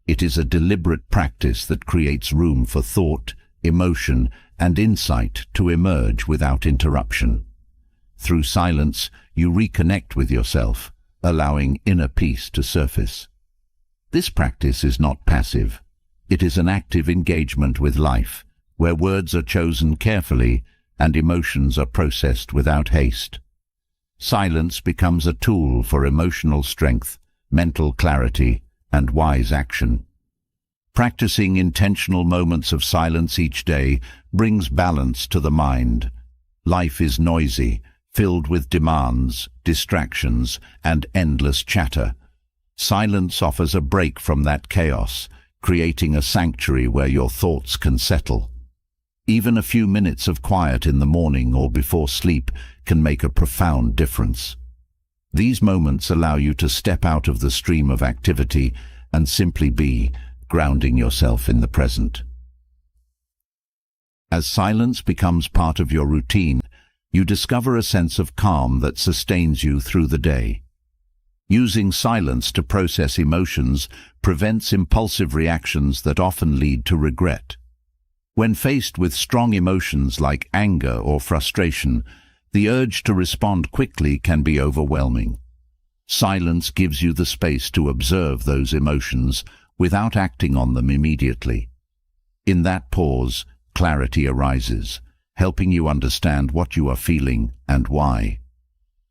It is a deliberate practice that creates room for thought, emotion, and insight to emerge without interruption. Through silence, you reconnect with yourself, allowing inner peace to surface. This practice is not passive. It is an active engagement with life, where words are chosen carefully and emotions are processed without haste. Silence becomes a tool for emotional strength, mental clarity, and wise action. Practicing intentional moments of silence each day brings balance to the mind. Life is noisy, filled with demands, distractions, and endless chatter. Silence offers a break from that chaos, creating a sanctuary where your thoughts can settle. Even a few minutes of quiet in the morning or before sleep can make a profound difference. These moments allow you to step out of the stream of activity and simply be, grounding yourself in the present. As silence becomes part of your routine, you discover a sense of calm that sustains you through the day. Using silence to process emotions prevents impulsive reactions that often lead to regret. When faced with strong emotions like anger or frustration, the urge to respond quickly can be overwhelming. Silence gives you the space to observe those emotions without acting on them immediately. In that pause, clarity arises, helping you understand what you are feeling and why.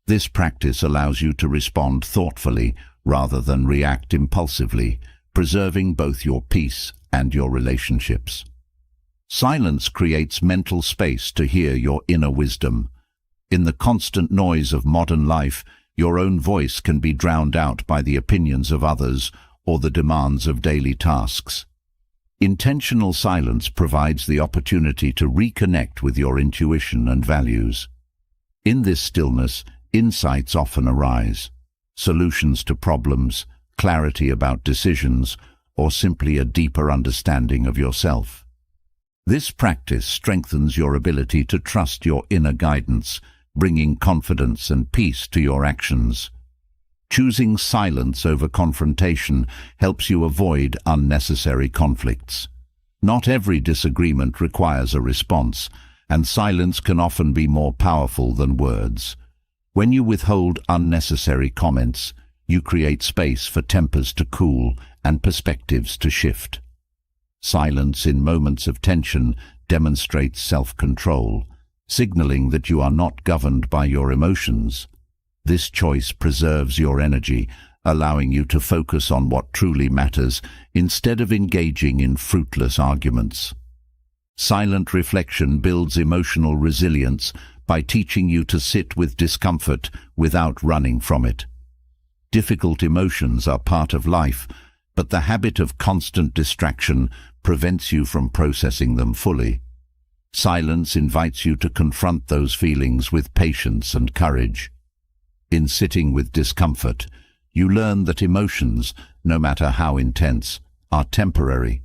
This practice allows you to respond thoughtfully rather than react impulsively, preserving both your peace and your relationships. Silence creates mental space to hear your inner wisdom. In the constant noise of modern life, your own voice can be drowned out by the opinions of others or the demands of daily tasks. Intentional silence provides the opportunity to reconnect with your intuition and values. In this stillness, insights often arise, solutions to problems, clarity about decisions, or simply a deeper understanding of yourself. This practice strengthens your ability to trust your inner guidance, bringing confidence and peace to your actions. Choosing silence over confrontation helps you avoid unnecessary conflicts. Not every disagreement requires a response, and silence can often be more powerful than words. When you withhold unnecessary comments, you create space for tempers to cool and perspectives to shift. Silence in moments of tension demonstrates self-control, signaling that you are not governed by your emotions. This choice preserves your energy, allowing you to focus on what truly matters instead of engaging in fruitless arguments. Silent reflection builds emotional resilience by teaching you to sit with discomfort without running from it. Difficult emotions are part of life, but the habit of constant distraction prevents you from processing them fully. Silence invites you to confront those feelings with patience and courage. In sitting with discomfort, you learn that emotions, no matter how intense, are temporary.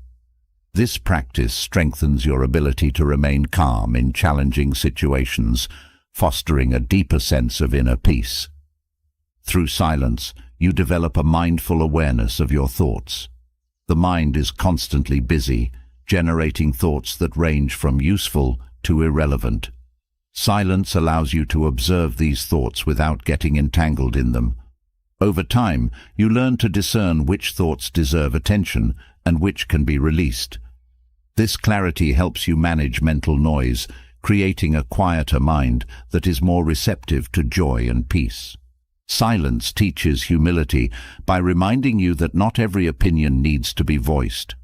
This practice strengthens your ability to remain calm in challenging situations, fostering a deeper sense of inner peace. Through silence, you develop a mindful awareness of your thoughts. The mind is constantly busy, generating thoughts that range from useful to irrelevant. Silence allows you to observe these thoughts without getting entangled in them. Over time, you learn to discern which thoughts deserve attention and which can be released. This clarity helps you manage mental noise, creating a quieter mind that is more receptive to joy and peace. Silence teaches humility by reminding you that not every opinion needs to be voiced.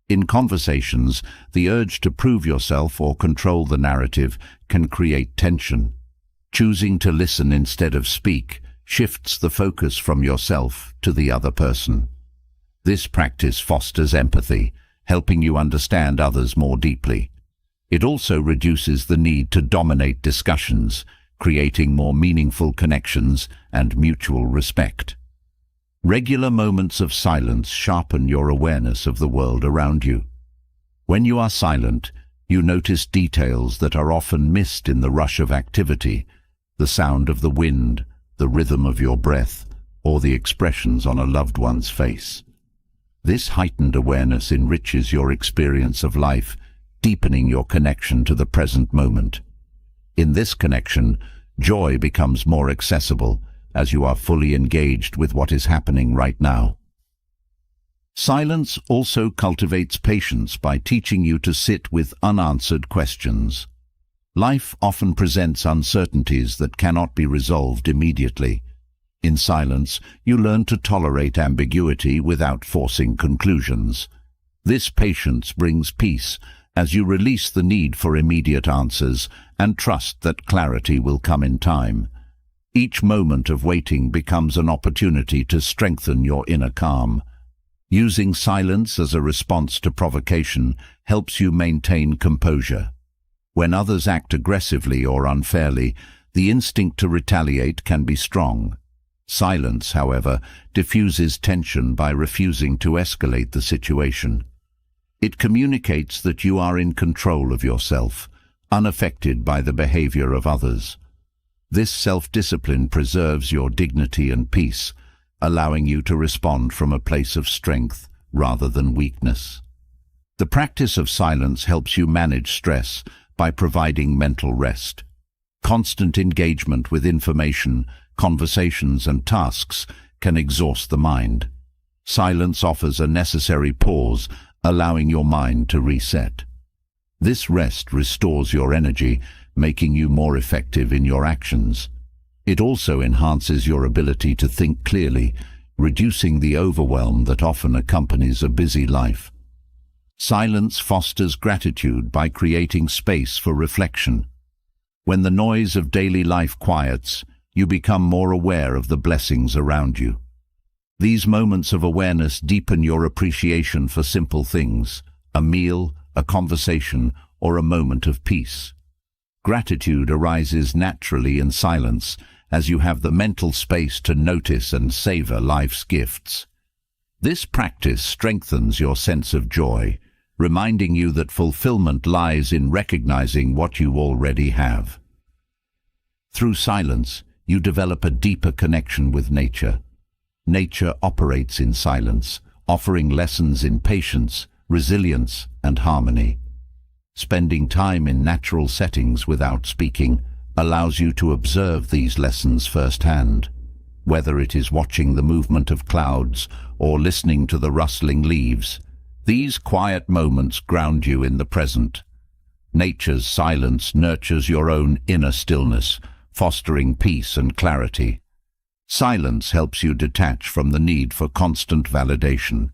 In conversations, the urge to prove yourself or control the narrative can create tension. Choosing to listen instead of speak shifts the focus from yourself to the other person. This practice fosters empathy, helping you understand others more deeply. It also reduces the need to dominate discussions, creating more meaningful connections and mutual respect. Regular moments of silence sharpen your awareness of the world around you. When you are silent, you notice details that are often missed in the rush of activity, the sound of the wind, the rhythm of your breath, or the expressions on a loved one's face. This heightened awareness enriches your experience of life, deepening your connection to the present moment. In this connection, joy becomes more accessible, as you are fully engaged with what is happening right now. Silence also cultivates patience by teaching you to sit with unanswered questions. Life often presents uncertainties that cannot be resolved immediately. In silence, you learn to tolerate ambiguity without forcing conclusions. This patience brings peace as you release the need for immediate answers and trust that clarity will come in time. Each moment of waiting becomes an opportunity to strengthen your inner calm. Using silence as a response to provocation helps you maintain composure. When others act aggressively or unfairly, the instinct to retaliate can be strong. Silence, however, diffuses tension by refusing to escalate the situation. It communicates that you are in control of yourself, unaffected by the behavior of others. This self-discipline preserves your dignity and peace, allowing you to respond from a place of strength rather than weakness. The practice of silence helps you manage stress by providing mental rest. Constant engagement with information, conversations, and tasks can exhaust the mind. Silence offers a necessary pause, allowing your mind to reset. This rest restores your energy, making you more effective in your actions. It also enhances your ability to think clearly, reducing the overwhelm that often accompanies a busy life. Silence fosters gratitude by creating space for reflection. When the noise of daily life quiets, you become more aware of the blessings around you. These moments of awareness deepen your appreciation for simple things, a meal, a conversation, or a moment of peace. Gratitude arises naturally in silence as you have the mental space to notice and savor life's gifts. This practice strengthens your sense of joy, reminding you that fulfillment lies in recognizing what you already have. Through silence, you develop a deeper connection with nature. Nature operates in silence, offering lessons in patience, resilience, and harmony. Spending time in natural settings without speaking allows you to observe these lessons firsthand. Whether it is watching the movement of clouds or listening to the rustling leaves, these quiet moments ground you in the present. Nature's silence nurtures your own inner stillness, fostering peace and clarity. Silence helps you detach from the need for constant validation.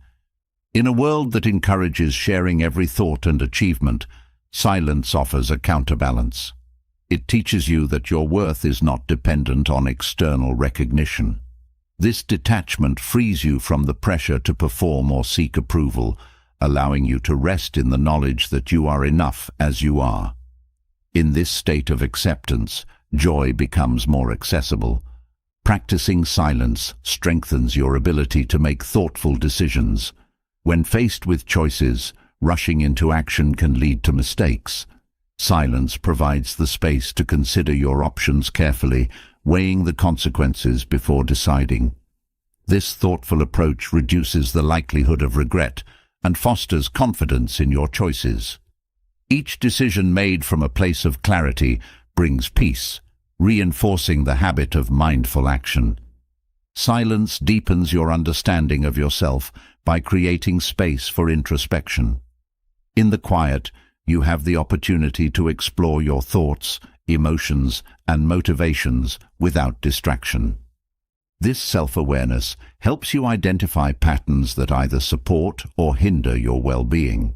In a world that encourages sharing every thought and achievement, silence offers a counterbalance. It teaches you that your worth is not dependent on external recognition. This detachment frees you from the pressure to perform or seek approval, allowing you to rest in the knowledge that you are enough as you are. In this state of acceptance, joy becomes more accessible. Practicing silence strengthens your ability to make thoughtful decisions. When faced with choices, rushing into action can lead to mistakes. Silence provides the space to consider your options carefully, weighing the consequences before deciding. This thoughtful approach reduces the likelihood of regret and fosters confidence in your choices. Each decision made from a place of clarity brings peace, reinforcing the habit of mindful action. Silence deepens your understanding of yourself by creating space for introspection. In the quiet, you have the opportunity to explore your thoughts, emotions, and motivations without distraction. This self-awareness helps you identify patterns that either support or hinder your well-being.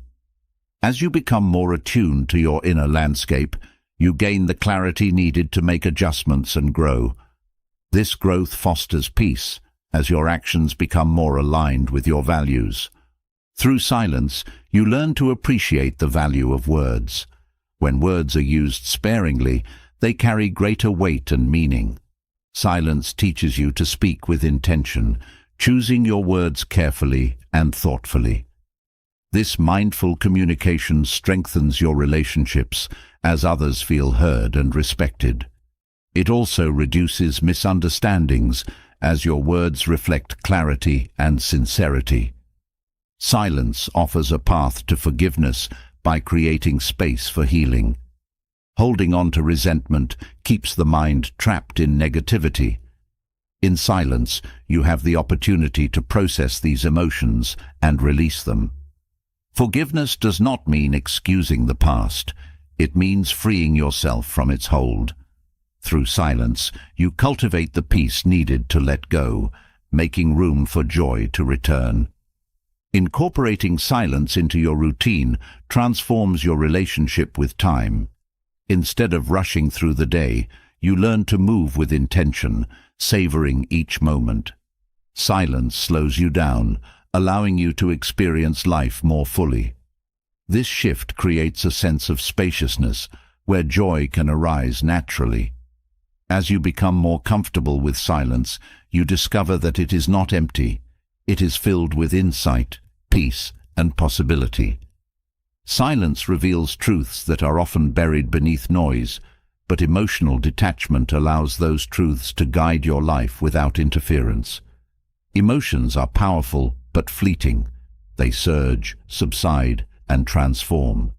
As you become more attuned to your inner landscape, you gain the clarity needed to make adjustments and grow. This growth fosters peace as your actions become more aligned with your values. Through silence, you learn to appreciate the value of words. When words are used sparingly, they carry greater weight and meaning. Silence teaches you to speak with intention, choosing your words carefully and thoughtfully. This mindful communication strengthens your relationships as others feel heard and respected. It also reduces misunderstandings as your words reflect clarity and sincerity. Silence offers a path to forgiveness by creating space for healing. Holding on to resentment keeps the mind trapped in negativity. In silence, you have the opportunity to process these emotions and release them. Forgiveness does not mean excusing the past. It means freeing yourself from its hold. Through silence, you cultivate the peace needed to let go, making room for joy to return. Incorporating silence into your routine transforms your relationship with time. Instead of rushing through the day, you learn to move with intention, savoring each moment. Silence slows you down, allowing you to experience life more fully. This shift creates a sense of spaciousness, where joy can arise naturally. As you become more comfortable with silence, you discover that it is not empty. It is filled with insight, peace, and possibility. Silence reveals truths that are often buried beneath noise, but emotional detachment allows those truths to guide your life without interference. Emotions are powerful but fleeting. They surge, subside, and transform.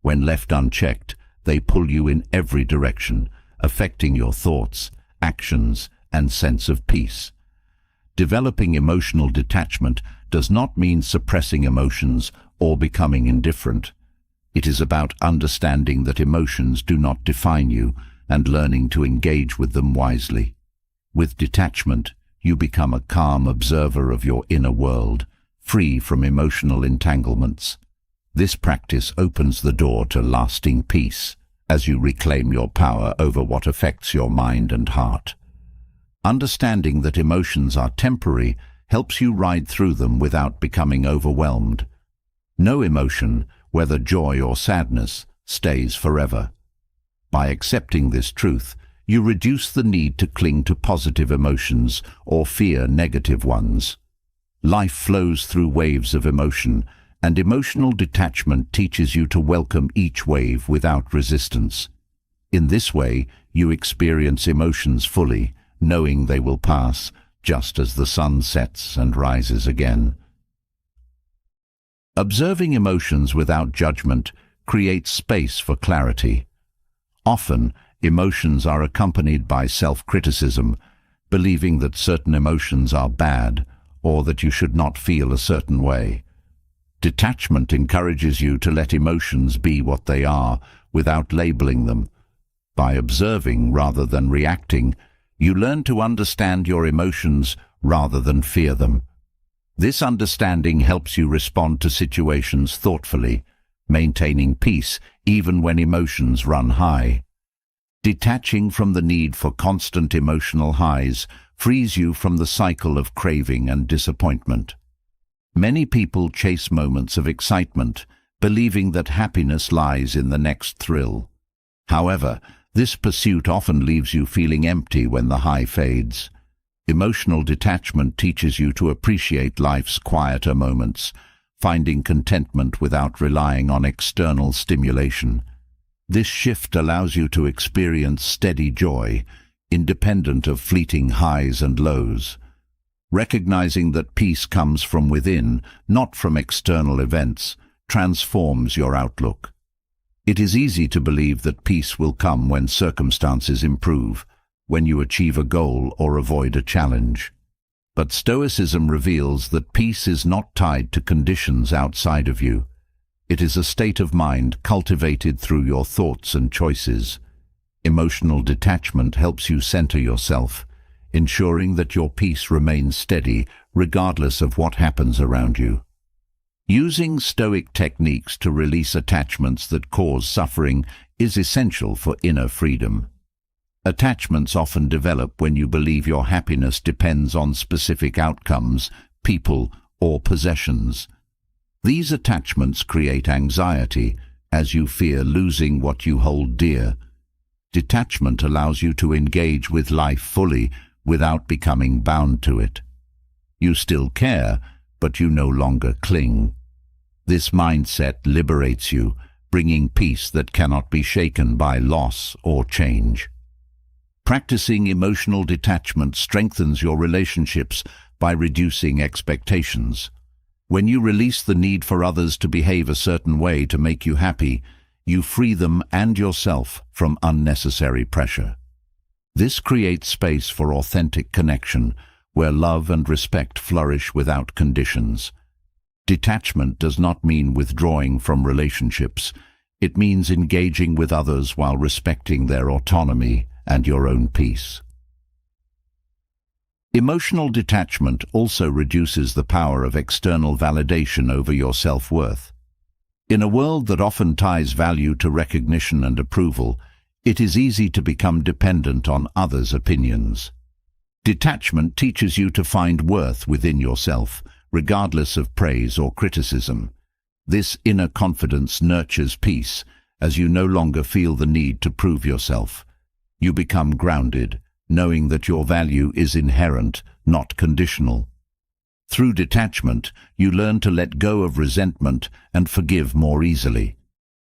When left unchecked, they pull you in every direction, affecting your thoughts, actions, and sense of peace. Developing emotional detachment does not mean suppressing emotions or becoming indifferent. It is about understanding that emotions do not define you and learning to engage with them wisely. With detachment, you become a calm observer of your inner world, free from emotional entanglements. This practice opens the door to lasting peace as you reclaim your power over what affects your mind and heart. Understanding that emotions are temporary helps you ride through them without becoming overwhelmed. No emotion, whether joy or sadness, stays forever. By accepting this truth, you reduce the need to cling to positive emotions or fear negative ones. Life flows through waves of emotion, and emotional detachment teaches you to welcome each wave without resistance. In this way, you experience emotions fully, knowing they will pass, just as the sun sets and rises again. Observing emotions without judgment creates space for clarity. Often, emotions are accompanied by self-criticism, believing that certain emotions are bad or that you should not feel a certain way. Detachment encourages you to let emotions be what they are without labeling them. By observing rather than reacting, you learn to understand your emotions rather than fear them. This understanding helps you respond to situations thoughtfully, maintaining peace even when emotions run high. Detaching from the need for constant emotional highs frees you from the cycle of craving and disappointment. Many people chase moments of excitement, believing that happiness lies in the next thrill. However, this pursuit often leaves you feeling empty when the high fades. Emotional detachment teaches you to appreciate life's quieter moments, finding contentment without relying on external stimulation. This shift allows you to experience steady joy, independent of fleeting highs and lows. Recognizing that peace comes from within, not from external events, transforms your outlook. It is easy to believe that peace will come when circumstances improve, when you achieve a goal or avoid a challenge. But Stoicism reveals that peace is not tied to conditions outside of you. It is a state of mind cultivated through your thoughts and choices. Emotional detachment helps you center yourself, ensuring that your peace remains steady regardless of what happens around you. Using Stoic techniques to release attachments that cause suffering is essential for inner freedom. Attachments often develop when you believe your happiness depends on specific outcomes, people, or possessions. These attachments create anxiety as you fear losing what you hold dear. Detachment allows you to engage with life fully without becoming bound to it. You still care, but you no longer cling. This mindset liberates you, bringing peace that cannot be shaken by loss or change. Practicing emotional detachment strengthens your relationships by reducing expectations. When you release the need for others to behave a certain way to make you happy, you free them and yourself from unnecessary pressure. This creates space for authentic connection, where love and respect flourish without conditions. Detachment does not mean withdrawing from relationships. It means engaging with others while respecting their autonomy and your own peace. Emotional detachment also reduces the power of external validation over your self-worth. In a world that often ties value to recognition and approval, it is easy to become dependent on others' opinions. Detachment teaches you to find worth within yourself, regardless of praise or criticism. This inner confidence nurtures peace, as you no longer feel the need to prove yourself. You become grounded, knowing that your value is inherent, not conditional. Through detachment, you learn to let go of resentment and forgive more easily.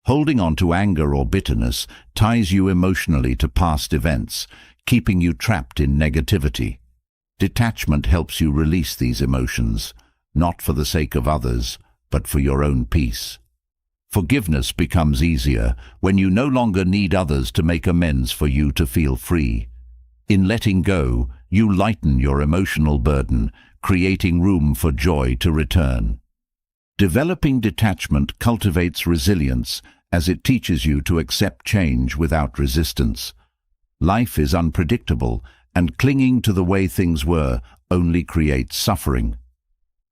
Holding on to anger or bitterness ties you emotionally to past events, keeping you trapped in negativity. Detachment helps you release these emotions, not for the sake of others, but for your own peace. Forgiveness becomes easier when you no longer need others to make amends for you to feel free. In letting go, you lighten your emotional burden, creating room for joy to return. Developing detachment cultivates resilience as it teaches you to accept change without resistance. Life is unpredictable, and clinging to the way things were only creates suffering.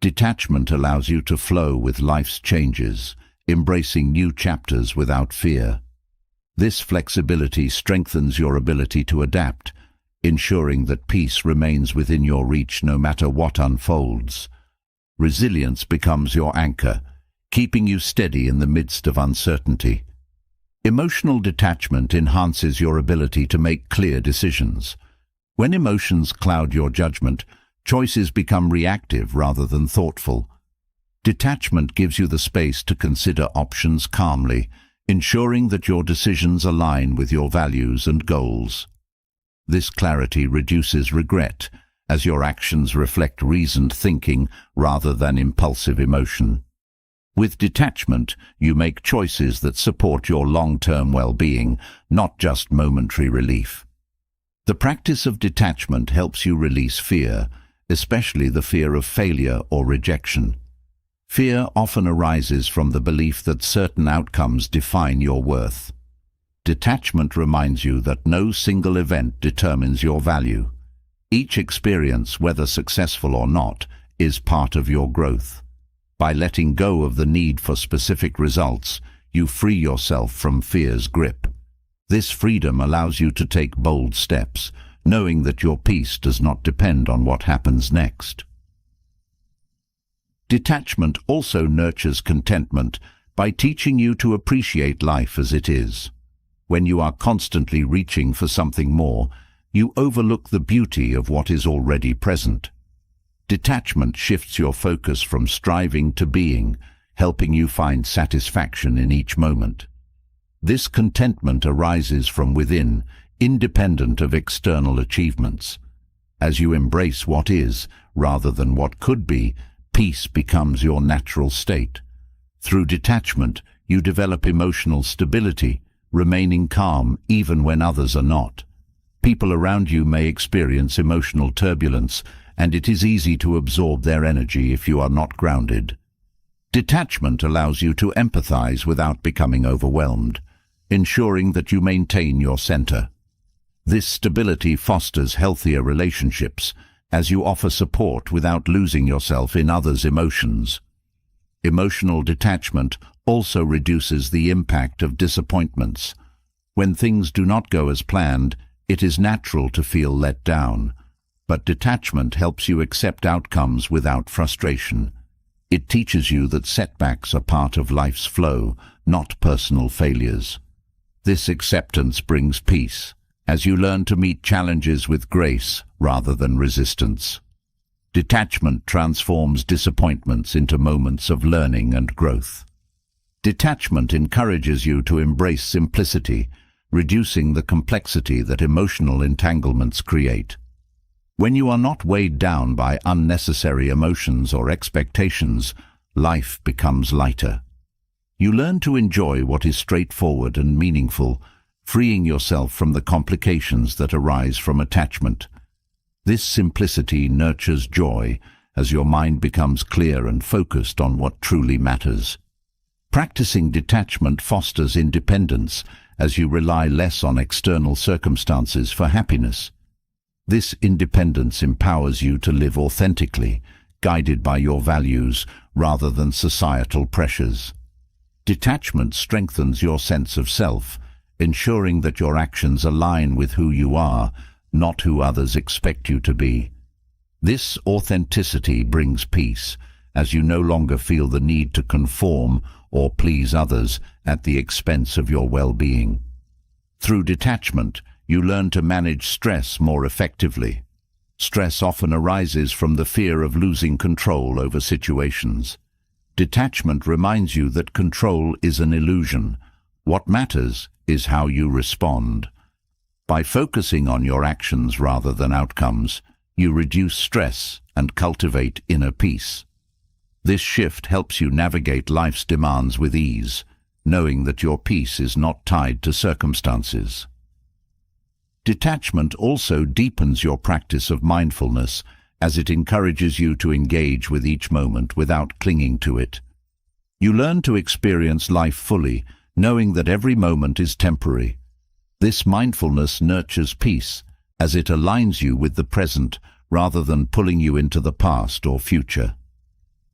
Detachment allows you to flow with life's changes, embracing new chapters without fear. This flexibility strengthens your ability to adapt, ensuring that peace remains within your reach no matter what unfolds. Resilience becomes your anchor, keeping you steady in the midst of uncertainty. Emotional detachment enhances your ability to make clear decisions. When emotions cloud your judgment, choices become reactive rather than thoughtful. Detachment gives you the space to consider options calmly, ensuring that your decisions align with your values and goals. This clarity reduces regret, as your actions reflect reasoned thinking rather than impulsive emotion. With detachment, you make choices that support your long-term well-being, not just momentary relief. The practice of detachment helps you release fear, especially the fear of failure or rejection. Fear often arises from the belief that certain outcomes define your worth. Detachment reminds you that no single event determines your value. Each experience, whether successful or not, is part of your growth. By letting go of the need for specific results, you free yourself from fear's grip. This freedom allows you to take bold steps, knowing that your peace does not depend on what happens next. Detachment also nurtures contentment by teaching you to appreciate life as it is. When you are constantly reaching for something more, you overlook the beauty of what is already present. Detachment shifts your focus from striving to being, helping you find satisfaction in each moment. This contentment arises from within, independent of external achievements. As you embrace what is, rather than what could be, peace becomes your natural state. Through detachment, you develop emotional stability, remaining calm even when others are not. People around you may experience emotional turbulence, and it is easy to absorb their energy if you are not grounded. Detachment allows you to empathize without becoming overwhelmed, ensuring that you maintain your center. This stability fosters healthier relationships, as you offer support without losing yourself in others' emotions. Emotional detachment also reduces the impact of disappointments. When things do not go as planned, it is natural to feel let down, but detachment helps you accept outcomes without frustration. It teaches you that setbacks are part of life's flow, not personal failures. This acceptance brings peace, as you learn to meet challenges with grace rather than resistance. Detachment transforms disappointments into moments of learning and growth. Detachment encourages you to embrace simplicity, reducing the complexity that emotional entanglements create. When you are not weighed down by unnecessary emotions or expectations, life becomes lighter. You learn to enjoy what is straightforward and meaningful, freeing yourself from the complications that arise from attachment. This simplicity nurtures joy as your mind becomes clear and focused on what truly matters. Practicing detachment fosters independence as you rely less on external circumstances for happiness. This independence empowers you to live authentically, guided by your values rather than societal pressures. Detachment strengthens your sense of self, ensuring that your actions align with who you are, not who others expect you to be. This authenticity brings peace, as you no longer feel the need to conform or please others at the expense of your well-being. Through detachment, you learn to manage stress more effectively. Stress often arises from the fear of losing control over situations. Detachment reminds you that control is an illusion. What matters is how you respond. By focusing on your actions rather than outcomes, you reduce stress and cultivate inner peace. This shift helps you navigate life's demands with ease, knowing that your peace is not tied to circumstances. Detachment also deepens your practice of mindfulness, as it encourages you to engage with each moment without clinging to it. You learn to experience life fully, knowing that every moment is temporary. This mindfulness nurtures peace, as it aligns you with the present rather than pulling you into the past or future.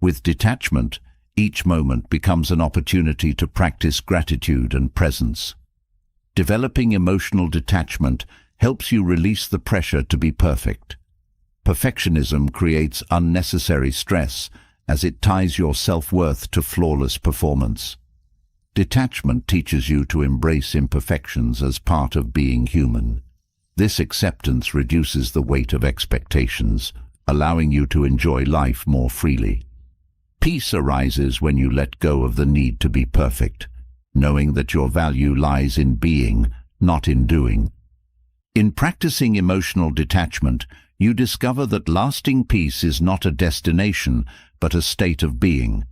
With detachment, each moment becomes an opportunity to practice gratitude and presence. Developing emotional detachment helps you release the pressure to be perfect. Perfectionism creates unnecessary stress as it ties your self-worth to flawless performance. Detachment teaches you to embrace imperfections as part of being human. This acceptance reduces the weight of expectations, allowing you to enjoy life more freely. Peace arises when you let go of the need to be perfect, knowing that your value lies in being, not in doing. In practicing emotional detachment, you discover that lasting peace is not a destination, but a state of being.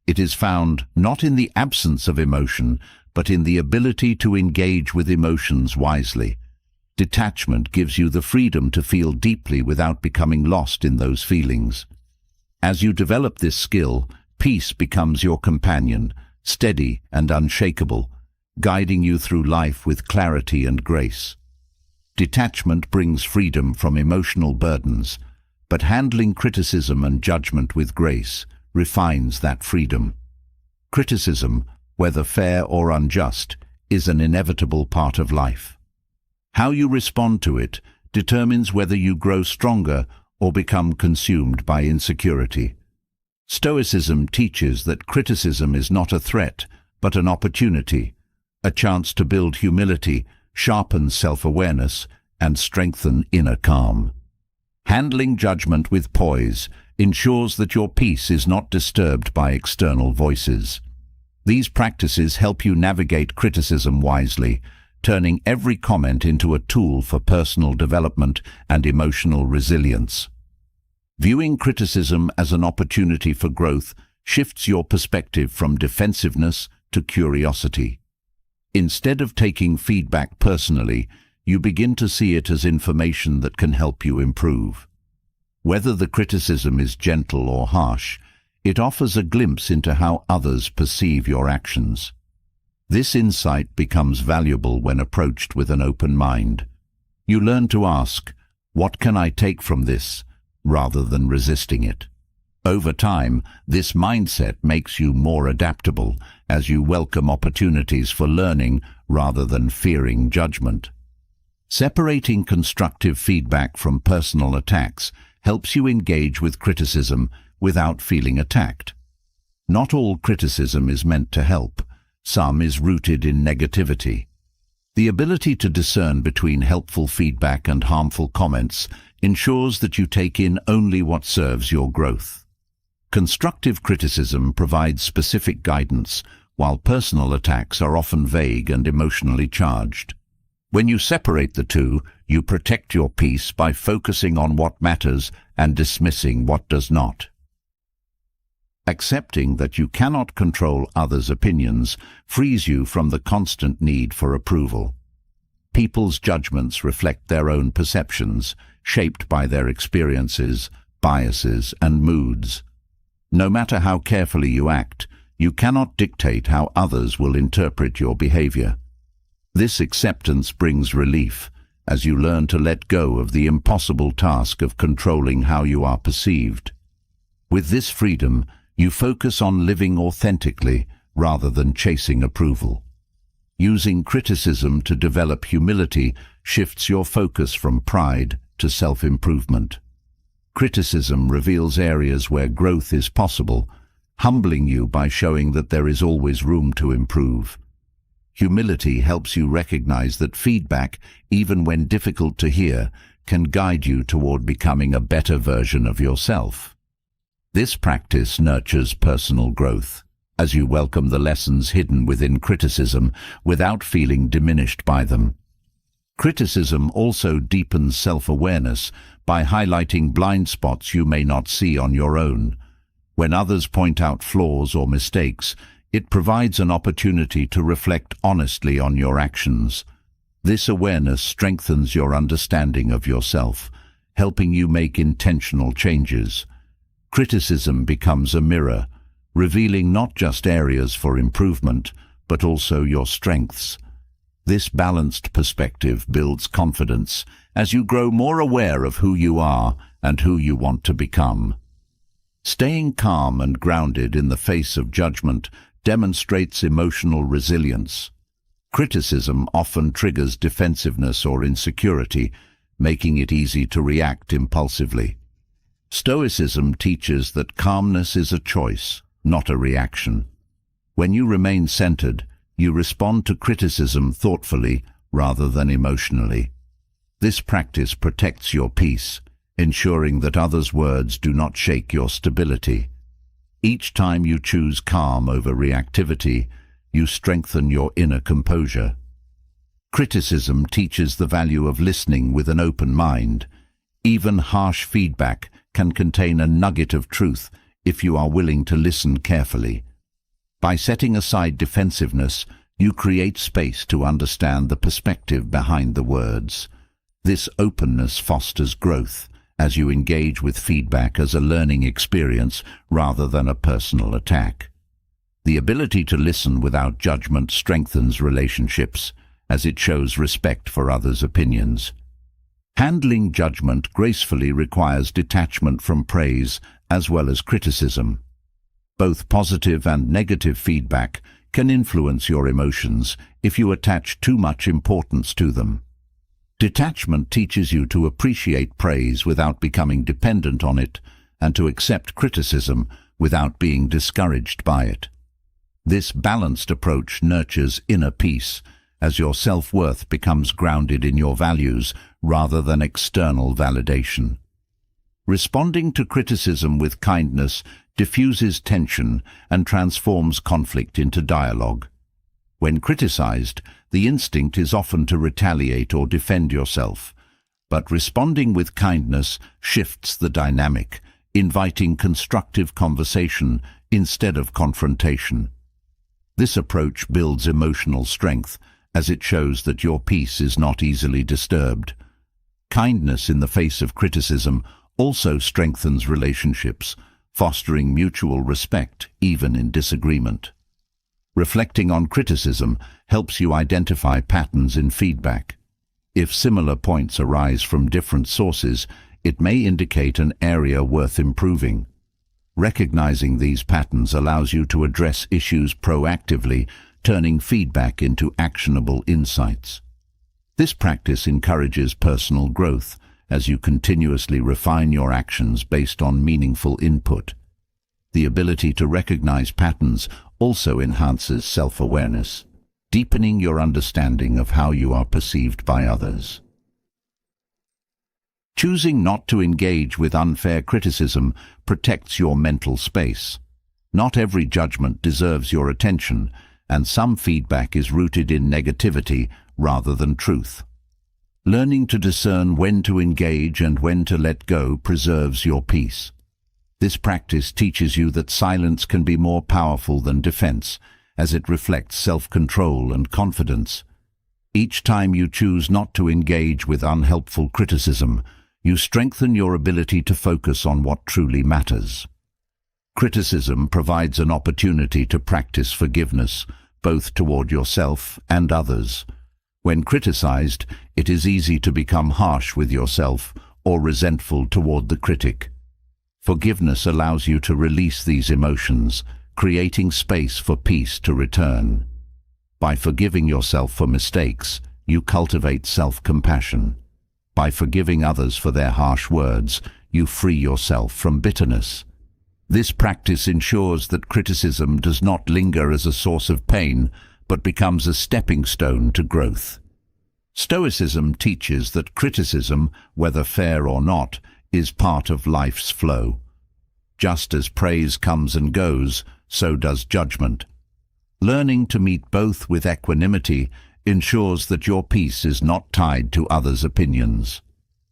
It is found not in the absence of emotion, but in the ability to engage with emotions wisely. Detachment gives you the freedom to feel deeply without becoming lost in those feelings. As you develop this skill, peace becomes your companion, steady and unshakable, guiding you through life with clarity and grace. Detachment brings freedom from emotional burdens, but handling criticism and judgment with grace refines that freedom. Criticism, whether fair or unjust, is an inevitable part of life. How you respond to it determines whether you grow stronger or become consumed by insecurity. Stoicism teaches that criticism is not a threat, but an opportunity, a chance to build humility, sharpen self-awareness, and strengthen inner calm. Handling judgment with poise ensures that your peace is not disturbed by external voices. These practices help you navigate criticism wisely, turning every comment into a tool for personal development and emotional resilience. Viewing criticism as an opportunity for growth shifts your perspective from defensiveness to curiosity. Instead of taking feedback personally, you begin to see it as information that can help you improve. Whether the criticism is gentle or harsh, it offers a glimpse into how others perceive your actions. This insight becomes valuable when approached with an open mind. You learn to ask, "What can I take from this?" rather than resisting it. Over time, this mindset makes you more adaptable as you welcome opportunities for learning rather than fearing judgment. Separating constructive feedback from personal attacks helps you engage with criticism without feeling attacked. Not all criticism is meant to help. Some is rooted in negativity. The ability to discern between helpful feedback and harmful comments ensures that you take in only what serves your growth. Constructive criticism provides specific guidance, while personal attacks are often vague and emotionally charged. When you separate the two, you protect your peace by focusing on what matters and dismissing what does not. Accepting that you cannot control others' opinions frees you from the constant need for approval. People's judgments reflect their own perceptions, shaped by their experiences, biases, and moods. No matter how carefully you act, you cannot dictate how others will interpret your behavior. This acceptance brings relief, as you learn to let go of the impossible task of controlling how you are perceived. With this freedom, you focus on living authentically rather than chasing approval. Using criticism to develop humility shifts your focus from pride to self-improvement. Criticism reveals areas where growth is possible, humbling you by showing that there is always room to improve. Humility helps you recognize that feedback, even when difficult to hear, can guide you toward becoming a better version of yourself. This practice nurtures personal growth, as you welcome the lessons hidden within criticism without feeling diminished by them. Criticism also deepens self-awareness by highlighting blind spots you may not see on your own. When others point out flaws or mistakes, it provides an opportunity to reflect honestly on your actions. This awareness strengthens your understanding of yourself, helping you make intentional changes. Criticism becomes a mirror, revealing not just areas for improvement, but also your strengths. This balanced perspective builds confidence as you grow more aware of who you are and who you want to become. Staying calm and grounded in the face of judgment demonstrates emotional resilience. Criticism often triggers defensiveness or insecurity, making it easy to react impulsively. Stoicism teaches that calmness is a choice, not a reaction. When you remain centered, you respond to criticism thoughtfully rather than emotionally. This practice protects your peace, ensuring that others' words do not shake your stability. Each time you choose calm over reactivity, you strengthen your inner composure. Criticism teaches the value of listening with an open mind. Even harsh feedback can contain a nugget of truth if you are willing to listen carefully. By setting aside defensiveness, you create space to understand the perspective behind the words. This openness fosters growth, as you engage with feedback as a learning experience rather than a personal attack. The ability to listen without judgment strengthens relationships, as it shows respect for others' opinions. Handling judgment gracefully requires detachment from praise as well as criticism. Both positive and negative feedback can influence your emotions if you attach too much importance to them. Detachment teaches you to appreciate praise without becoming dependent on it, and to accept criticism without being discouraged by it. This balanced approach nurtures inner peace, as your self-worth becomes grounded in your values rather than external validation. Responding to criticism with kindness diffuses tension and transforms conflict into dialogue. When criticized, the instinct is often to retaliate or defend yourself, but responding with kindness shifts the dynamic, inviting constructive conversation instead of confrontation. This approach builds emotional strength, as it shows that your peace is not easily disturbed. Kindness in the face of criticism also strengthens relationships, fostering mutual respect even in disagreement. Reflecting on criticism helps you identify patterns in feedback. If similar points arise from different sources, it may indicate an area worth improving. Recognizing these patterns allows you to address issues proactively, turning feedback into actionable insights. This practice encourages personal growth as you continuously refine your actions based on meaningful input. The ability to recognize patterns also enhances self-awareness, deepening your understanding of how you are perceived by others. Choosing not to engage with unfair criticism protects your mental space. Not every judgment deserves your attention, and some feedback is rooted in negativity rather than truth. Learning to discern when to engage and when to let go preserves your peace. This practice teaches you that silence can be more powerful than defense, as it reflects self-control and confidence. Each time you choose not to engage with unhelpful criticism, you strengthen your ability to focus on what truly matters. Criticism provides an opportunity to practice forgiveness, both toward yourself and others. When criticized, it is easy to become harsh with yourself or resentful toward the critic. Forgiveness allows you to release these emotions, creating space for peace to return. By forgiving yourself for mistakes, you cultivate self-compassion. By forgiving others for their harsh words, you free yourself from bitterness. This practice ensures that criticism does not linger as a source of pain, but becomes a stepping stone to growth. Stoicism teaches that criticism, whether fair or not, is part of life's flow. Just as praise comes and goes, so does judgment. Learning to meet both with equanimity ensures that your peace is not tied to others' opinions.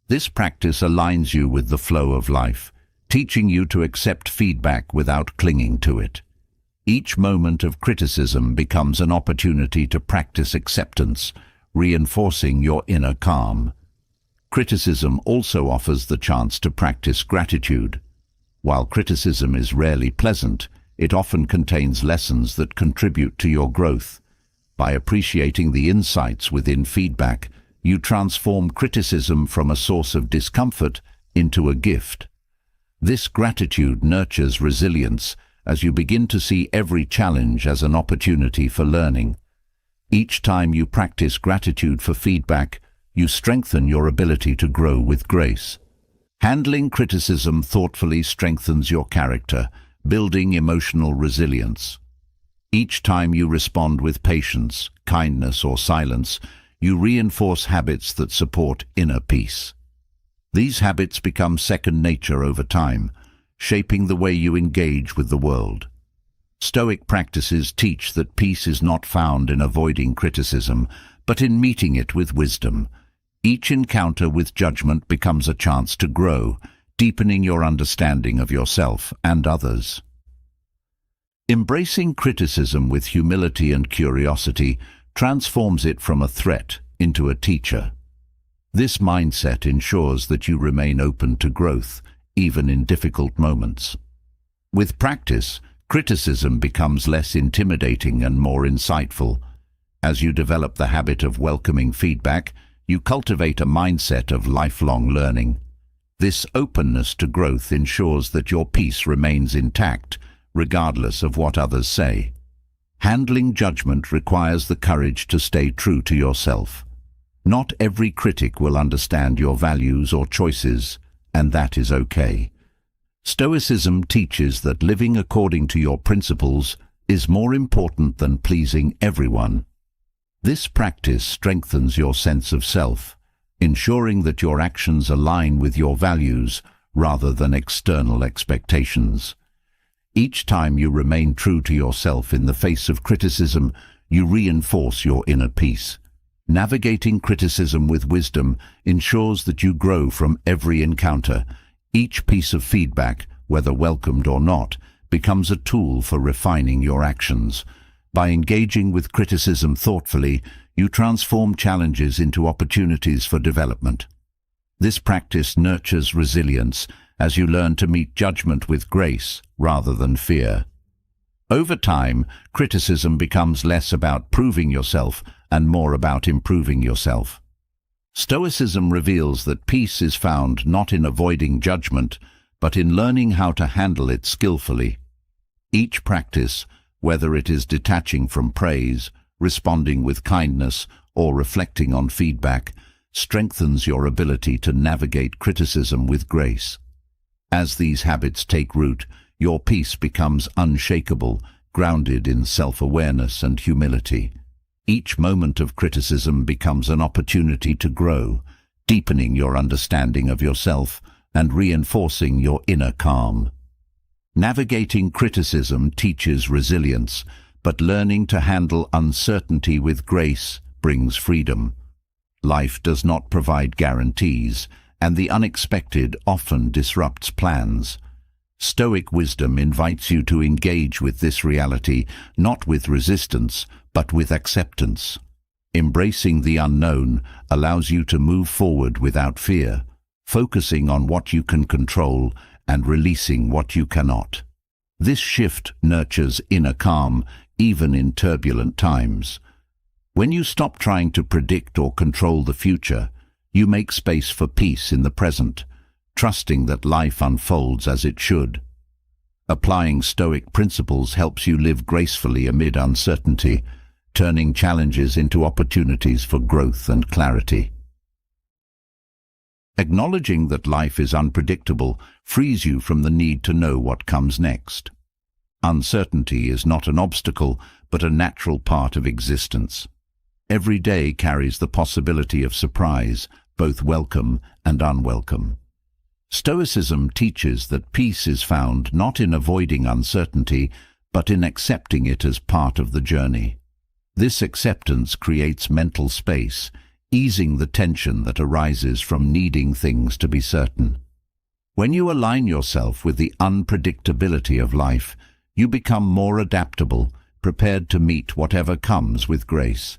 This practice aligns you with the flow of life, teaching you to accept feedback without clinging to it. Each moment of criticism becomes an opportunity to practice acceptance, reinforcing your inner calm. Criticism also offers the chance to practice gratitude. While criticism is rarely pleasant, it often contains lessons that contribute to your growth. By appreciating the insights within feedback, you transform criticism from a source of discomfort into a gift. This gratitude nurtures resilience as you begin to see every challenge as an opportunity for learning. Each time you practice gratitude for feedback, you strengthen your ability to grow with grace. Handling criticism thoughtfully strengthens your character, building emotional resilience. Each time you respond with patience, kindness, or silence, you reinforce habits that support inner peace. These habits become second nature over time, shaping the way you engage with the world. Stoic practices teach that peace is not found in avoiding criticism, but in meeting it with wisdom. Each encounter with judgment becomes a chance to grow, deepening your understanding of yourself and others. Embracing criticism with humility and curiosity transforms it from a threat into a teacher. This mindset ensures that you remain open to growth, even in difficult moments. With practice, criticism becomes less intimidating and more insightful. As you develop the habit of welcoming feedback, you cultivate a mindset of lifelong learning. This openness to growth ensures that your peace remains intact, regardless of what others say. Handling judgment requires the courage to stay true to yourself. Not every critic will understand your values or choices, and that is okay. Stoicism teaches that living according to your principles is more important than pleasing everyone. This practice strengthens your sense of self, ensuring that your actions align with your values rather than external expectations. Each time you remain true to yourself in the face of criticism, you reinforce your inner peace. Navigating criticism with wisdom ensures that you grow from every encounter. Each piece of feedback, whether welcomed or not, becomes a tool for refining your actions. By engaging with criticism thoughtfully, you transform challenges into opportunities for development. This practice nurtures resilience as you learn to meet judgment with grace rather than fear. Over time, criticism becomes less about proving yourself and more about improving yourself. Stoicism reveals that peace is found not in avoiding judgment, but in learning how to handle it skillfully. Each practice, whether it is detaching from praise, responding with kindness, or reflecting on feedback, strengthens your ability to navigate criticism with grace. As these habits take root, your peace becomes unshakable, grounded in self-awareness and humility. Each moment of criticism becomes an opportunity to grow, deepening your understanding of yourself and reinforcing your inner calm. Navigating criticism teaches resilience, but learning to handle uncertainty with grace brings freedom. Life does not provide guarantees, and the unexpected often disrupts plans. Stoic wisdom invites you to engage with this reality, not with resistance, but with acceptance. Embracing the unknown allows you to move forward without fear, focusing on what you can control and releasing what you cannot. This shift nurtures inner calm, even in turbulent times. When you stop trying to predict or control the future, you make space for peace in the present, trusting that life unfolds as it should. Applying Stoic principles helps you live gracefully amid uncertainty, turning challenges into opportunities for growth and clarity. Acknowledging that life is unpredictable frees you from the need to know what comes next. Uncertainty is not an obstacle, but a natural part of existence. Every day carries the possibility of surprise, both welcome and unwelcome. Stoicism teaches that peace is found not in avoiding uncertainty, but in accepting it as part of the journey. This acceptance creates mental space, easing the tension that arises from needing things to be certain. When you align yourself with the unpredictability of life, you become more adaptable, prepared to meet whatever comes with grace.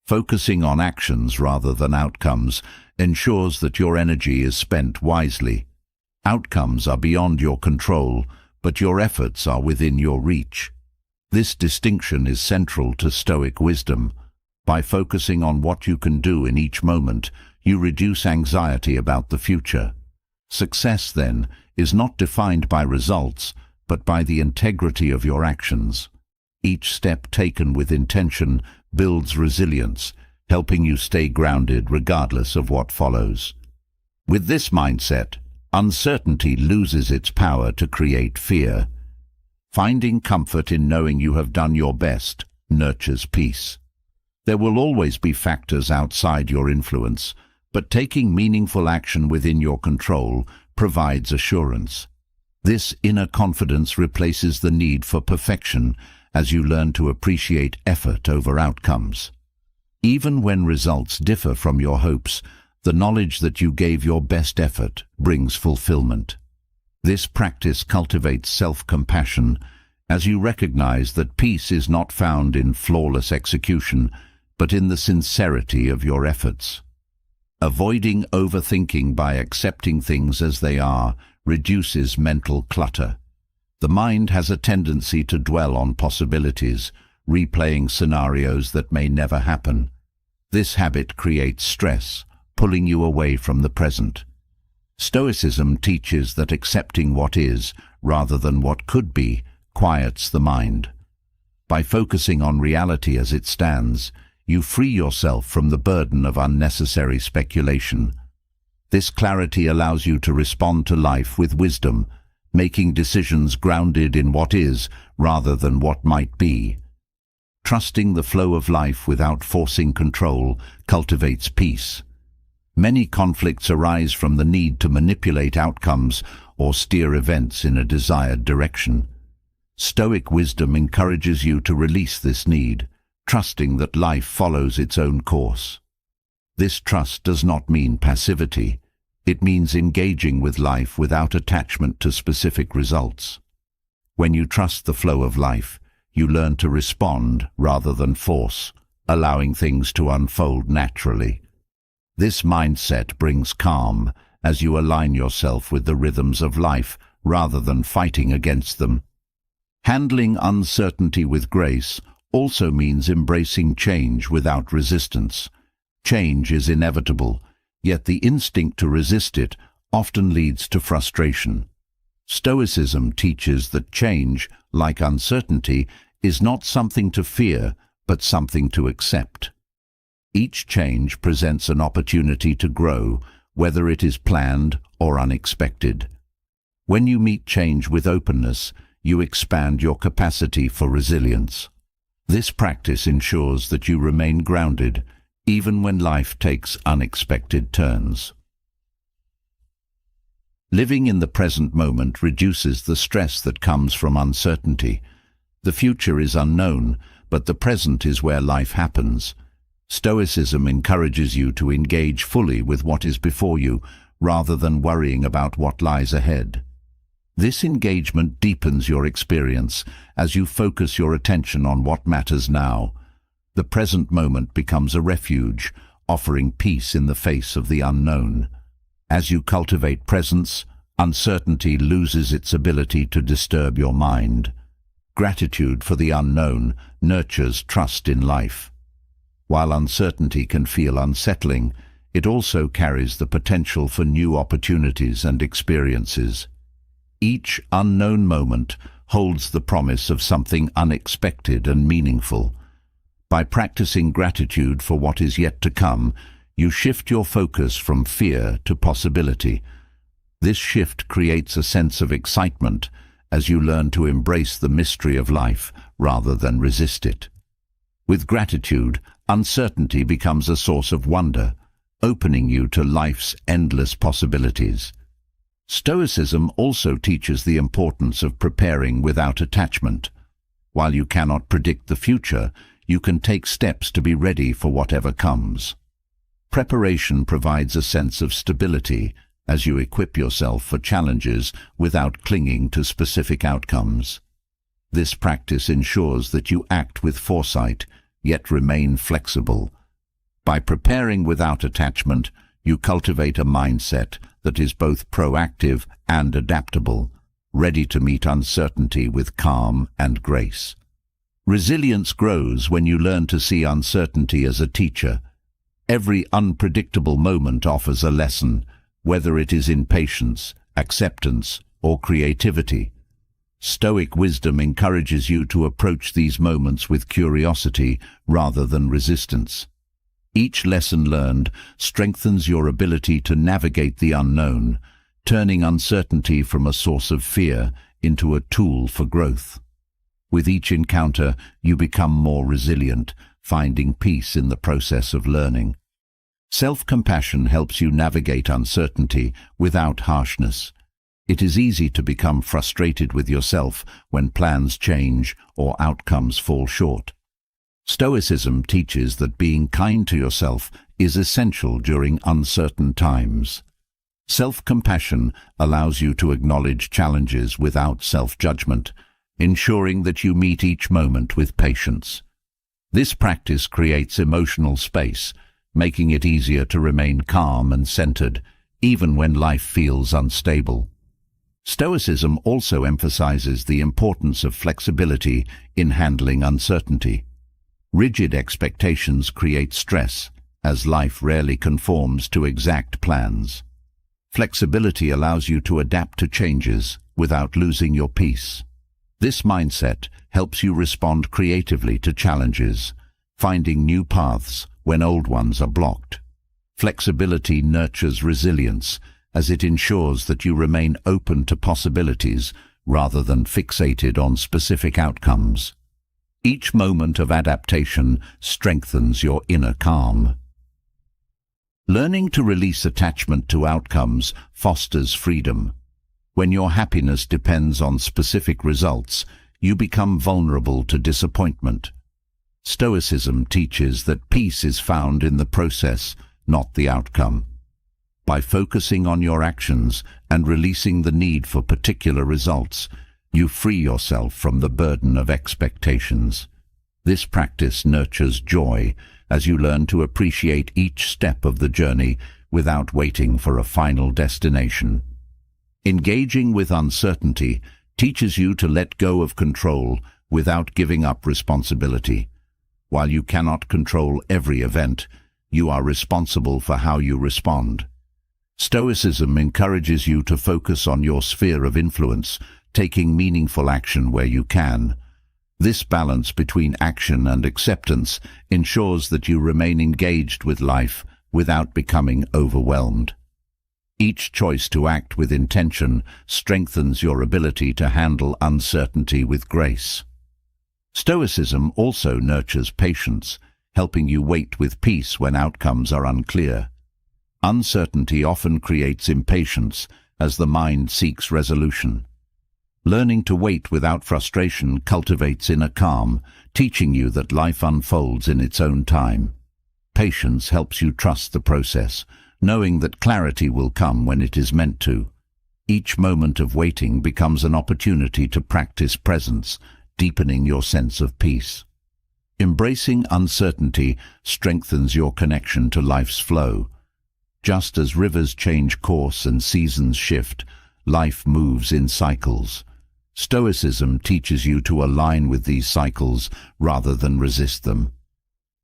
Focusing on actions rather than outcomes ensures that your energy is spent wisely. Outcomes are beyond your control, but your efforts are within your reach. This distinction is central to Stoic wisdom. By focusing on what you can do in each moment, you reduce anxiety about the future. Success, then, is not defined by results, but by the integrity of your actions. Each step taken with intention builds resilience, helping you stay grounded regardless of what follows. With this mindset, uncertainty loses its power to create fear. Finding comfort in knowing you have done your best nurtures peace. There will always be factors outside your influence, but taking meaningful action within your control provides assurance. This inner confidence replaces the need for perfection as you learn to appreciate effort over outcomes. Even when results differ from your hopes, the knowledge that you gave your best effort brings fulfillment. This practice cultivates self-compassion as you recognize that peace is not found in flawless execution, but in the sincerity of your efforts. Avoiding overthinking by accepting things as they are reduces mental clutter. The mind has a tendency to dwell on possibilities, replaying scenarios that may never happen. This habit creates stress, pulling you away from the present. Stoicism teaches that accepting what is, rather than what could be, quiets the mind. By focusing on reality as it stands, you free yourself from the burden of unnecessary speculation. This clarity allows you to respond to life with wisdom, making decisions grounded in what is rather than what might be. Trusting the flow of life without forcing control cultivates peace. Many conflicts arise from the need to manipulate outcomes or steer events in a desired direction. Stoic wisdom encourages you to release this need, trusting that life follows its own course. This trust does not mean passivity. It means engaging with life without attachment to specific results. When you trust the flow of life, you learn to respond rather than force, allowing things to unfold naturally. This mindset brings calm as you align yourself with the rhythms of life rather than fighting against them. Handling uncertainty with grace also means embracing change without resistance. Change is inevitable, yet the instinct to resist it often leads to frustration. Stoicism teaches that change, like uncertainty, is not something to fear, but something to accept. Each change presents an opportunity to grow, whether it is planned or unexpected. When you meet change with openness, you expand your capacity for resilience. This practice ensures that you remain grounded, even when life takes unexpected turns. Living in the present moment reduces the stress that comes from uncertainty. The future is unknown, but the present is where life happens. Stoicism encourages you to engage fully with what is before you, rather than worrying about what lies ahead. This engagement deepens your experience as you focus your attention on what matters now. The present moment becomes a refuge, offering peace in the face of the unknown. As you cultivate presence, uncertainty loses its ability to disturb your mind. Gratitude for the unknown nurtures trust in life. While uncertainty can feel unsettling, it also carries the potential for new opportunities and experiences. Each unknown moment holds the promise of something unexpected and meaningful. By practicing gratitude for what is yet to come, you shift your focus from fear to possibility. This shift creates a sense of excitement as you learn to embrace the mystery of life rather than resist it. With gratitude, uncertainty becomes a source of wonder, opening you to life's endless possibilities. Stoicism also teaches the importance of preparing without attachment. While you cannot predict the future, you can take steps to be ready for whatever comes. Preparation provides a sense of stability as you equip yourself for challenges without clinging to specific outcomes. This practice ensures that you act with foresight, yet remain flexible. By preparing without attachment, you cultivate a mindset that is both proactive and adaptable, ready to meet uncertainty with calm and grace. Resilience grows when you learn to see uncertainty as a teacher. Every unpredictable moment offers a lesson, whether it is in patience, acceptance, or creativity. Stoic wisdom encourages you to approach these moments with curiosity rather than resistance. Each lesson learned strengthens your ability to navigate the unknown, turning uncertainty from a source of fear into a tool for growth. With each encounter, you become more resilient, finding peace in the process of learning. Self-compassion helps you navigate uncertainty without harshness. It is easy to become frustrated with yourself when plans change or outcomes fall short. Stoicism teaches that being kind to yourself is essential during uncertain times. Self-compassion allows you to acknowledge challenges without self-judgment, ensuring that you meet each moment with patience. This practice creates emotional space, making it easier to remain calm and centered, even when life feels unstable. Stoicism also emphasizes the importance of flexibility in handling uncertainty. Rigid expectations create stress, as life rarely conforms to exact plans. Flexibility allows you to adapt to changes without losing your peace. This mindset helps you respond creatively to challenges, finding new paths when old ones are blocked. Flexibility nurtures resilience, as it ensures that you remain open to possibilities rather than fixated on specific outcomes. Each moment of adaptation strengthens your inner calm. Learning to release attachment to outcomes fosters freedom. When your happiness depends on specific results, you become vulnerable to disappointment. Stoicism teaches that peace is found in the process, not the outcome. By focusing on your actions and releasing the need for particular results, you free yourself from the burden of expectations. This practice nurtures joy as you learn to appreciate each step of the journey without waiting for a final destination. Engaging with uncertainty teaches you to let go of control without giving up responsibility. While you cannot control every event, you are responsible for how you respond. Stoicism encourages you to focus on your sphere of influence, taking meaningful action where you can. This balance between action and acceptance ensures that you remain engaged with life without becoming overwhelmed. Each choice to act with intention strengthens your ability to handle uncertainty with grace. Stoicism also nurtures patience, helping you wait with peace when outcomes are unclear. Uncertainty often creates impatience as the mind seeks resolution. Learning to wait without frustration cultivates inner calm, teaching you that life unfolds in its own time. Patience helps you trust the process, knowing that clarity will come when it is meant to. Each moment of waiting becomes an opportunity to practice presence, deepening your sense of peace. Embracing uncertainty strengthens your connection to life's flow. Just as rivers change course and seasons shift, life moves in cycles. Stoicism teaches you to align with these cycles rather than resist them.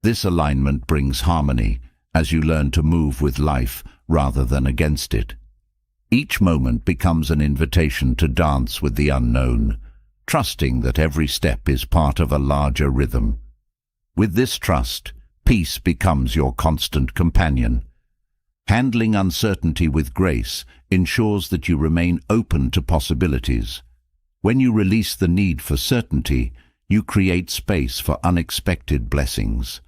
This alignment brings harmony as you learn to move with life rather than against it. Each moment becomes an invitation to dance with the unknown, trusting that every step is part of a larger rhythm. With this trust, peace becomes your constant companion. Handling uncertainty with grace ensures that you remain open to possibilities. When you release the need for certainty, you create space for unexpected blessings.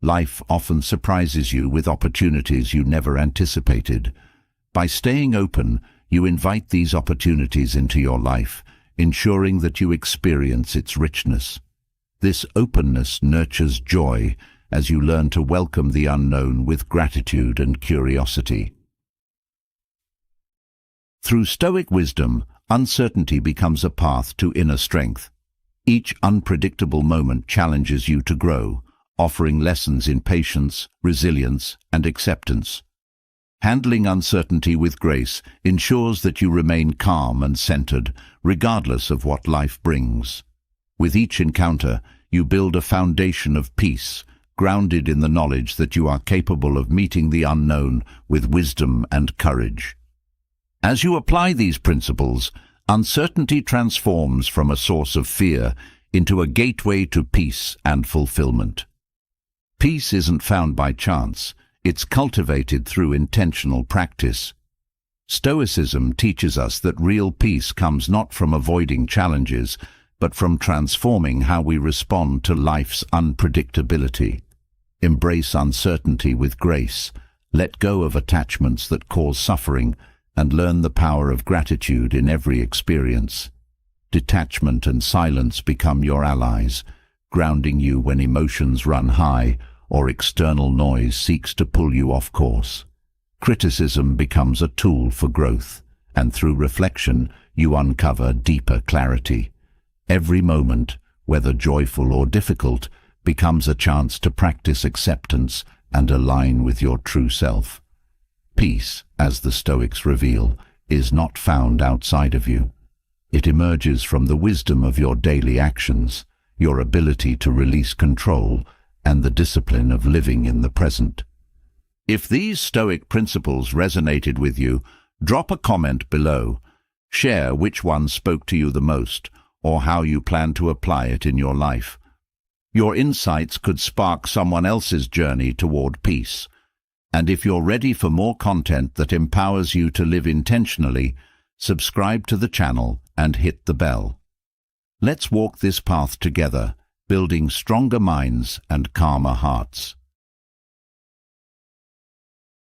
Life often surprises you with opportunities you never anticipated. By staying open, you invite these opportunities into your life, ensuring that you experience its richness. This openness nurtures joy as you learn to welcome the unknown with gratitude and curiosity. Through Stoic wisdom, uncertainty becomes a path to inner strength. Each unpredictable moment challenges you to grow, offering lessons in patience, resilience, and acceptance. Handling uncertainty with grace ensures that you remain calm and centered, regardless of what life brings. With each encounter, you build a foundation of peace, grounded in the knowledge that you are capable of meeting the unknown with wisdom and courage. As you apply these principles, Uncertainty transforms from a source of fear into a gateway to peace and fulfillment. Peace isn't found by chance, it's cultivated through intentional practice. Stoicism teaches us that real peace comes not from avoiding challenges, but from transforming how we respond to life's unpredictability. Embrace uncertainty with grace, let go of attachments that cause suffering, and learn the power of gratitude in every experience. Detachment and silence become your allies, grounding you when emotions run high or external noise seeks to pull you off course. Criticism becomes a tool for growth, and through reflection you uncover deeper clarity. Every moment, whether joyful or difficult, becomes a chance to practice acceptance and align with your true self. Peace, as the Stoics reveal, is not found outside of you. It emerges from the wisdom of your daily actions, your ability to release control, and the discipline of living in the present. If these Stoic principles resonated with you, drop a comment below. Share which one spoke to you the most, or how you plan to apply it in your life. Your insights could spark someone else's journey toward peace. And if you're ready for more content that empowers you to live intentionally, subscribe to the channel and hit the bell. Let's walk this path together, building stronger minds and calmer hearts.